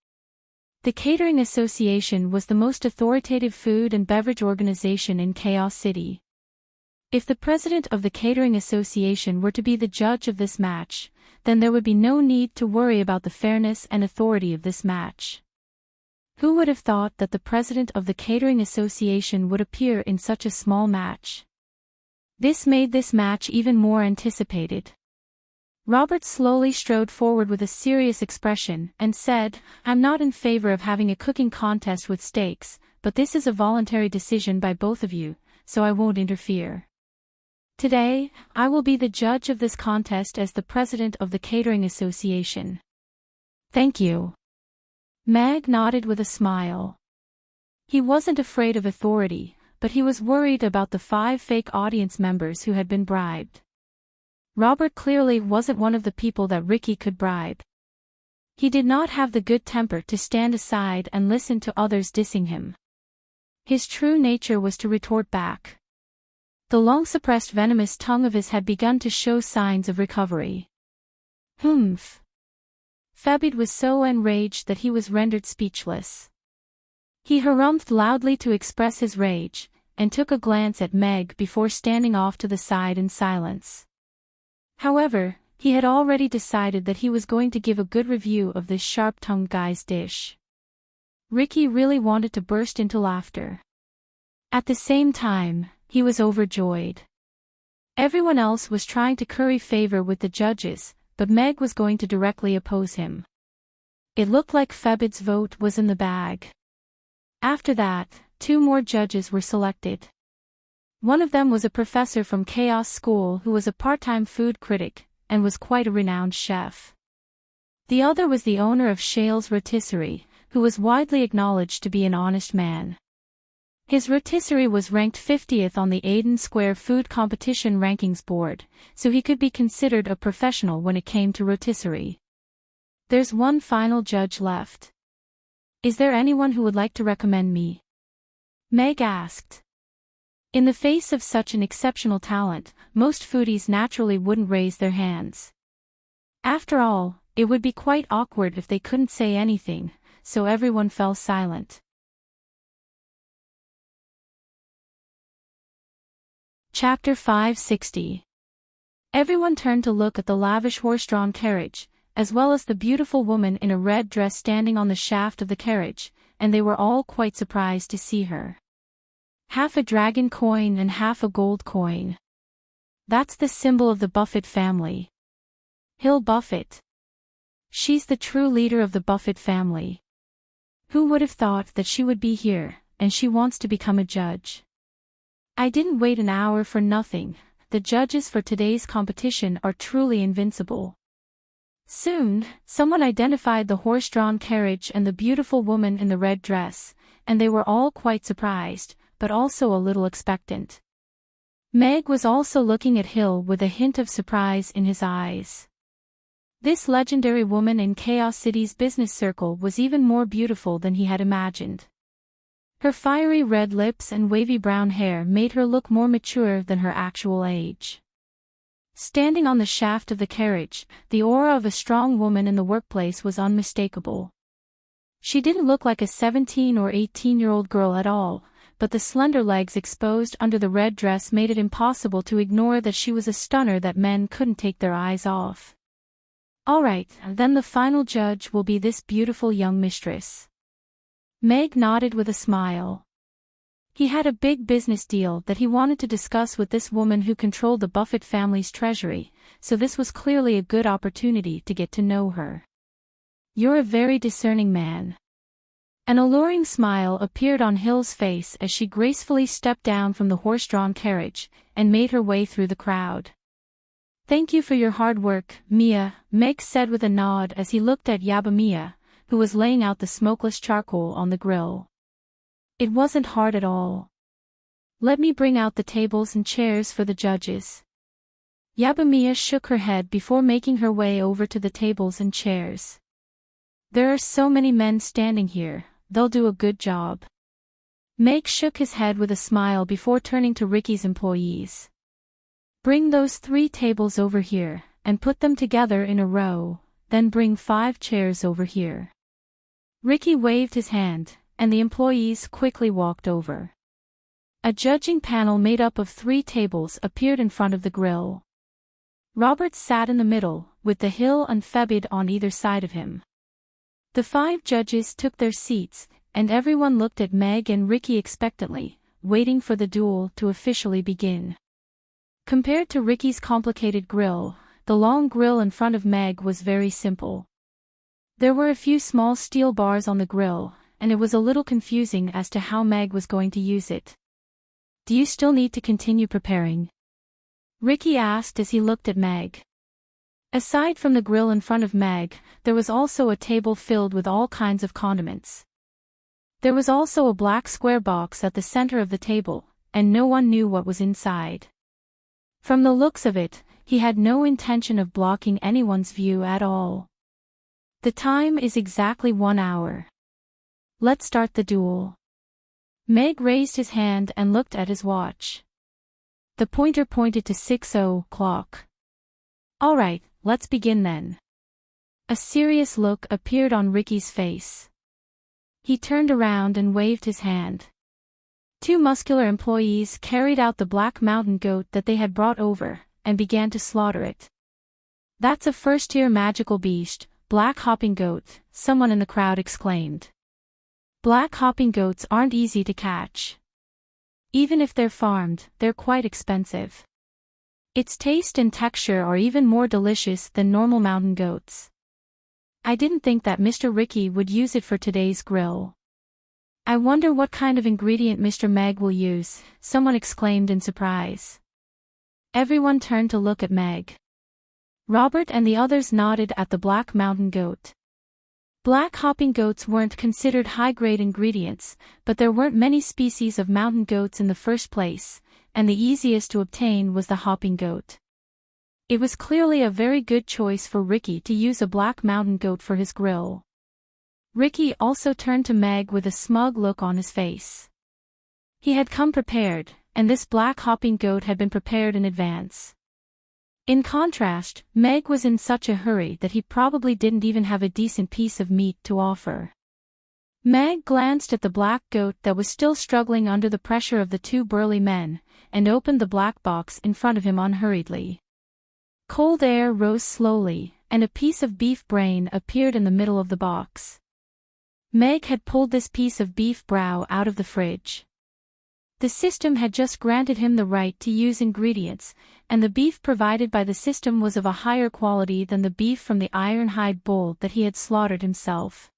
The Catering Association was the most authoritative food and beverage organization in Chaos City. If the president of the Catering Association were to be the judge of this match, then there would be no need to worry about the fairness and authority of this match. Who would have thought that the president of the Catering Association would appear in such a small match? This made this match even more anticipated. Robert slowly strode forward with a serious expression and said, "I'm not in favor of having a cooking contest with stakes, but this is a voluntary decision by both of you, so I won't interfere. Today, I will be the judge of this contest as the president of the Catering Association." "Thank you." Meg nodded with a smile. He wasn't afraid of authority, but he was worried about the 5 fake audience members who had been bribed. Robert clearly wasn't one of the people that Ricky could bribe. He did not have the good temper to stand aside and listen to others dissing him. His true nature was to retort back. The long-suppressed venomous tongue of his had begun to show signs of recovery. "Humph." Fabid was so enraged that he was rendered speechless. He harumphed loudly to express his rage, and took a glance at Meg before standing off to the side in silence. However, he had already decided that he was going to give a good review of this sharp-tongued guy's dish. Ricky really wanted to burst into laughter. At the same time, he was overjoyed. Everyone else was trying to curry favor with the judges, but Meg was going to directly oppose him. It looked like Fabid's vote was in the bag. After that, 2 more judges were selected. One of them was a professor from Chaos School who was a part-time food critic, and was quite a renowned chef. The other was the owner of Shale's Rotisserie, who was widely acknowledged to be an honest man. His rotisserie was ranked 50th on the Aden Square Food Competition Rankings Board, so he could be considered a professional when it came to rotisserie. There's one final judge left. Is there anyone who would like to recommend me? Meg asked. In the face of such an exceptional talent, most foodies naturally wouldn't raise their hands. After all, it would be quite awkward if they couldn't say anything, so everyone fell silent. Chapter 560. Everyone turned to look at the lavish horse-drawn carriage, as well as the beautiful woman in a red dress standing on the shaft of the carriage, and they were all quite surprised to see her. Half a dragon coin and half a gold coin. That's the symbol of the Buffett family. Hill Buffett. She's the true leader of the Buffett family. Who would have thought that she would be here, and she wants to become a judge. I didn't wait an hour for nothing. The judges for today's competition are truly invincible. Soon, someone identified the horse-drawn carriage and the beautiful woman in the red dress, and they were all quite surprised, but also a little expectant. Meg was also looking at Hill with a hint of surprise in his eyes. This legendary woman in Chaos City's business circle was even more beautiful than he had imagined. Her fiery red lips and wavy brown hair made her look more mature than her actual age. Standing on the shaft of the carriage, the aura of a strong woman in the workplace was unmistakable. She didn't look like a 17 or 18-year-old girl at all, but the slender legs exposed under the red dress made it impossible to ignore that she was a stunner that men couldn't take their eyes off. All right, then the final judge will be this beautiful young mistress. Meg nodded with a smile. He had a big business deal that he wanted to discuss with this woman who controlled the Buffett family's treasury, so this was clearly a good opportunity to get to know her. You're a very discerning man. An alluring smile appeared on Hill's face as she gracefully stepped down from the horse-drawn carriage, and made her way through the crowd. Thank you for your hard work, Mia, Meg said with a nod as he looked at Mia, who was laying out the smokeless charcoal on the grill. It wasn't hard at all. Let me bring out the tables and chairs for the judges. Mia shook her head before making her way over to the tables and chairs. There are so many men standing here, they'll do a good job. Meg shook his head with a smile before turning to Ricky's employees. Bring those 3 tables over here, and put them together in a row, then bring 5 chairs over here. Ricky waved his hand, and the employees quickly walked over. A judging panel made up of 3 tables appeared in front of the grill. Robert sat in the middle, with the Hill and Febid on either side of him. The 5 judges took their seats, and everyone looked at Meg and Ricky expectantly, waiting for the duel to officially begin. Compared to Ricky's complicated grill, the long grill in front of Meg was very simple. There were a few small steel bars on the grill, and it was a little confusing as to how Meg was going to use it. Do you still need to continue preparing? Ricky asked as he looked at Meg. Aside from the grill in front of Meg, there was also a table filled with all kinds of condiments. There was also a black square box at the center of the table, and no one knew what was inside. From the looks of it, he had no intention of blocking anyone's view at all. The time is exactly 1 hour. Let's start the duel. Meg raised his hand and looked at his watch. The pointer pointed to 6:00. All right, let's begin then. A serious look appeared on Ricky's face. He turned around and waved his hand. 2 muscular employees carried out the black mountain goat that they had brought over, and began to slaughter it. That's a first-tier magical beast, black hopping goat, someone in the crowd exclaimed. Black hopping goats aren't easy to catch. Even if they're farmed, they're quite expensive. Its taste and texture are even more delicious than normal mountain goats. I didn't think that Mr. Ricky would use it for today's grill. I wonder what kind of ingredient Mr. Meg will use, someone exclaimed in surprise. Everyone turned to look at Meg. Robert and the others nodded at the black mountain goat. Black hopping goats weren't considered high-grade ingredients, but there weren't many species of mountain goats in the first place, and the easiest to obtain was the hopping goat. It was clearly a very good choice for Ricky to use a black mountain goat for his grill. Ricky also turned to Meg with a smug look on his face. He had come prepared, and this black hopping goat had been prepared in advance. In contrast, Meg was in such a hurry that he probably didn't even have a decent piece of meat to offer. Meg glanced at the black goat that was still struggling under the pressure of the two burly men, and opened the black box in front of him unhurriedly. Cold air rose slowly, and a piece of beef brain appeared in the middle of the box. Meg had pulled this piece of beef brow out of the fridge. The system had just granted him the right to use ingredients, and the beef provided by the system was of a higher quality than the beef from the ironhide bull that he had slaughtered himself.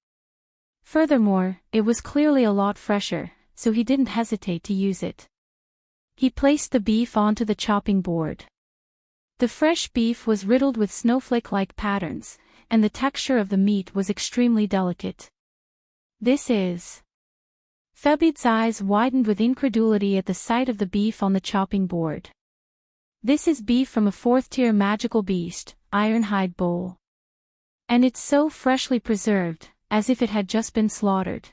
Furthermore, it was clearly a lot fresher, so he didn't hesitate to use it. He placed the beef onto the chopping board. The fresh beef was riddled with snowflake-like patterns, and the texture of the meat was extremely delicate. This is... Febid's eyes widened with incredulity at the sight of the beef on the chopping board. This is beef from a fourth-tier magical beast, ironhide bull. And it's so freshly preserved, as if it had just been slaughtered.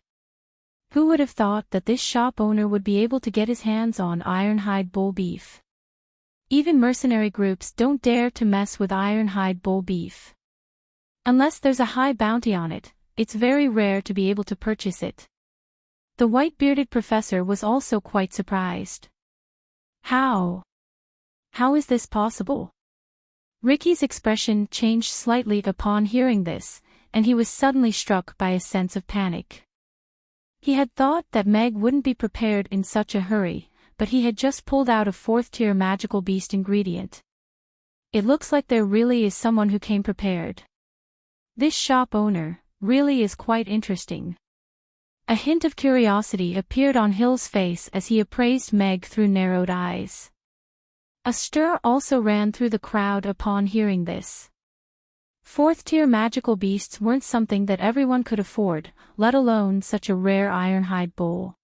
Who would have thought that this shop owner would be able to get his hands on ironhide bull beef? Even mercenary groups don't dare to mess with ironhide bull beef. Unless there's a high bounty on it, it's very rare to be able to purchase it. The white-bearded professor was also quite surprised. How is this possible? Ricky's expression changed slightly upon hearing this, and he was suddenly struck by a sense of panic. He had thought that Meg wouldn't be prepared in such a hurry, but he had just pulled out a fourth-tier magical beast ingredient. It looks like there really is someone who came prepared. This shop owner really is quite interesting. A hint of curiosity appeared on Hill's face as he appraised Meg through narrowed eyes. A stir also ran through the crowd upon hearing this. Fourth-tier magical beasts weren't something that everyone could afford, let alone such a rare ironhide bull.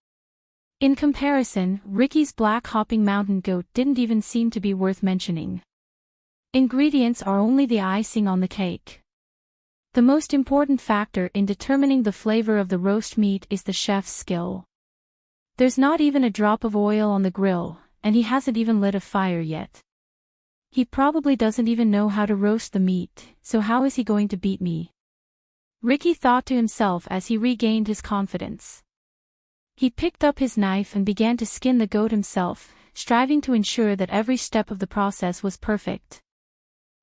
In comparison, Ricky's black hopping mountain goat didn't even seem to be worth mentioning. Ingredients are only the icing on the cake. The most important factor in determining the flavor of the roast meat is the chef's skill. There's not even a drop of oil on the grill, and he hasn't even lit a fire yet. He probably doesn't even know how to roast the meat, so how is he going to beat me? Ricky thought to himself as he regained his confidence. He picked up his knife and began to skin the goat himself, striving to ensure that every step of the process was perfect.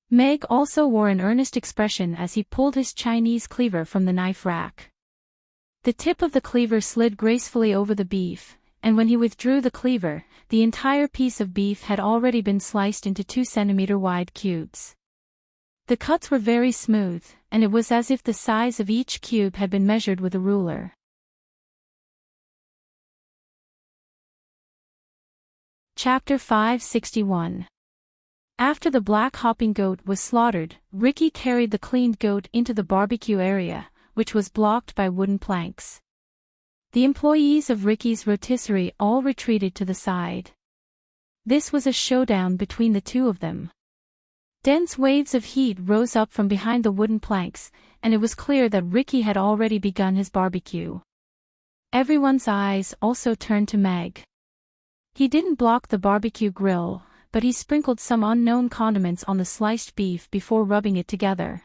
Meg also wore an earnest expression as he pulled his Chinese cleaver from the knife rack. The tip of the cleaver slid gracefully over the beef, and when he withdrew the cleaver, the entire piece of beef had already been sliced into 2 cm wide cubes. The cuts were very smooth, and it was as if the size of each cube had been measured with a ruler. Chapter 561. After the black hopping goat was slaughtered, Ricky carried the cleaned goat into the barbecue area, which was blocked by wooden planks. The employees of Ricky's rotisserie all retreated to the side. This was a showdown between the two of them. Dense waves of heat rose up from behind the wooden planks, and it was clear that Ricky had already begun his barbecue. Everyone's eyes also turned to Meg. He didn't block the barbecue grill, but he sprinkled some unknown condiments on the sliced beef before rubbing it together.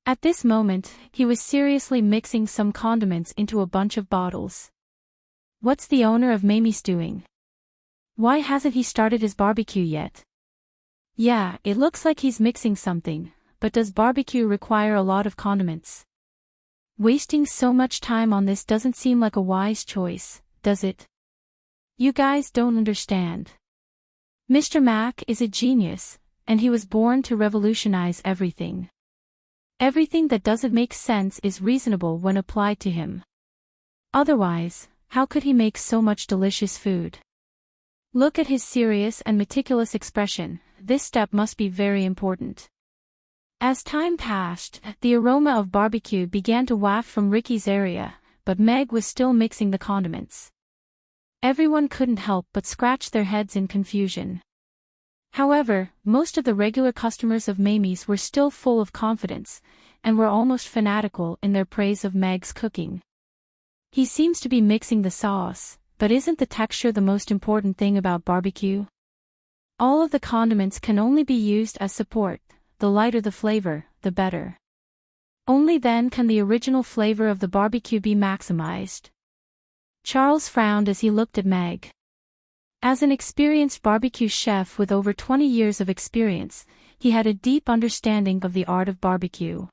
At this moment, he was seriously mixing some condiments into a bunch of bottles. What's the owner of Mamie's doing? Why hasn't he started his barbecue yet? Yeah, it looks like he's mixing something, but does barbecue require a lot of condiments? Wasting so much time on this doesn't seem like a wise choice, does it? You guys don't understand. Mr. Mac is a genius, and he was born to revolutionize everything. Everything that doesn't make sense is reasonable when applied to him. Otherwise, how could he make so much delicious food? Look at his serious and meticulous expression, this step must be very important. As time passed, the aroma of barbecue began to waft from Ricky's area, but Meg was still mixing the condiments. Everyone couldn't help but scratch their heads in confusion. However, most of the regular customers of Mamie's were still full of confidence, and were almost fanatical in their praise of Meg's cooking. He seems to be mixing the sauce, but isn't the texture the most important thing about barbecue? All of the condiments can only be used as support. The lighter the flavor, the better. Only then can the original flavor of the barbecue be maximized. Charles frowned as he looked at Meg. As an experienced barbecue chef with over 20 years of experience, he had a deep understanding of the art of barbecue.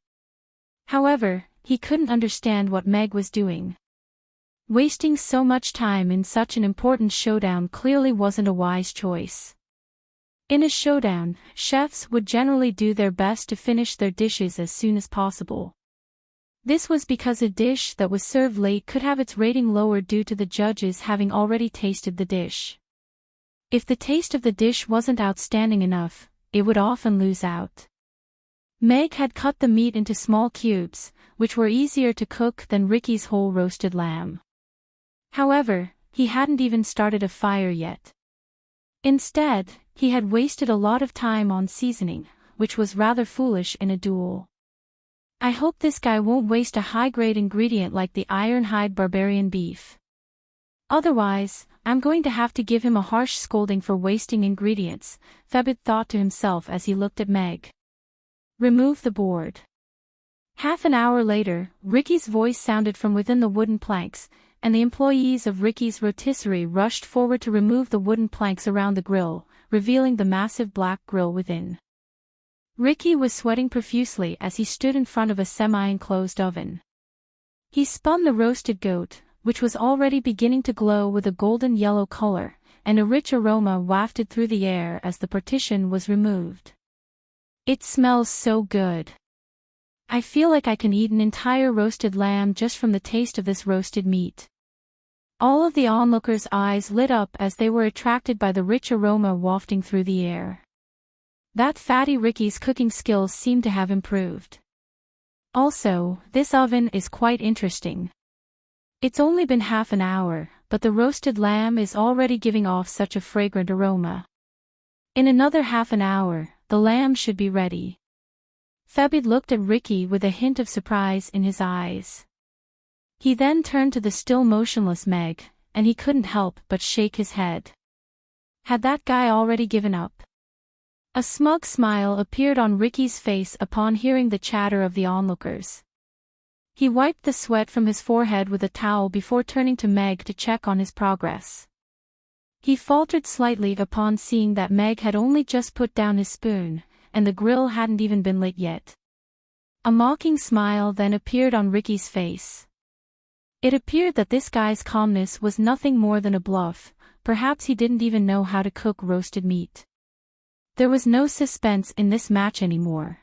However, he couldn't understand what Meg was doing. Wasting so much time in such an important showdown clearly wasn't a wise choice. In a showdown, chefs would generally do their best to finish their dishes as soon as possible. This was because a dish that was served late could have its rating lowered due to the judges having already tasted the dish. If the taste of the dish wasn't outstanding enough, it would often lose out. Meg had cut the meat into small cubes, which were easier to cook than Ricky's whole roasted lamb. However, he hadn't even started a fire yet. Instead, he had wasted a lot of time on seasoning, which was rather foolish in a duel. I hope this guy won't waste a high-grade ingredient like the Ironhide barbarian beef. Otherwise, I'm going to have to give him a harsh scolding for wasting ingredients, Febid thought to himself as he looked at Meg. Remove the board. Half an hour later, Ricky's voice sounded from within the wooden planks, and the employees of Ricky's rotisserie rushed forward to remove the wooden planks around the grill, revealing the massive black grill within. Ricky was sweating profusely as he stood in front of a semi-enclosed oven. He spun the roasted goat, which was already beginning to glow with a golden yellow color, and a rich aroma wafted through the air as the partition was removed. It smells so good. I feel like I can eat an entire roasted lamb just from the taste of this roasted meat. All of the onlookers' eyes lit up as they were attracted by the rich aroma wafting through the air. That fatty Ricky's cooking skills seemed to have improved. Also, this oven is quite interesting. It's only been half an hour, but the roasted lamb is already giving off such a fragrant aroma. In another half an hour, the lamb should be ready. Febid looked at Ricky with a hint of surprise in his eyes. He then turned to the still motionless Meg, and he couldn't help but shake his head. Had that guy already given up? A smug smile appeared on Ricky's face upon hearing the chatter of the onlookers. He wiped the sweat from his forehead with a towel before turning to Meg to check on his progress. He faltered slightly upon seeing that Meg had only just put down his spoon, and the grill hadn't even been lit yet. A mocking smile then appeared on Ricky's face. It appeared that this guy's calmness was nothing more than a bluff, perhaps he didn't even know how to cook roasted meat. There was no suspense in this match anymore.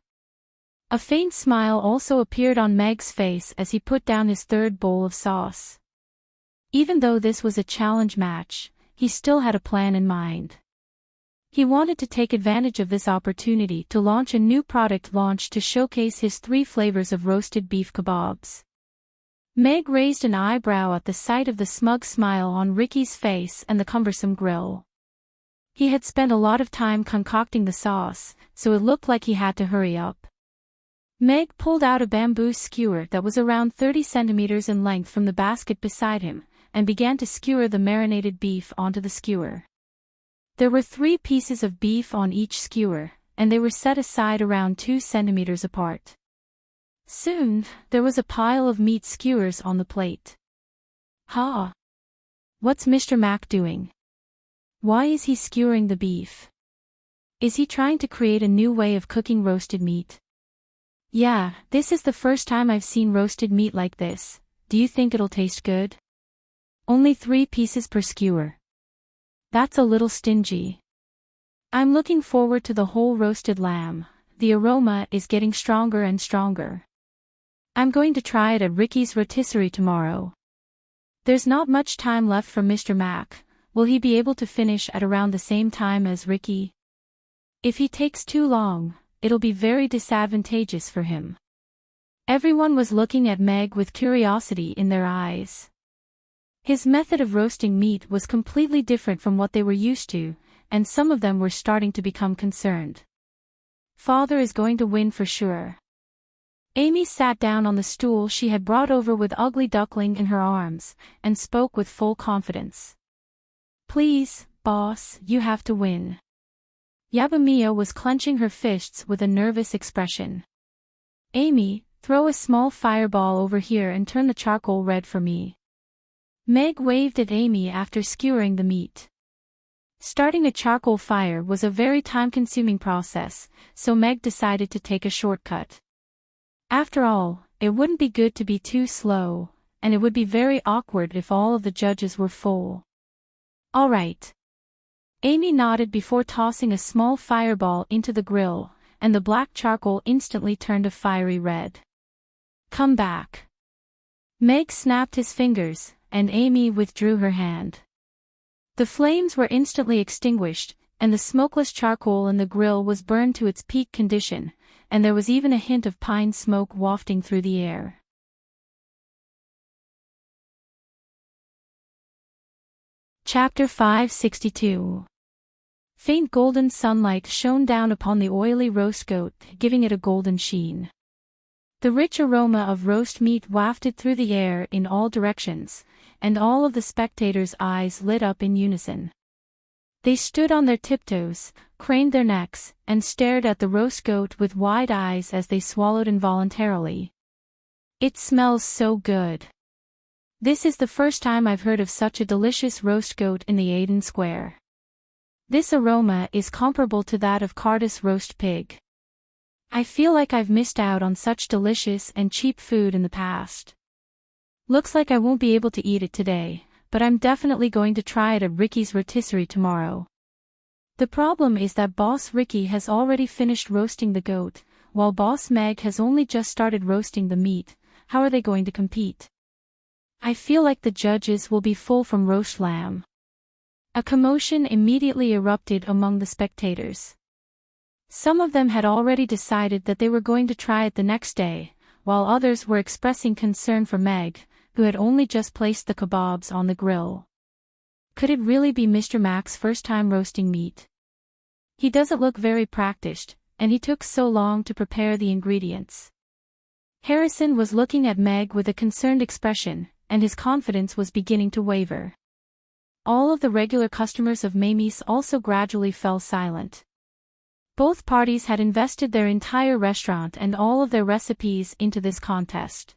A faint smile also appeared on Meg's face as he put down his third bowl of sauce. Even though this was a challenge match, he still had a plan in mind. He wanted to take advantage of this opportunity to launch a new product launch to showcase his 3 flavors of roasted beef kebabs. Meg raised an eyebrow at the sight of the smug smile on Ricky's face and the cumbersome grill. He had spent a lot of time concocting the sauce, so it looked like he had to hurry up. Meg pulled out a bamboo skewer that was around 30 centimeters in length from the basket beside him, and began to skewer the marinated beef onto the skewer. There were 3 pieces of beef on each skewer, and they were set aside around 2 centimeters apart. Soon, there was a pile of meat skewers on the plate. Ha! What's Mr. Mac doing? Why is he skewering the beef? Is he trying to create a new way of cooking roasted meat? Yeah, this is the first time I've seen roasted meat like this. Do you think it'll taste good? Only 3 pieces per skewer. That's a little stingy. I'm looking forward to the whole roasted lamb. The aroma is getting stronger and stronger. I'm going to try it at Ricky's rotisserie tomorrow. There's not much time left for Mr. Mac. Will he be able to finish at around the same time as Ricky? If he takes too long, it'll be very disadvantageous for him. Everyone was looking at Meg with curiosity in their eyes. His method of roasting meat was completely different from what they were used to, and some of them were starting to become concerned. Father is going to win for sure. Amy sat down on the stool she had brought over with Ugly Duckling in her arms, and spoke with full confidence. Please, boss, you have to win. Yabamiya was clenching her fists with a nervous expression. Amy, throw a small fireball over here and turn the charcoal red for me. Meg waved at Amy after skewering the meat. Starting a charcoal fire was a very time-consuming process, so Meg decided to take a shortcut. After all, it wouldn't be good to be too slow, and it would be very awkward if all of the judges were full. All right. Amy nodded before tossing a small fireball into the grill, and the black charcoal instantly turned a fiery red. Come back. Meg snapped his fingers, and Amy withdrew her hand. The flames were instantly extinguished, and the smokeless charcoal in the grill was burned to its peak condition, and there was even a hint of pine smoke wafting through the air. Chapter 562. Faint golden sunlight shone down upon the oily roast goat, giving it a golden sheen. The rich aroma of roast meat wafted through the air in all directions, and all of the spectators' eyes lit up in unison. They stood on their tiptoes, craned their necks, and stared at the roast goat with wide eyes as they swallowed involuntarily. It smells so good. This is the first time I've heard of such a delicious roast goat in the Aden Square. This aroma is comparable to that of Cardis roast pig. I feel like I've missed out on such delicious and cheap food in the past. Looks like I won't be able to eat it today, but I'm definitely going to try it at Ricky's rotisserie tomorrow. The problem is that Boss Ricky has already finished roasting the goat, while Boss Meg has only just started roasting the meat. How are they going to compete? I feel like the judges will be full from roast lamb. A commotion immediately erupted among the spectators. Some of them had already decided that they were going to try it the next day, while others were expressing concern for Meg, who had only just placed the kebabs on the grill. Could it really be Mr. Mac's first time roasting meat? He doesn't look very practiced, and he took so long to prepare the ingredients. Harrison was looking at Meg with a concerned expression, and his confidence was beginning to waver. All of the regular customers of Mamie's also gradually fell silent. Both parties had invested their entire restaurant and all of their recipes into this contest.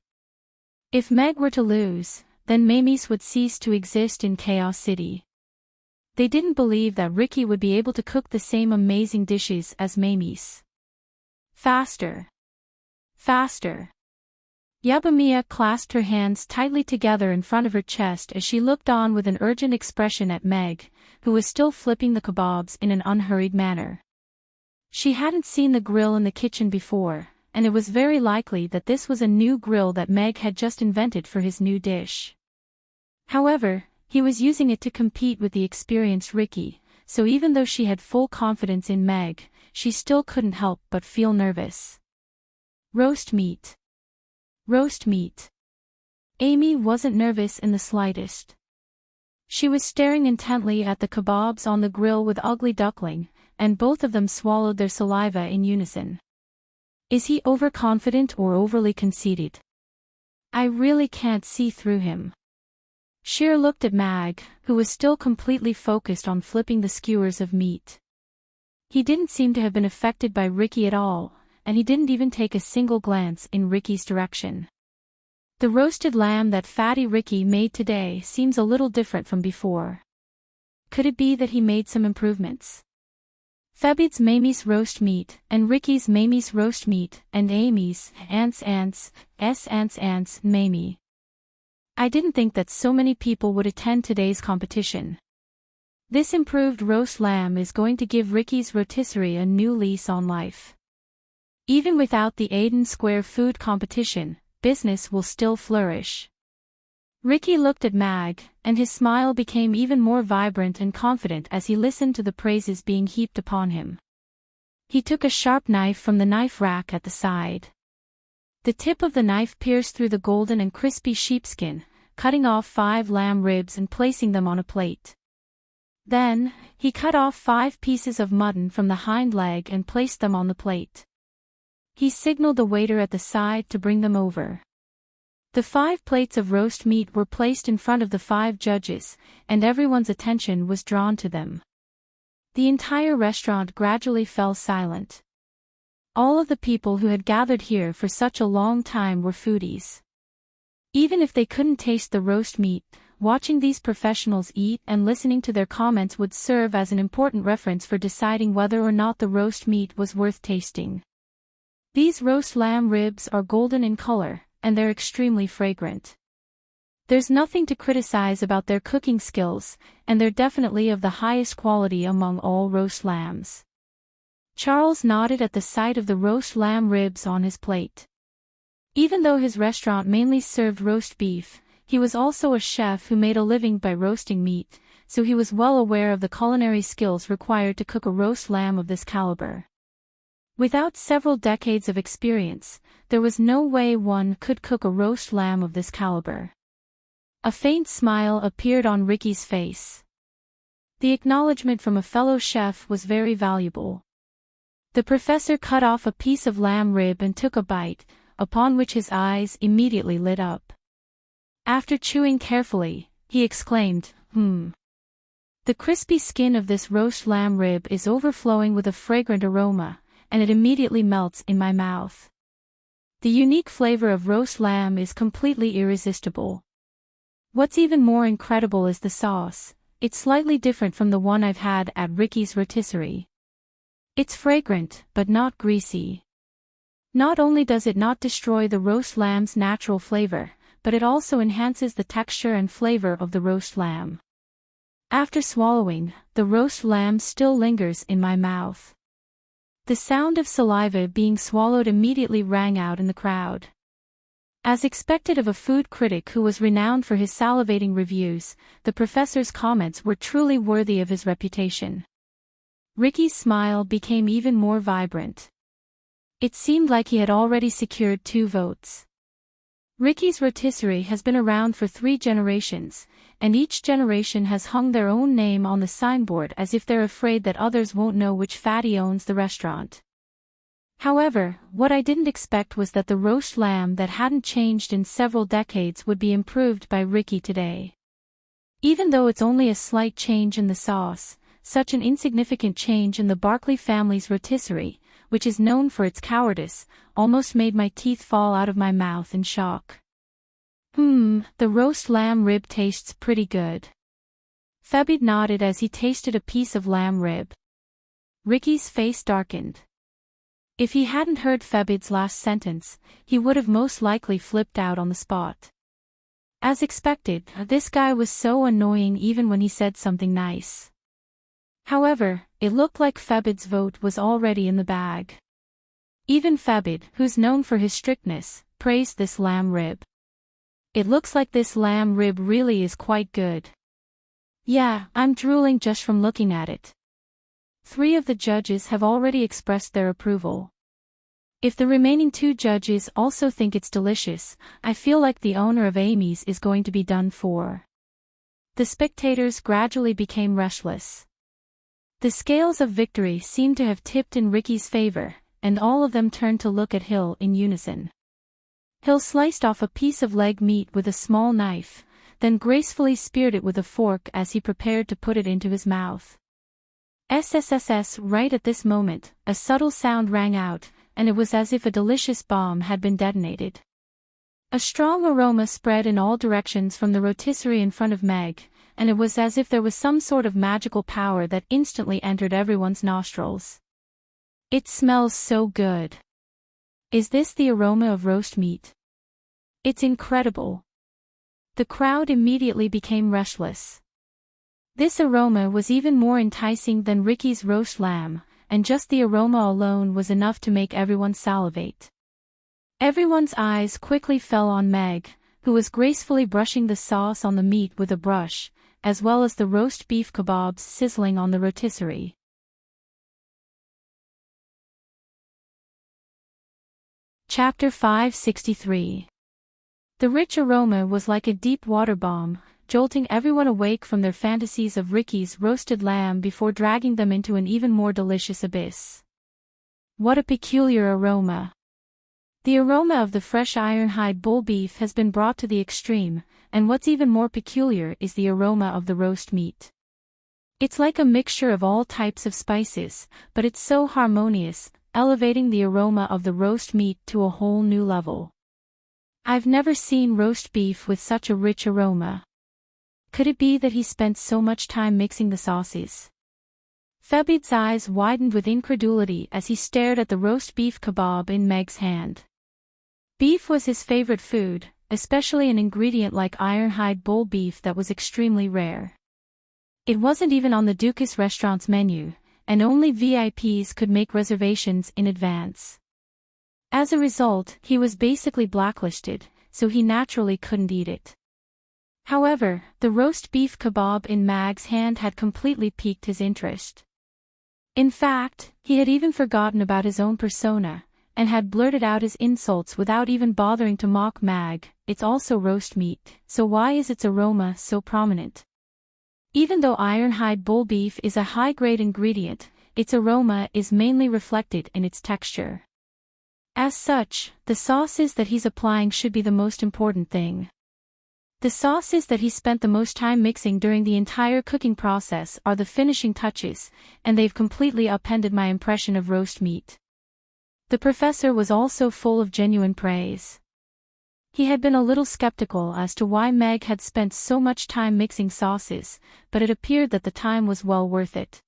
If Meg were to lose, then Mamie's would cease to exist in Chaos City. They didn't believe that Ricky would be able to cook the same amazing dishes as Mamie's. Faster. Faster. Yabamiya clasped her hands tightly together in front of her chest as she looked on with an urgent expression at Meg, who was still flipping the kebabs in an unhurried manner. She hadn't seen the grill in the kitchen before, and it was very likely that this was a new grill that Meg had just invented for his new dish. However, he was using it to compete with the experienced Ricky, so even though she had full confidence in Meg, she still couldn't help but feel nervous. Roast meat. Roast meat. Amy wasn't nervous in the slightest. She was staring intently at the kebabs on the grill with Ugly Duckling, and both of them swallowed their saliva in unison. Is he overconfident or overly conceited? I really can't see through him. Sheer looked at Mag, who was still completely focused on flipping the skewers of meat. He didn't seem to have been affected by Ricky at all, and he didn't even take a single glance in Ricky's direction. The roasted lamb that Fatty Ricky made today seems a little different from before. Could it be that he made some improvements? Febby's Mamie's roast meat, and Ricky's Mamie's roast meat, and Amy's Ants Mamie. I didn't think that so many people would attend today's competition. This improved roast lamb is going to give Ricky's rotisserie a new lease on life. Even without the Aden Square food competition, business will still flourish. Ricky looked at Mag, and his smile became even more vibrant and confident as he listened to the praises being heaped upon him. He took a sharp knife from the knife rack at the side. The tip of the knife pierced through the golden and crispy sheepskin, cutting off 5 lamb ribs and placing them on a plate. Then, he cut off 5 pieces of mutton from the hind leg and placed them on the plate. He signaled the waiter at the side to bring them over. The 5 plates of roast meat were placed in front of the 5 judges, and everyone's attention was drawn to them. The entire restaurant gradually fell silent. All of the people who had gathered here for such a long time were foodies. Even if they couldn't taste the roast meat, watching these professionals eat and listening to their comments would serve as an important reference for deciding whether or not the roast meat was worth tasting. These roast lamb ribs are golden in color, and they're extremely fragrant. There's nothing to criticize about their cooking skills, and they're definitely of the highest quality among all roast lambs. Charles nodded at the sight of the roast lamb ribs on his plate. Even though his restaurant mainly served roast beef, he was also a chef who made a living by roasting meat, so he was well aware of the culinary skills required to cook a roast lamb of this caliber. Without several decades of experience, there was no way one could cook a roast lamb of this caliber. A faint smile appeared on Ricky's face. The acknowledgement from a fellow chef was very valuable. The professor cut off a piece of lamb rib and took a bite, upon which his eyes immediately lit up. After chewing carefully, he exclaimed, The crispy skin of this roast lamb rib is overflowing with a fragrant aroma, and it immediately melts in my mouth. The unique flavor of roast lamb is completely irresistible. What's even more incredible is the sauce. It's slightly different from the one I've had at Ricky's rotisserie. It's fragrant, but not greasy. Not only does it not destroy the roast lamb's natural flavor, but it also enhances the texture and flavor of the roast lamb. After swallowing, the roast lamb still lingers in my mouth. The sound of saliva being swallowed immediately rang out in the crowd. As expected of a food critic who was renowned for his salivating reviews, the professor's comments were truly worthy of his reputation. Ricky's smile became even more vibrant. It seemed like he had already secured 2 votes. Ricky's rotisserie has been around for 3 generations, and each generation has hung their own name on the signboard as if they're afraid that others won't know which fatty owns the restaurant. However, what I didn't expect was that the roast lamb that hadn't changed in several decades would be improved by Ricky today. Even though it's only a slight change in the sauce, such an insignificant change in the Barclay family's rotisserie, which is known for its cowardice, almost made my teeth fall out of my mouth in shock. The roast lamb rib tastes pretty good. Febide nodded as he tasted a piece of lamb rib. Ricky's face darkened. If he hadn't heard Febide's last sentence, he would have most likely flipped out on the spot. As expected, this guy was so annoying even when he said something nice. However, it looked like Febide's vote was already in the bag. Even Febide, who's known for his strictness, praised this lamb rib. It looks like this lamb rib really is quite good. Yeah, I'm drooling just from looking at it. 3 of the judges have already expressed their approval. If the remaining 2 judges also think it's delicious, I feel like the owner of Amy's is going to be done for. The spectators gradually became restless. The scales of victory seemed to have tipped in Ricky's favor, and all of them turned to look at Hill in unison. Hill sliced off a piece of leg meat with a small knife, then gracefully speared it with a fork as he prepared to put it into his mouth. SSSS. Right at this moment, a subtle sound rang out, and it was as if a delicious bomb had been detonated. A strong aroma spread in all directions from the rotisserie in front of Meg, and it was as if there was some sort of magical power that instantly entered everyone's nostrils. It smells so good. Is this the aroma of roast meat? It's incredible. The crowd immediately became restless. This aroma was even more enticing than Ricky's roast lamb, and just the aroma alone was enough to make everyone salivate. Everyone's eyes quickly fell on Meg, who was gracefully brushing the sauce on the meat with a brush, as well as the roast beef kebabs sizzling on the rotisserie. Chapter 563. The rich aroma was like a deep water bomb, jolting everyone awake from their fantasies of Ricky's roasted lamb before dragging them into an even more delicious abyss. What a peculiar aroma! The aroma of the fresh ironhide bull beef has been brought to the extreme, and what's even more peculiar is the aroma of the roast meat. It's like a mixture of all types of spices, but it's so harmonious, elevating the aroma of the roast meat to a whole new level. I've never seen roast beef with such a rich aroma. Could it be that he spent so much time mixing the sauces? Febby's eyes widened with incredulity as he stared at the roast beef kebab in Meg's hand. Beef was his favorite food, especially an ingredient like ironhide bull beef that was extremely rare. It wasn't even on the Dukas restaurant's menu, and only VIPs could make reservations in advance. As a result, he was basically blacklisted, so he naturally couldn't eat it. However, the roast beef kebab in Meg's hand had completely piqued his interest. In fact, he had even forgotten about his own persona, and had blurted out his insults without even bothering to mock Meg. It's also roast meat, so why is its aroma so prominent? Even though ironhide bull beef is a high-grade ingredient, its aroma is mainly reflected in its texture. As such, the sauces that he's applying should be the most important thing. The sauces that he spent the most time mixing during the entire cooking process are the finishing touches, and they've completely upended my impression of roast meat. The professor was also full of genuine praise. He had been a little skeptical as to why Meg had spent so much time mixing sauces, but it appeared that the time was well worth it.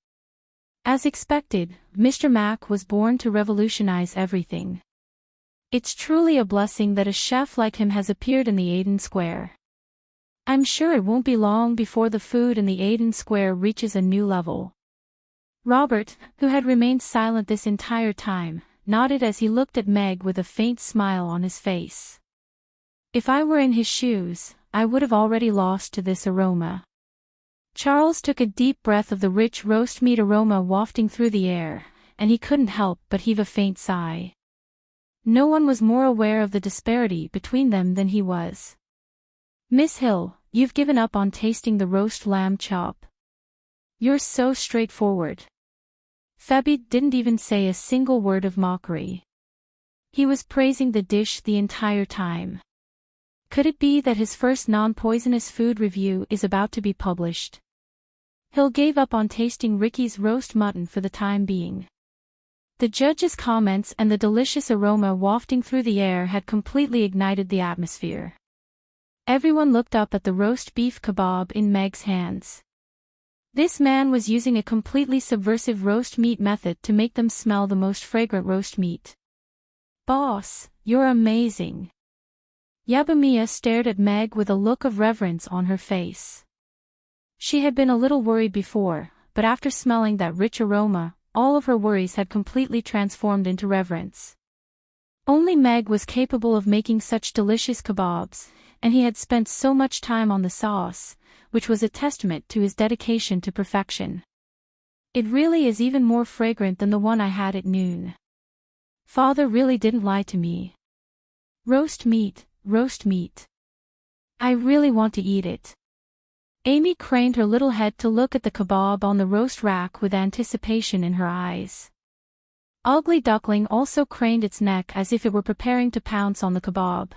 As expected, Mr. Mac was born to revolutionize everything. It's truly a blessing that a chef like him has appeared in the Aden Square. I'm sure it won't be long before the food in the Aden Square reaches a new level. Robert, who had remained silent this entire time, nodded as he looked at Meg with a faint smile on his face. If I were in his shoes, I would have already lost to this aroma. Charles took a deep breath of the rich roast meat aroma wafting through the air, and he couldn't help but heave a faint sigh. No one was more aware of the disparity between them than he was. Miss Hill, you've given up on tasting the roast lamb chop. You're so straightforward. Febby didn't even say a single word of mockery. He was praising the dish the entire time. Could it be that his first non-poisonous food review is about to be published? Hill gave up on tasting Ricky's roast mutton for the time being. The judge's comments and the delicious aroma wafting through the air had completely ignited the atmosphere. Everyone looked up at the roast beef kebab in Meg's hands. This man was using a completely subversive roast meat method to make them smell the most fragrant roast meat. Boss, you're amazing. Yabamiya stared at Meg with a look of reverence on her face. She had been a little worried before, but after smelling that rich aroma, all of her worries had completely transformed into reverence. Only Meg was capable of making such delicious kebabs, and he had spent so much time on the sauce, which was a testament to his dedication to perfection. It really is even more fragrant than the one I had at noon. Father really didn't lie to me. Roast meat, roast meat. I really want to eat it. Amy craned her little head to look at the kebab on the roast rack with anticipation in her eyes. Ugly Duckling also craned its neck as if it were preparing to pounce on the kebab.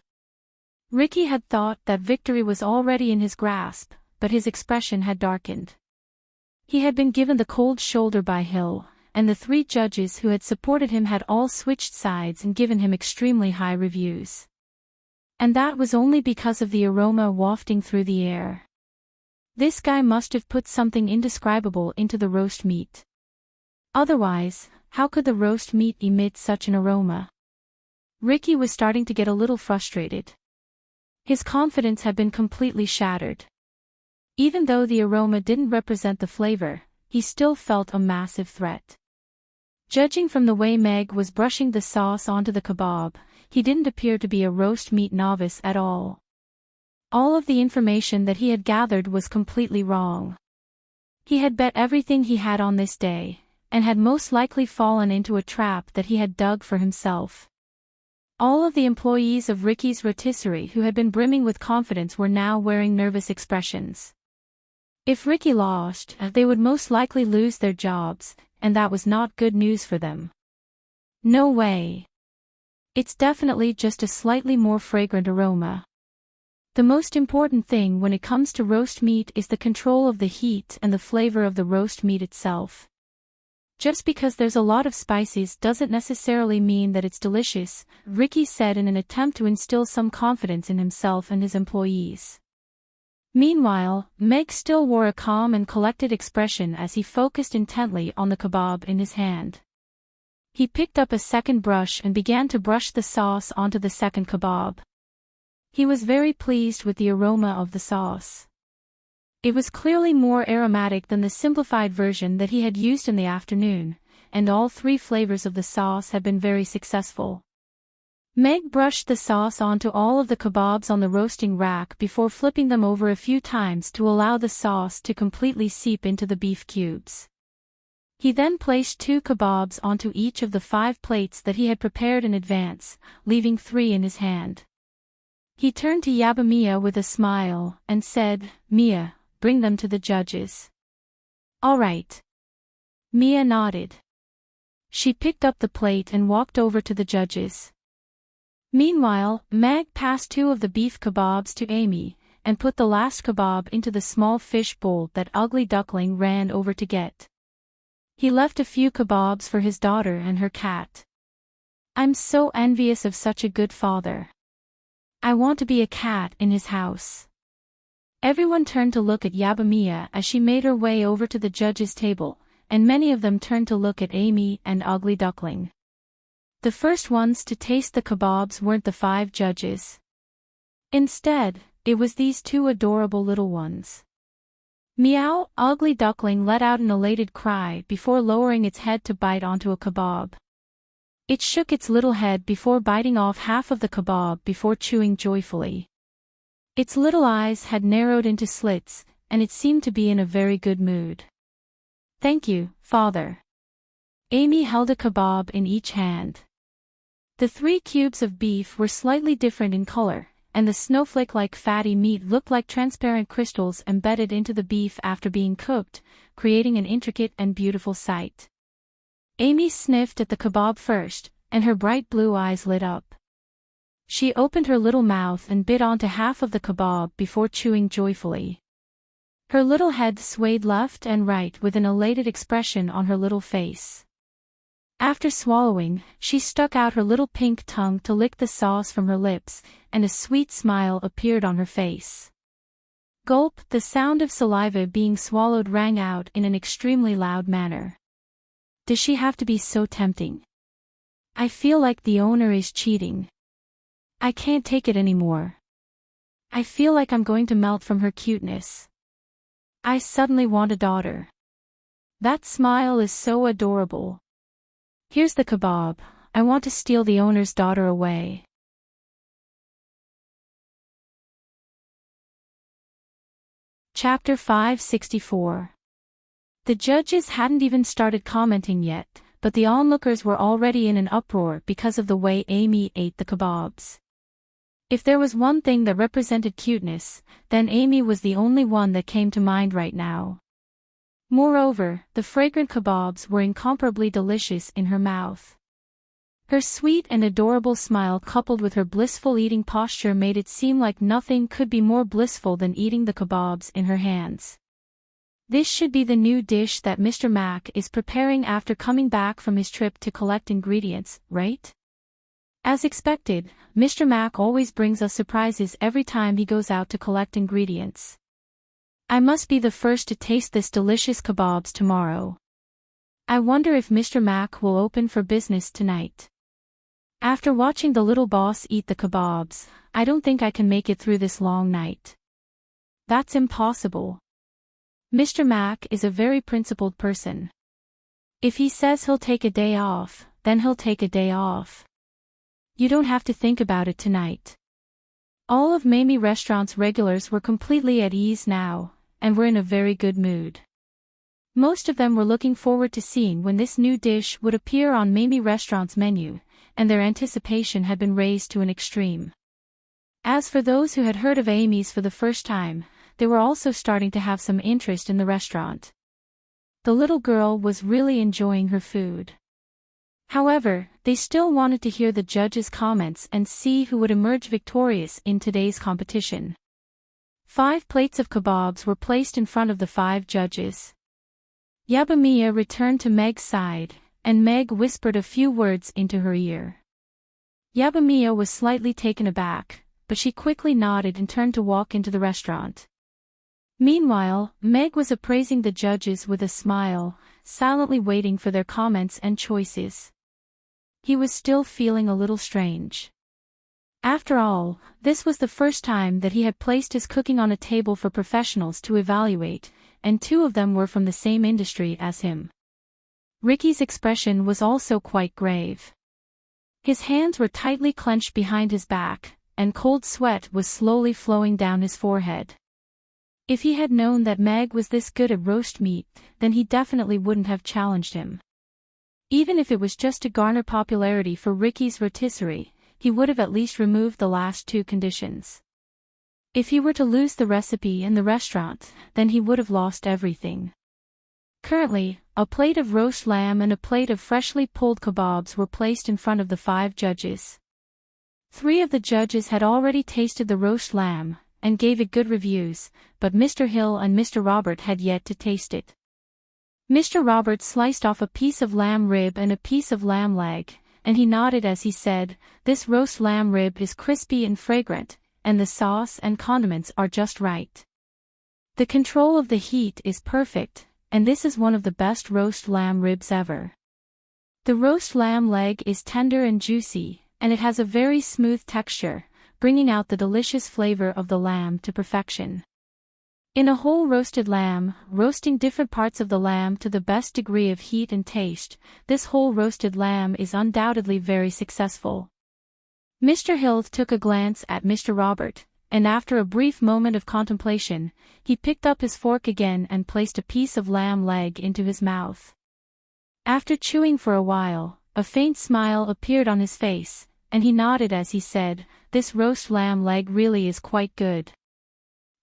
Ricky had thought that victory was already in his grasp, but his expression had darkened. He had been given the cold shoulder by Hill, and the three judges who had supported him had all switched sides and given him extremely high reviews. And that was only because of the aroma wafting through the air. This guy must have put something indescribable into the roast meat. Otherwise, how could the roast meat emit such an aroma? Ricky was starting to get a little frustrated. His confidence had been completely shattered. Even though the aroma didn't represent the flavor, he still felt a massive threat. Judging from the way Meg was brushing the sauce onto the kebab, he didn't appear to be a roast meat novice at all. All of the information that he had gathered was completely wrong. He had bet everything he had on this day, and had most likely fallen into a trap that he had dug for himself. All of the employees of Ricky's rotisserie who had been brimming with confidence were now wearing nervous expressions. If Ricky lost, they would most likely lose their jobs, and that was not good news for them. No way. It's definitely just a slightly more fragrant aroma. The most important thing when it comes to roast meat is the control of the heat and the flavor of the roast meat itself. Just because there's a lot of spices doesn't necessarily mean that it's delicious, Ricky said in an attempt to instill some confidence in himself and his employees. Meanwhile, Meg still wore a calm and collected expression as he focused intently on the kebab in his hand. He picked up a second brush and began to brush the sauce onto the second kebab. He was very pleased with the aroma of the sauce. It was clearly more aromatic than the simplified version that he had used in the afternoon, and all three flavors of the sauce had been very successful. Meg brushed the sauce onto all of the kebabs on the roasting rack before flipping them over a few times to allow the sauce to completely seep into the beef cubes. He then placed 2 kebabs onto each of the 5 plates that he had prepared in advance, leaving 3 in his hand. He turned to Yaba Mia with a smile and said, "Mia, bring them to the judges." "All right." Mia nodded. She picked up the plate and walked over to the judges. Meanwhile, Meg passed 2 of the beef kebabs to Amy, and put the last kebab into the small fish bowl that Ugly Duckling ran over to get. He left a few kebabs for his daughter and her cat. "I'm so envious of such a good father. I want to be a cat in his house." Everyone turned to look at Yaba Mia as she made her way over to the judges' table, and many of them turned to look at Amy and Ugly Duckling. The first ones to taste the kebabs weren't the 5 judges. Instead, it was these 2 adorable little ones. Meow! Ugly Duckling let out an elated cry before lowering its head to bite onto a kebab. It shook its little head before biting off half of the kebab before chewing joyfully. Its little eyes had narrowed into slits, and it seemed to be in a very good mood. "Thank you, Father." Amy held a kebab in each hand. The 3 cubes of beef were slightly different in color, and the snowflake-like fatty meat looked like transparent crystals embedded into the beef after being cooked, creating an intricate and beautiful sight. Amy sniffed at the kebab first, and her bright blue eyes lit up. She opened her little mouth and bit onto half of the kebab before chewing joyfully. Her little head swayed left and right with an elated expression on her little face. After swallowing, she stuck out her little pink tongue to lick the sauce from her lips, and a sweet smile appeared on her face. Gulp! The sound of saliva being swallowed rang out in an extremely loud manner. Does she have to be so tempting? I feel like the owner is cheating. I can't take it anymore. I feel like I'm going to melt from her cuteness. I suddenly want a daughter. That smile is so adorable. Here's the kebab. I want to steal the owner's daughter away. Chapter 564. The judges hadn't even started commenting yet, but the onlookers were already in an uproar because of the way Amy ate the kebabs. If there was one thing that represented cuteness, then Amy was the only one that came to mind right now. Moreover, the fragrant kebabs were incomparably delicious in her mouth. Her sweet and adorable smile coupled with her blissful eating posture made it seem like nothing could be more blissful than eating the kebabs in her hands. This should be the new dish that Mr. Mac is preparing after coming back from his trip to collect ingredients, right? As expected, Mr. Mac always brings us surprises every time he goes out to collect ingredients. I must be the first to taste this delicious kebabs tomorrow. I wonder if Mr. Mac will open for business tonight. After watching the little boss eat the kebabs, I don't think I can make it through this long night. That's impossible. Mr. Mac is a very principled person. If he says he'll take a day off, then he'll take a day off. You don't have to think about it tonight. All of Mamie Restaurant's regulars were completely at ease now, and were in a very good mood. Most of them were looking forward to seeing when this new dish would appear on Mamie Restaurant's menu, and their anticipation had been raised to an extreme. As for those who had heard of Amy's for the first time, they were also starting to have some interest in the restaurant. The little girl was really enjoying her food. However, they still wanted to hear the judges' comments and see who would emerge victorious in today's competition. 5 plates of kebabs were placed in front of the 5 judges. Yabamiya returned to Meg's side, and Meg whispered a few words into her ear. Yabamiya was slightly taken aback, but she quickly nodded and turned to walk into the restaurant. Meanwhile, Meg was appraising the judges with a smile, silently waiting for their comments and choices. He was still feeling a little strange. After all, this was the first time that he had placed his cooking on a table for professionals to evaluate, and 2 of them were from the same industry as him. Ricky's expression was also quite grave. His hands were tightly clenched behind his back, and cold sweat was slowly flowing down his forehead. If he had known that Meg was this good at roast meat, then he definitely wouldn't have challenged him. Even if it was just to garner popularity for Ricky's rotisserie, he would have at least removed the last 2 conditions. If he were to lose the recipe and the restaurant, then he would have lost everything. Currently, a plate of roast lamb and a plate of freshly pulled kebabs were placed in front of the 5 judges. 3 of the judges had already tasted the roast lamb, and gave it good reviews, but Mr. Hill and Mr. Robert had yet to taste it. Mr. Robert sliced off a piece of lamb rib and a piece of lamb leg, and he nodded as he said, "This roast lamb rib is crispy and fragrant, and the sauce and condiments are just right. The control of the heat is perfect, and this is one of the best roast lamb ribs ever. The roast lamb leg is tender and juicy, and it has a very smooth texture, bringing out the delicious flavor of the lamb to perfection. In a whole roasted lamb, roasting different parts of the lamb to the best degree of heat and taste, this whole roasted lamb is undoubtedly very successful." Mr. Hill took a glance at Mr. Robert, and after a brief moment of contemplation, he picked up his fork again and placed a piece of lamb leg into his mouth. After chewing for a while, a faint smile appeared on his face, and he nodded as he said, "This roast lamb leg really is quite good.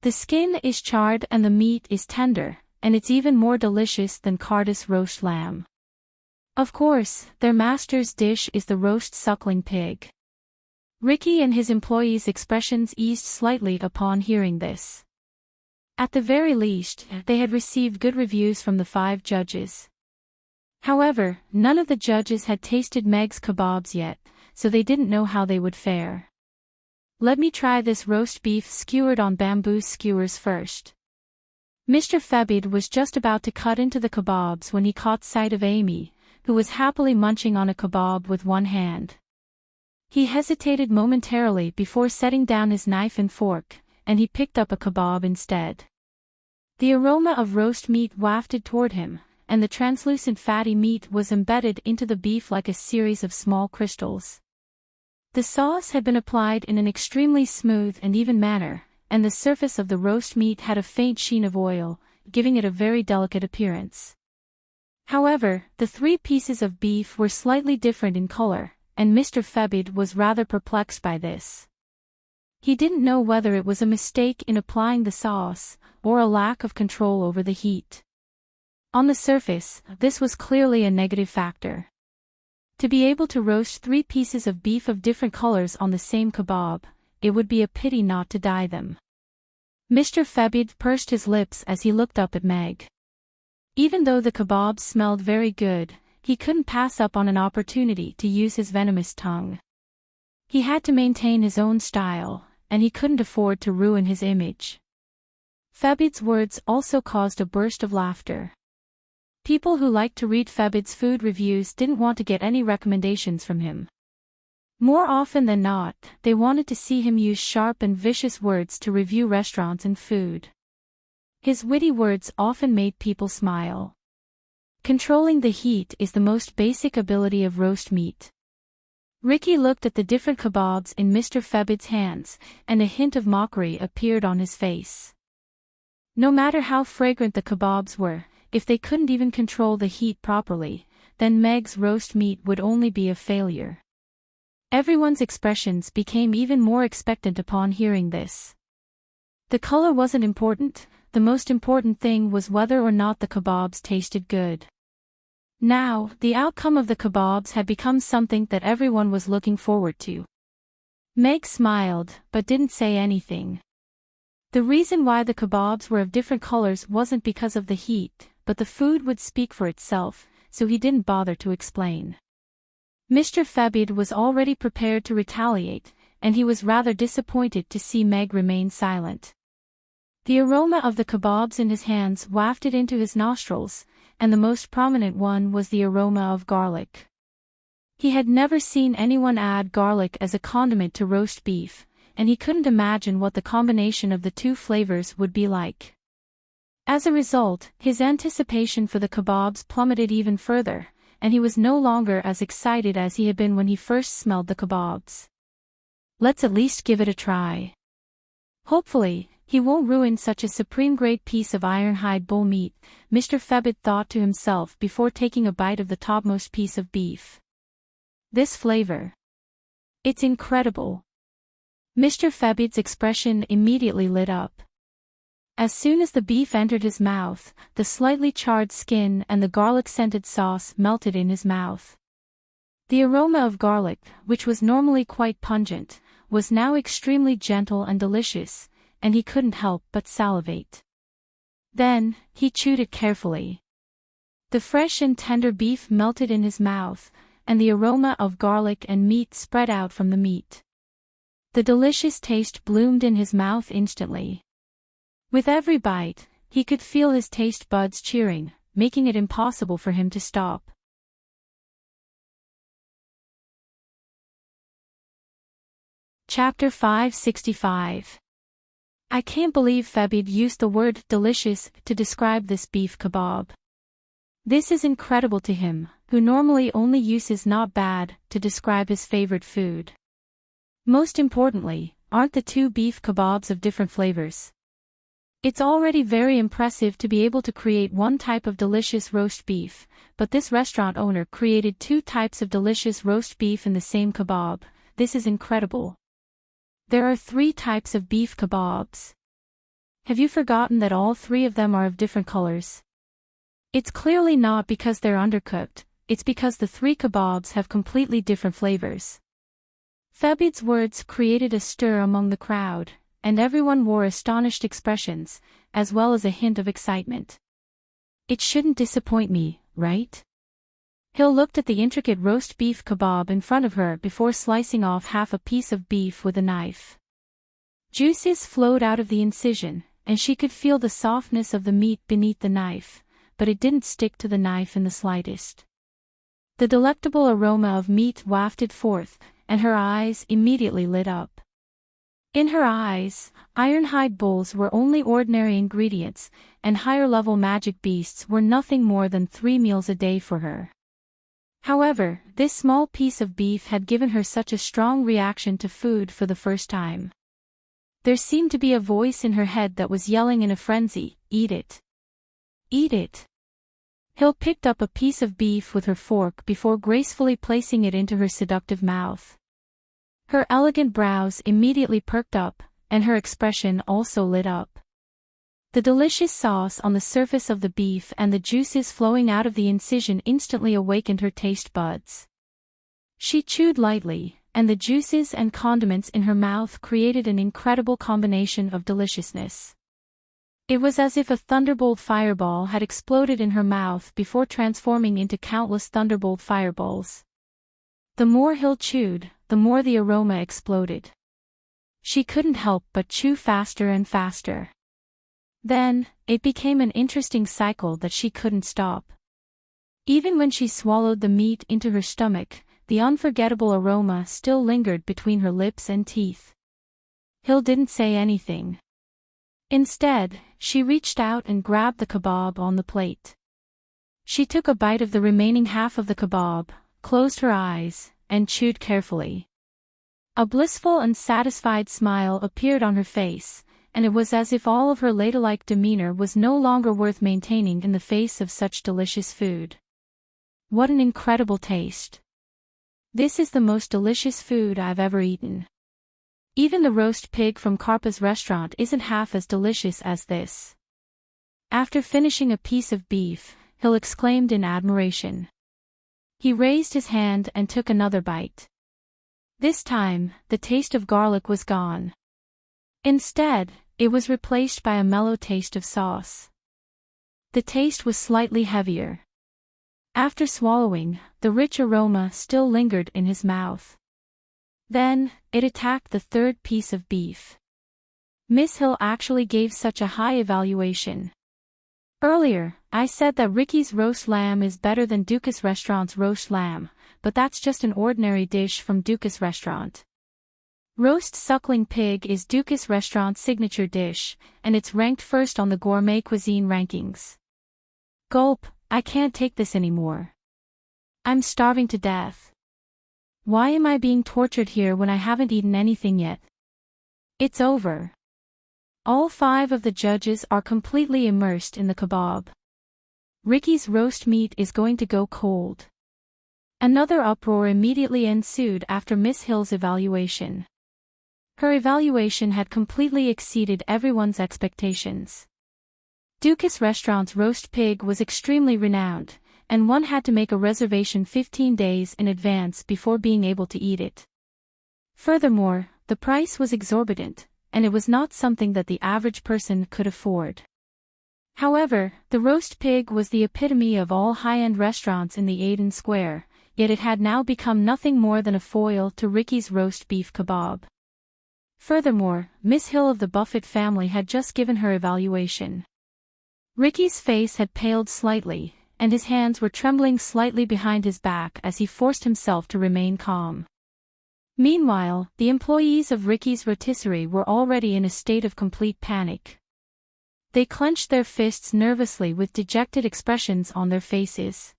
The skin is charred and the meat is tender, and it's even more delicious than Cardi's roast lamb. Of course, their master's dish is the roast suckling pig." Ricky and his employees' expressions eased slightly upon hearing this. At the very least, they had received good reviews from the 5 judges. However, none of the judges had tasted Meg's kebabs yet, so they didn't know how they would fare. "Let me try this roast beef skewered on bamboo skewers first." Mr. Febide was just about to cut into the kebabs when he caught sight of Amy, who was happily munching on a kebab with one hand. He hesitated momentarily before setting down his knife and fork, and he picked up a kebab instead. The aroma of roast meat wafted toward him, and the translucent fatty meat was embedded into the beef like a series of small crystals. The sauce had been applied in an extremely smooth and even manner, and the surface of the roast meat had a faint sheen of oil, giving it a very delicate appearance. However, the 3 pieces of beef were slightly different in color, and Mr. Febide was rather perplexed by this. He didn't know whether it was a mistake in applying the sauce, or a lack of control over the heat. On the surface, this was clearly a negative factor. To be able to roast 3 pieces of beef of different colors on the same kebab, it would be a pity not to dye them. Mr. Febide pursed his lips as he looked up at Meg. Even though the kebabs smelled very good, he couldn't pass up on an opportunity to use his venomous tongue. He had to maintain his own style, and he couldn't afford to ruin his image. Febide's words also caused a burst of laughter. People who liked to read Febide's food reviews didn't want to get any recommendations from him. More often than not, they wanted to see him use sharp and vicious words to review restaurants and food. His witty words often made people smile. Controlling the heat is the most basic ability of roast meat. Ricky looked at the different kebabs in Mr. Febide's hands, and a hint of mockery appeared on his face. No matter how fragrant the kebabs were, if they couldn't even control the heat properly, then Meg's roast meat would only be a failure. Everyone's expressions became even more expectant upon hearing this. The color wasn't important, the most important thing was whether or not the kebabs tasted good. Now, the outcome of the kebabs had become something that everyone was looking forward to. Meg smiled, but didn't say anything. The reason why the kebabs were of different colors wasn't because of the heat, but the food would speak for itself, so he didn't bother to explain. Mr. Fabid was already prepared to retaliate, and he was rather disappointed to see Meg remain silent. The aroma of the kebabs in his hands wafted into his nostrils, and the most prominent one was the aroma of garlic. He had never seen anyone add garlic as a condiment to roast beef, and he couldn't imagine what the combination of the two flavors would be like. As a result, his anticipation for the kebabs plummeted even further, and he was no longer as excited as he had been when he first smelled the kebabs. Let's at least give it a try. Hopefully, he won't ruin such a supreme-grade piece of ironhide bull meat, Mr. Fabid thought to himself before taking a bite of the topmost piece of beef. This flavor. It's incredible. Mr. Fabid's expression immediately lit up. As soon as the beef entered his mouth, the slightly charred skin and the garlic-scented sauce melted in his mouth. The aroma of garlic, which was normally quite pungent, was now extremely gentle and delicious, and he couldn't help but salivate. Then, he chewed it carefully. The fresh and tender beef melted in his mouth, and the aroma of garlic and meat spread out from the meat. The delicious taste bloomed in his mouth instantly. With every bite, he could feel his taste buds cheering, making it impossible for him to stop. Chapter 565. I can't believe Fabid used the word delicious to describe this beef kebab. This is incredible to him, who normally only uses not bad to describe his favorite food. Most importantly, aren't the two beef kebabs of different flavors? It's already very impressive to be able to create one type of delicious roast beef, but this restaurant owner created two types of delicious roast beef in the same kebab. This is incredible. There are 3 types of beef kebabs. Have you forgotten that all 3 of them are of different colors? It's clearly not because they're undercooked, it's because the 3 kebabs have completely different flavors. Fabid's words created a stir among the crowd, and everyone wore astonished expressions, as well as a hint of excitement. It shouldn't disappoint me, right? Hill looked at the intricate roast beef kebab in front of her before slicing off half a piece of beef with a knife. Juices flowed out of the incision, and she could feel the softness of the meat beneath the knife, but it didn't stick to the knife in the slightest. The delectable aroma of meat wafted forth, and her eyes immediately lit up. In her eyes, ironhide bulls were only ordinary ingredients, and higher-level magic beasts were nothing more than 3 meals a day for her. However, this small piece of beef had given her such a strong reaction to food for the first time. There seemed to be a voice in her head that was yelling in a frenzy, "Eat it! Eat it!" Hill picked up a piece of beef with her fork before gracefully placing it into her seductive mouth. Her elegant brows immediately perked up, and her expression also lit up. The delicious sauce on the surface of the beef and the juices flowing out of the incision instantly awakened her taste buds. She chewed lightly, and the juices and condiments in her mouth created an incredible combination of deliciousness. It was as if a thunderbolt fireball had exploded in her mouth before transforming into countless thunderbolt fireballs. The more Hill chewed, the more the aroma exploded. She couldn't help but chew faster and faster. Then, it became an interesting cycle that she couldn't stop. Even when she swallowed the meat into her stomach, the unforgettable aroma still lingered between her lips and teeth. Hill didn't say anything. Instead, she reached out and grabbed the kebab on the plate. She took a bite of the remaining half of the kebab, closed her eyes, and chewed carefully. A blissful and satisfied smile appeared on her face, and it was as if all of her ladylike demeanor was no longer worth maintaining in the face of such delicious food. What an incredible taste! This is the most delicious food I've ever eaten. Even the roast pig from Karpa's restaurant isn't half as delicious as this." After finishing a piece of beef, Hill exclaimed in admiration. He raised his hand and took another bite. This time, the taste of garlic was gone. Instead, it was replaced by a mellow taste of sauce. The taste was slightly heavier. After swallowing, the rich aroma still lingered in his mouth. Then, it attacked the third piece of beef. Miss Hill actually gave such a high evaluation. "Earlier, I said that Ricky's roast lamb is better than Dukas Restaurant's roast lamb, but that's just an ordinary dish from Dukas Restaurant. Roast suckling pig is Dukas Restaurant's signature dish, and it's ranked first on the gourmet cuisine rankings." Gulp, I can't take this anymore. I'm starving to death. Why am I being tortured here when I haven't eaten anything yet? It's over. All 5 of the judges are completely immersed in the kebab. Ricky's roast meat is going to go cold. Another uproar immediately ensued after Miss Hill's evaluation. Her evaluation had completely exceeded everyone's expectations. Dukas Restaurant's roast pig was extremely renowned, and one had to make a reservation 15 days in advance before being able to eat it. Furthermore, the price was exorbitant, and it was not something that the average person could afford. However, the roast pig was the epitome of all high-end restaurants in the Aden Square, yet it had now become nothing more than a foil to Ricky's roast beef kebab. Furthermore, Miss Hill of the Buffett family had just given her evaluation. Ricky's face had paled slightly, and his hands were trembling slightly behind his back as he forced himself to remain calm. Meanwhile, the employees of Ricky's rotisserie were already in a state of complete panic. They clenched their fists nervously with dejected expressions on their faces.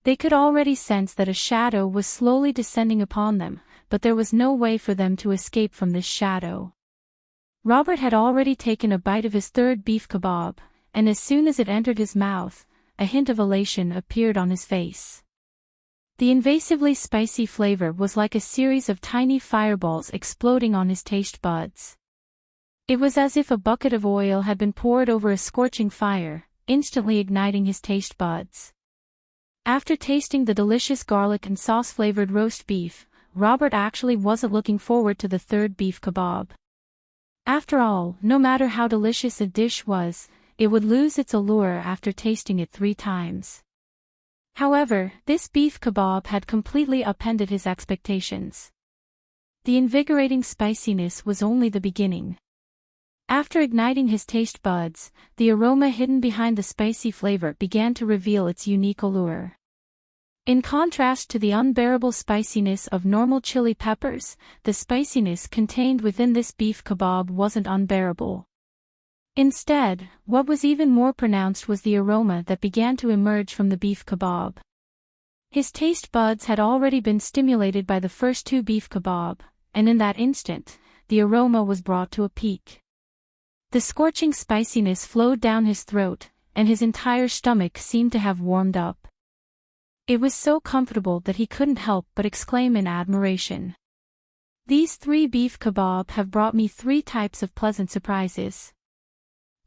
They could already sense that a shadow was slowly descending upon them, but there was no way for them to escape from this shadow. Robert had already taken a bite of his third beef kebab, and as soon as it entered his mouth, a hint of elation appeared on his face. The invasively spicy flavor was like a series of tiny fireballs exploding on his taste buds. It was as if a bucket of oil had been poured over a scorching fire, instantly igniting his taste buds. After tasting the delicious garlic and sauce-flavored roast beef, Robert actually wasn't looking forward to the third beef kebab. After all, no matter how delicious a dish was, it would lose its allure after tasting it 3 times. However, this beef kebab had completely upended his expectations. The invigorating spiciness was only the beginning. After igniting his taste buds, the aroma hidden behind the spicy flavor began to reveal its unique allure. In contrast to the unbearable spiciness of normal chili peppers, the spiciness contained within this beef kebab wasn't unbearable. Instead, what was even more pronounced was the aroma that began to emerge from the beef kebab. His taste buds had already been stimulated by the first 2 beef kebab, and in that instant, the aroma was brought to a peak. The scorching spiciness flowed down his throat, and his entire stomach seemed to have warmed up. It was so comfortable that he couldn't help but exclaim in admiration. "These 3 beef kebab have brought me 3 types of pleasant surprises.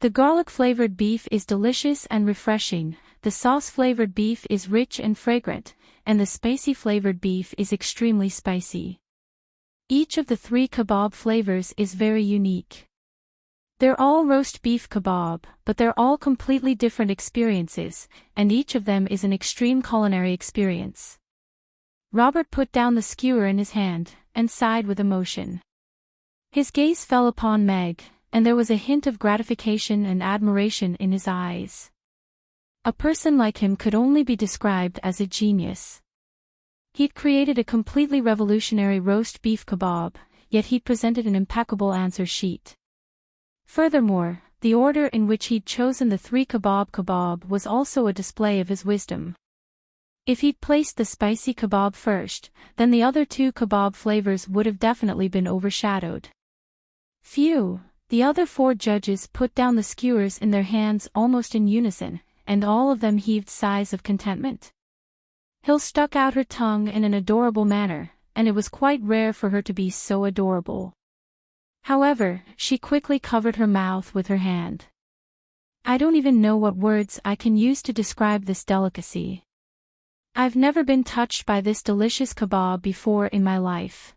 The garlic-flavored beef is delicious and refreshing, the sauce-flavored beef is rich and fragrant, and the spicy-flavored beef is extremely spicy. Each of the 3 kebab flavors is very unique. They're all roast beef kebab, but they're all completely different experiences, and each of them is an extreme culinary experience." Robert put down the skewer in his hand, and sighed with emotion. His gaze fell upon Meg, and there was a hint of gratification and admiration in his eyes. A person like him could only be described as a genius. He'd created a completely revolutionary roast beef kebab, yet he'd presented an impeccable answer sheet. Furthermore, the order in which he'd chosen the 3 kebab was also a display of his wisdom. If he'd placed the spicy kebab first, then the other 2 kebab flavors would have definitely been overshadowed. Phew! The other 4 judges put down the skewers in their hands almost in unison, and all of them heaved sighs of contentment. Hill stuck out her tongue in an adorable manner, and it was quite rare for her to be so adorable. However, she quickly covered her mouth with her hand. I don't even know what words I can use to describe this delicacy. I've never been touched by this delicious kebab before in my life.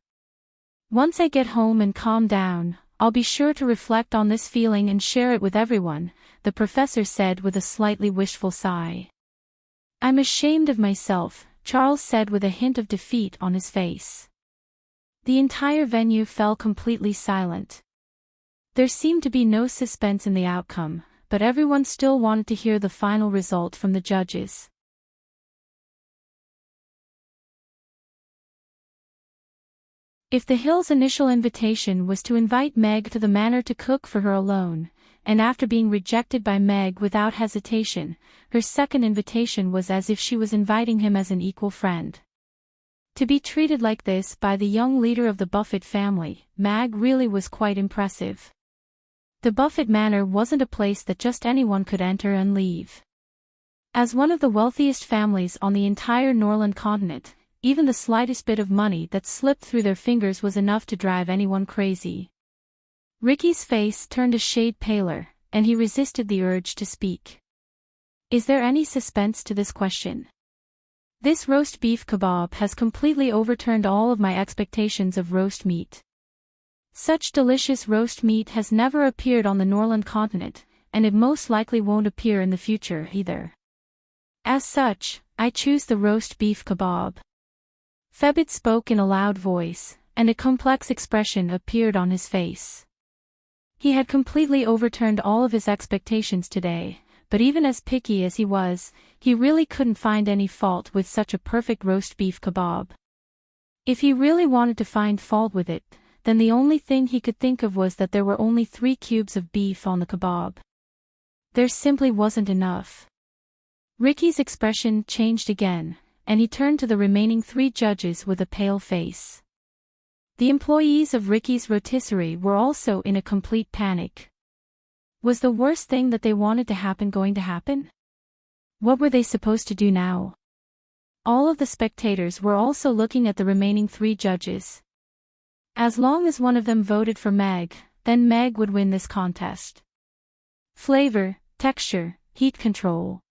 Once I get home and calm down, I'll be sure to reflect on this feeling and share it with everyone, the professor said with a slightly wishful sigh. I'm ashamed of myself, Charles said with a hint of defeat on his face. The entire venue fell completely silent. There seemed to be no suspense in the outcome, but everyone still wanted to hear the final result from the judges. If the Hills' initial invitation was to invite Meg to the manor to cook for her alone, and after being rejected by Meg without hesitation, her second invitation was as if she was inviting him as an equal friend. To be treated like this by the young leader of the Buffett family, Meg really was quite impressive. The Buffett Manor wasn't a place that just anyone could enter and leave. As one of the wealthiest families on the entire Norland continent, even the slightest bit of money that slipped through their fingers was enough to drive anyone crazy. Ricky's face turned a shade paler, and he resisted the urge to speak. Is there any suspense to this question? This roast beef kebab has completely overturned all of my expectations of roast meat. Such delicious roast meat has never appeared on the Norland continent, and it most likely won't appear in the future either. As such, I choose the roast beef kebab. Febit spoke in a loud voice, and a complex expression appeared on his face. He had completely overturned all of his expectations today, but even as picky as he was, he really couldn't find any fault with such a perfect roast beef kebab. If he really wanted to find fault with it, then the only thing he could think of was that there were only 3 cubes of beef on the kebab. There simply wasn't enough. Ricky's expression changed again, and he turned to the remaining 3 judges with a pale face. The employees of Ricky's rotisserie were also in a complete panic. Was the worst thing that they wanted to happen going to happen? What were they supposed to do now? All of the spectators were also looking at the remaining 3 judges. As long as one of them voted for Meg, then Meg would win this contest. Flavor, texture, heat control.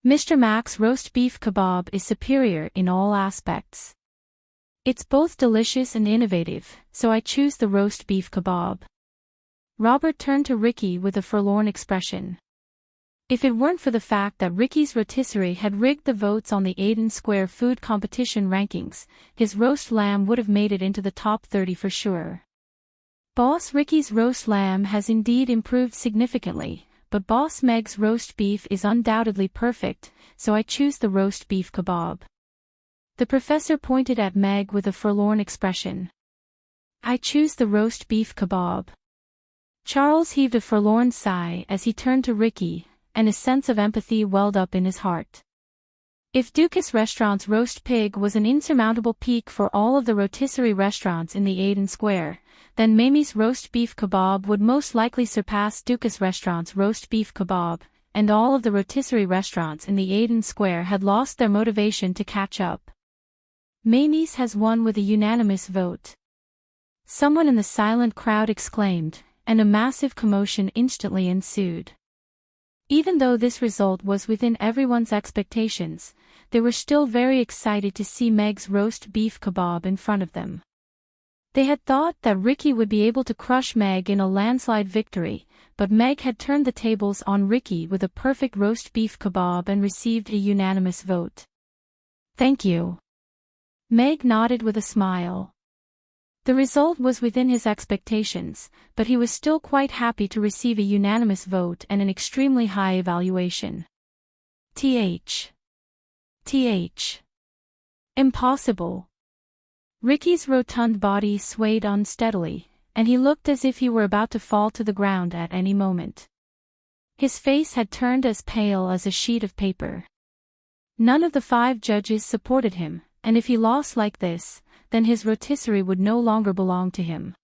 Mr. Mac's roast beef kebab is superior in all aspects. It's both delicious and innovative, so I choose the roast beef kebab. Robert turned to Ricky with a forlorn expression. If it weren't for the fact that Ricky's rotisserie had rigged the votes on the Aiden Square food competition rankings, his roast lamb would have made it into the top 30 for sure. Boss Ricky's roast lamb has indeed improved significantly, but Boss Meg's roast beef is undoubtedly perfect, so I choose the roast beef kebab. The professor pointed at Meg with a forlorn expression. I choose the roast beef kebab. Charles heaved a forlorn sigh as he turned to Ricky, and a sense of empathy welled up in his heart. If Dukas Restaurant's roast pig was an insurmountable peak for all of the rotisserie restaurants in the Aiden Square, then Mamie's roast beef kebab would most likely surpass Dukas Restaurant's roast beef kebab, and all of the rotisserie restaurants in the Aiden Square had lost their motivation to catch up. Mamie's has won with a unanimous vote. Someone in the silent crowd exclaimed, and a massive commotion instantly ensued. Even though this result was within everyone's expectations, they were still very excited to see Meg's roast beef kebab in front of them. They had thought that Ricky would be able to crush Meg in a landslide victory, but Meg had turned the tables on Ricky with a perfect roast beef kebab and received a unanimous vote. Thank you. Meg nodded with a smile. The result was within his expectations, but he was still quite happy to receive a unanimous vote and an extremely high evaluation. Th. Impossible. Ricky's rotund body swayed unsteadily, and he looked as if he were about to fall to the ground at any moment. His face had turned as pale as a sheet of paper. None of the 5 judges supported him, and if he lost like this, then his rotisserie would no longer belong to him.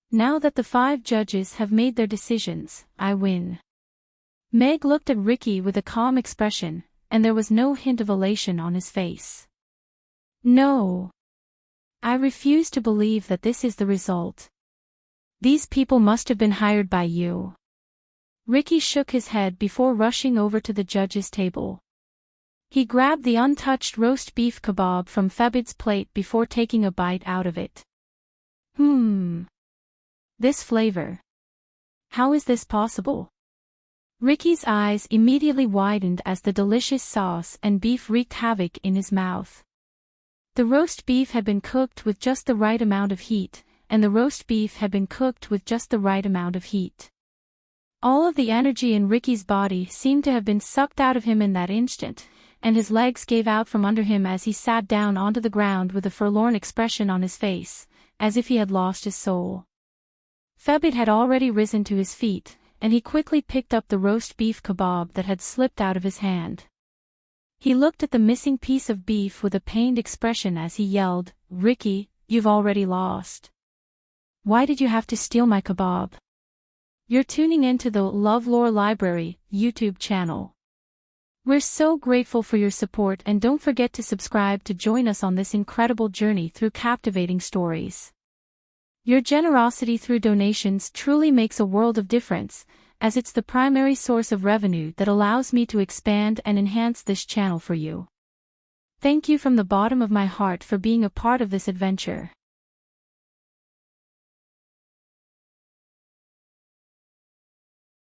Now that the 5 judges have made their decisions, I win. Meg looked at Ricky with a calm expression, and there was no hint of elation on his face. No. I refuse to believe that this is the result. These people must have been hired by you. Ricky shook his head before rushing over to the judge's table. He grabbed the untouched roast beef kebab from Febid's plate before taking a bite out of it. This flavor. How is this possible? Ricky's eyes immediately widened as the delicious sauce and beef wreaked havoc in his mouth. The roast beef had been cooked with just the right amount of heat, and the roast beef had been cooked with just the right amount of heat. All of the energy in Ricky's body seemed to have been sucked out of him in that instant, and his legs gave out from under him as he sat down onto the ground with a forlorn expression on his face, as if he had lost his soul. Febid had already risen to his feet, and he quickly picked up the roast beef kebab that had slipped out of his hand. He looked at the missing piece of beef with a pained expression as he yelled, "Ricky, you've already lost. Why did you have to steal my kebab?" You're tuning into the LoveLore Library YouTube channel. We're so grateful for your support, and don't forget to subscribe to join us on this incredible journey through captivating stories. Your generosity through donations truly makes a world of difference, as it's the primary source of revenue that allows me to expand and enhance this channel for you. Thank you from the bottom of my heart for being a part of this adventure.